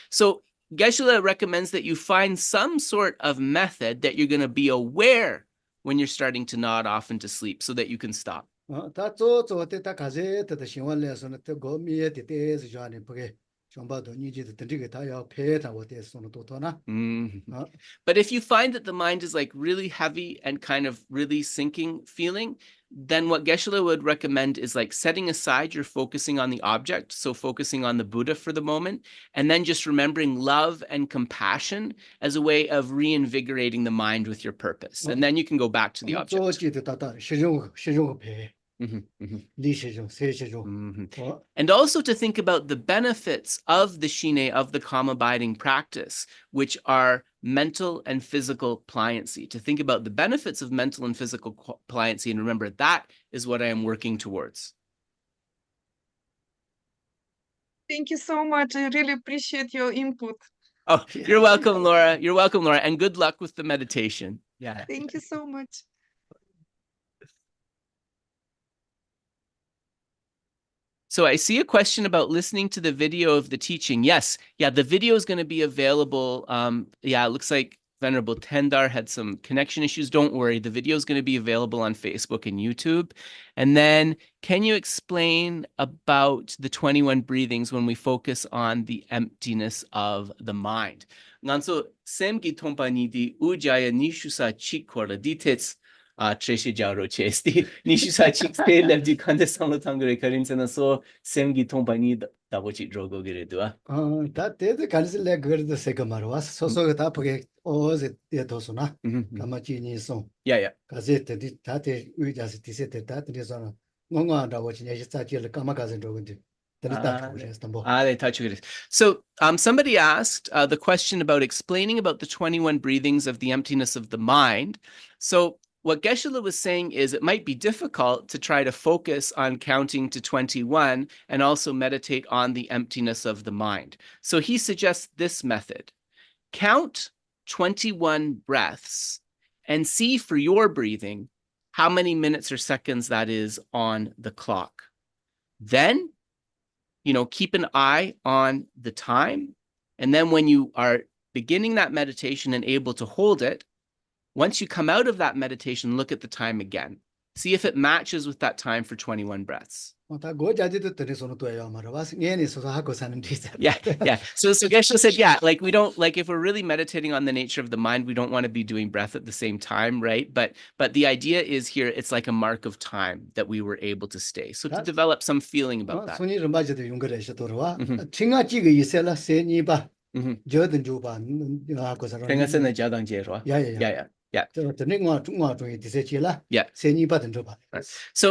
So Geshe recommends that you find some sort of method that you're going to be aware when you're starting to nod off into sleep so that you can stop. But if you find that the mind is like really heavy and kind of really sinking feeling, then what Geshe would recommend is like setting aside your focusing on the object, so focusing on the Buddha for the moment, and then just remembering love and compassion as a way of reinvigorating the mind with your purpose. And then you can go back to the object. And also to think about the benefits of the Shine, of the calm abiding practice, which are mental and physical pliancy. To think about the benefits of mental and physical pliancy, and remember that is what I am working towards. Thank you so much. I really appreciate your input. Oh, you're welcome, Laura. You're welcome, Laura. And good luck with the meditation. Yeah. Thank you so much. So I see a question about listening to the video of the teaching. Yes. Yeah, the video is going to be available. Yeah, it looks like Venerable Tendar had some connection issues. Don't worry. The video is going to be available on Facebook and YouTube. And then can you explain about the 21 breathings when we focus on the emptiness of the mind? Nganso semgi tompani di ujaya nishusa chikora ditets Treshe Jaro Chesti, Nishusa Chikste levdi Kandesano Tangre Karinsana so Semgi Tompani Dabochi Drogo Geredua. That is the Kansi leg the Segamar so that was it Yetosuna, Kamachi song. Yeah. Gazette, Tate, we just decided that is on Monga watching Yasaki Kamakazan Drogo. They touch it. So somebody asked the question about explaining about the 21 breathings of the emptiness of the mind. So what Geshe was saying is it might be difficult to try to focus on counting to 21 and also meditate on the emptiness of the mind. So he suggests this method. Count 21 breaths and see for your breathing how many minutes or seconds that is on the clock. Then, keep an eye on the time. And then when you are beginning that meditation and able to hold it, once you come out of that meditation, look at the time again. See if it matches with that time for 21 breaths. 다 고자지도 되는 손도 돼요 말아. 얘는 소소 하고 사는 데서. Yeah. So Geshe said, yeah, like we don't, like if we're really meditating on the nature of the mind, we don't want to be doing breath at the same time, right? But the idea is here, it's like a mark of time that we were able to stay. So to develop some feeling about that. 손이 좀 맞아도 용거래서 돌아와. 칭아지가 있어라 세니바. 저든 줘봐. 하고 살아. 생각은 자당제로. Yeah. Yeah. So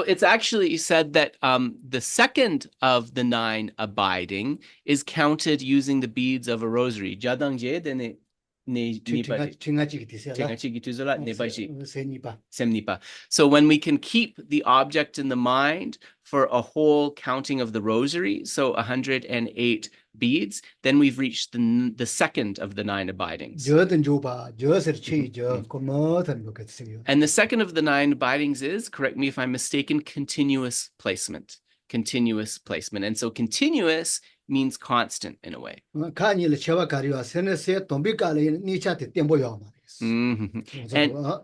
it's actually said that the second of the 9 abiding is counted using the beads of a rosary. Jadangje dene So when we can keep the object in the mind for a whole counting of the rosary, so 108 beads, then we've reached the second of the 9 abidings. And the second of the 9 abidings is, correct me if I'm mistaken, continuous placement. Continuous placement. And so continuous means constant in a way.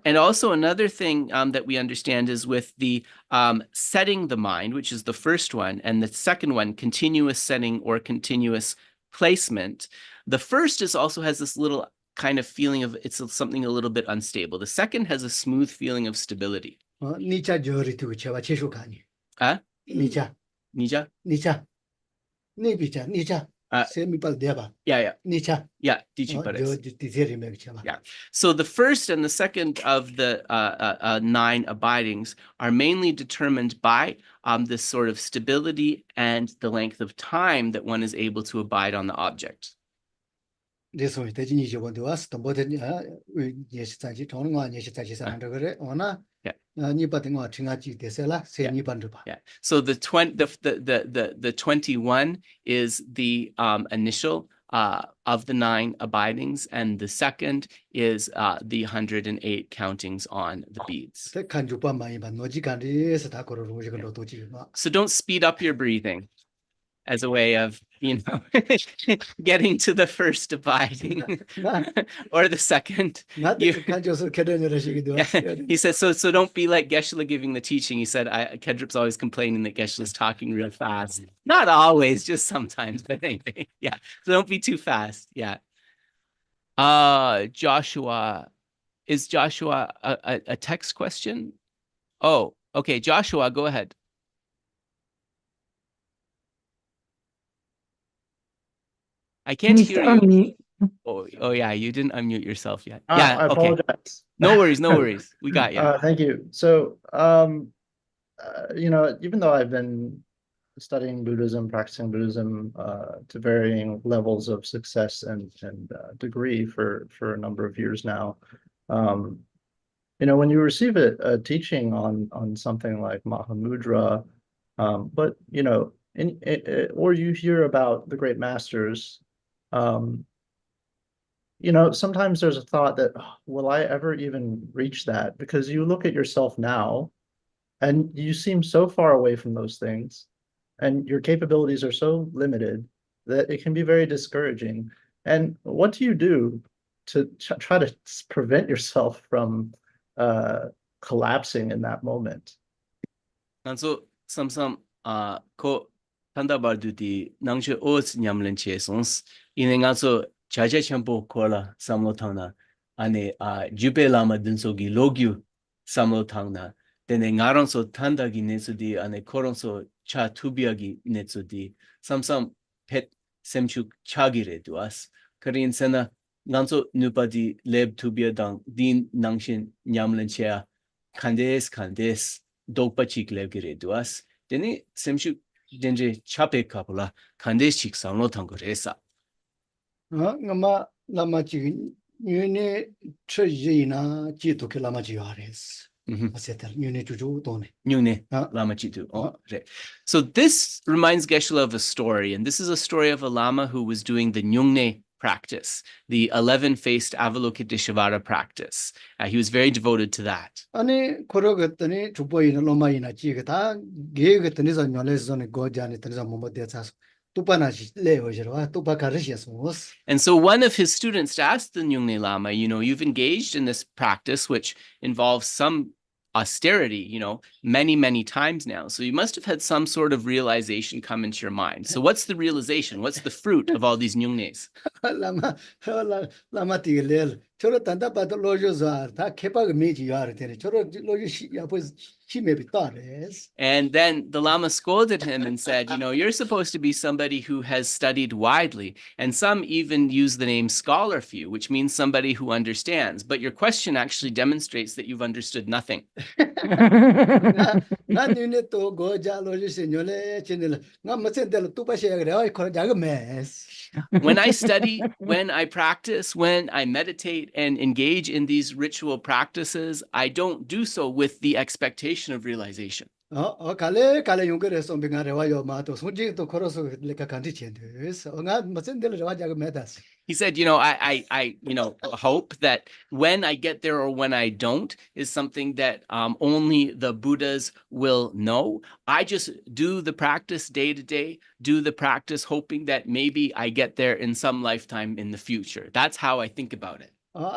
And also another thing that we understand is with the setting the mind, which is the first one, and the second one, continuous setting or continuous placement. The first is also has this little kind of feeling of it's something a little bit unstable. The second has a smooth feeling of stability. Nija? Yeah. So the first and the second of the 9 abidings are mainly determined by this sort of stability and the length of time that one is able to abide on the object. So the 21 is the initial of the 9 abidings, and the second is the 108 countings on the beads. So don't speed up your breathing as a way of, getting to the first abiding or the second. He says, so don't be like Geshe giving the teaching. He said, Kedrup's always complaining that Geshe is talking real fast. Not always, just sometimes, but anyway, yeah. So don't be too fast, yeah. Joshua, is Joshua a text question? Oh, okay, Joshua, go ahead. I can't hear you. Oh yeah, you didn't unmute yourself yet. Yeah, I apologize. No worries. We got you. Thank you. So, even though I've been studying Buddhism, practicing Buddhism to varying levels of success and degree for a number of years now, when you receive a teaching on something like Mahamudra, but or you hear about the great masters, sometimes there's a thought that, will I ever even reach that? Because you look at yourself now and you seem so far away from those things and your capabilities are so limited that it can be very discouraging. And what do you do to try to prevent yourself from collapsing in that moment? And so ko tanda barduti nangshe os nyamlen chesons inengaso chaje champo kola samlotana ane jupe lama dinsogi logyu samlotana dene ngaronso tandagi netsudi ane koronso cha tubiagi netsudi samsam pet semchuk chagire duas karin sena nganso nupadi leb tubia dang din nangshin nyamlen chea kandes dogpachik levgire duas dene semchuk denje chape kapula kandes chik samlo tangoresa ngama lama chi nyune chejina ji to ke lama ji ares asetal nyune juju tone nyune lama chitu so this reminds Geshe of a story, and this is a story of a lama who was doing the nyungne practice, the 11-faced Avalokiteshvara practice. He was very devoted to that. 아니 그러겠더니 주보이나 로마이나 지가 게겠더니 전년에 전에 고자니 들자 뭐뭐대자 tupanasi leojerwa tupakarishiyasmos. And so one of his students asked the Nyungne Lama, you've engaged in this practice which involves some austerity, many, many times now. So you must have had some sort of realization come into your mind. So what's the realization? What's the fruit of all these nyungnes? lama tigel choro tanda pato lojo zar ta kepa meji yar tere choro lojo ya pues maybe tares. And then the Lama scolded him and said, you're supposed to be somebody who has studied widely, and some even use the name scholar few, which means somebody who understands. But your question actually demonstrates that you've understood nothing. When I study, when I practice, when I meditate and engage in these ritual practices, I don't do so with the expectation of realization. He said, I hope that when I get there or when I don't is something that only the Buddhas will know. I just do the practice day to day, do the practice hoping that maybe I get there in some lifetime in the future. That's how I think about it. So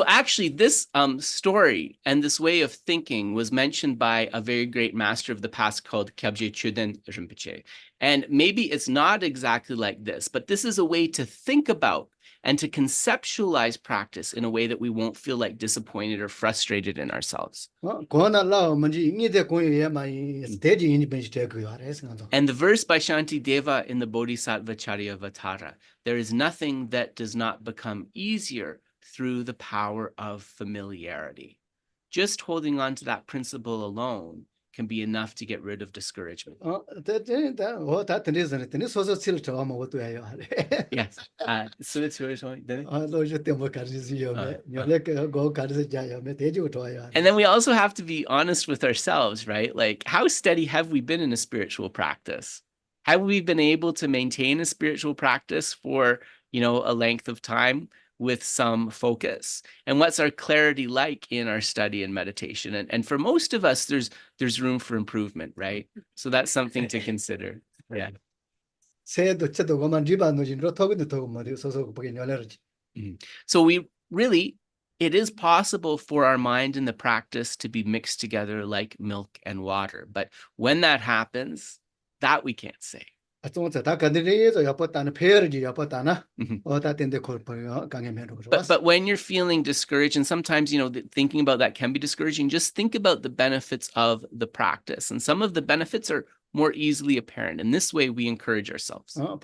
actually, this story and this way of thinking was mentioned by a very great master of the past called Kyabje Chuden Rinpoche. And maybe it's not exactly like this, but this is a way to think about and to conceptualize practice in a way that we won't feel like disappointed or frustrated in ourselves. And the verse by Shanti Deva in the Bodhisattva Charyavatara, there is nothing that does not become easier through the power of familiarity. Just holding on to that principle alone can be enough to get rid of discouragement. Yes. And then we also have to be honest with ourselves, right? Like, how steady have we been in a spiritual practice? Have we been able to maintain a spiritual practice for, a length of time with some focus? And what's our clarity like in our study and meditation? And for most of us, there's room for improvement, right? So that's something to consider. Yeah. So it is possible for our mind and the practice to be mixed together like milk and water. But when that happens, that we can't say. But when you're feeling discouraged, and sometimes, thinking about that can be discouraging, just think about the benefits of the practice. And some of the benefits are more easily apparent. In this way, we encourage ourselves. Or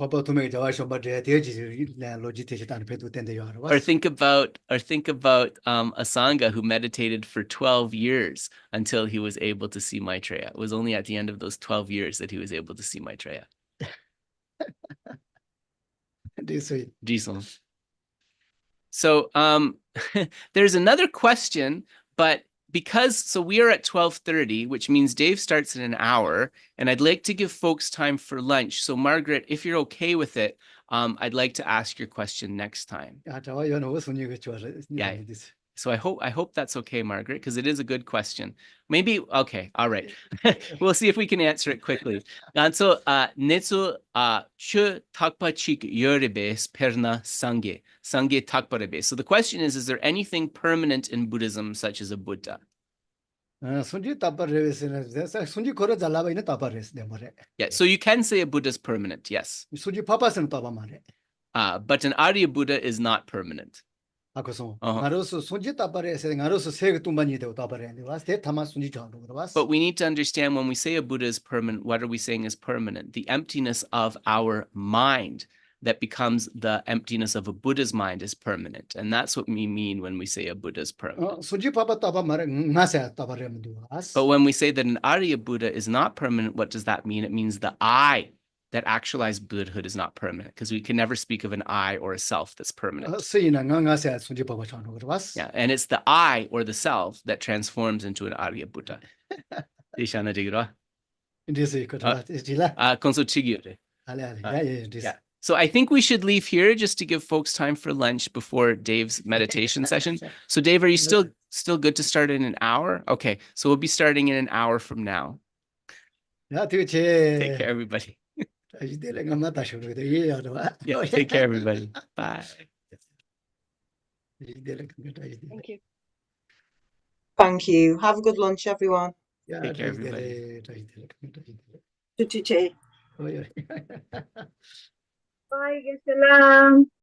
think about a Sangha who meditated for 12 years until he was able to see Maitreya. It was only at the end of those 12 years that he was able to see Maitreya. So there's another question, but so we are at 12:30, which means Dave starts in an hour, and I'd like to give folks time for lunch. So Margaret, if you're okay with it, I'd like to ask your question next time. Yeah. So I hope that's okay, Margaret, because it is a good question. Maybe, okay, all right. We'll see if we can answer it quickly. And so, netsu chu takpa chik yorebes perna sangye takparebe. So the question is there anything permanent in Buddhism, such as a Buddha? Yeah, so you can say a Buddha is permanent, yes. But an Arya Buddha is not permanent. But we need to understand when we say a Buddha is permanent, what are we saying is permanent? The emptiness of our mind that becomes the emptiness of a Buddha's mind is permanent. And that's what we mean when we say a Buddha is permanent. But when we say that an Arya Buddha is not permanent, what does that mean? It means the I that actualized Buddhahood is not permanent, because we can never speak of an I or a self that's permanent. Yeah, and it's the I or the self that transforms into an Arya Buddha. Yeah. So I think we should leave here just to give folks time for lunch before Dave's meditation session. So Dave, are you still good to start in an hour? Okay, so we'll be starting in an hour from now. Take care, everybody. Yeah, take care, everybody. Bye. Thank you. Thank you. Have a good lunch, everyone. Take care, everybody. Tutuche. Bye, Geshe Sonam.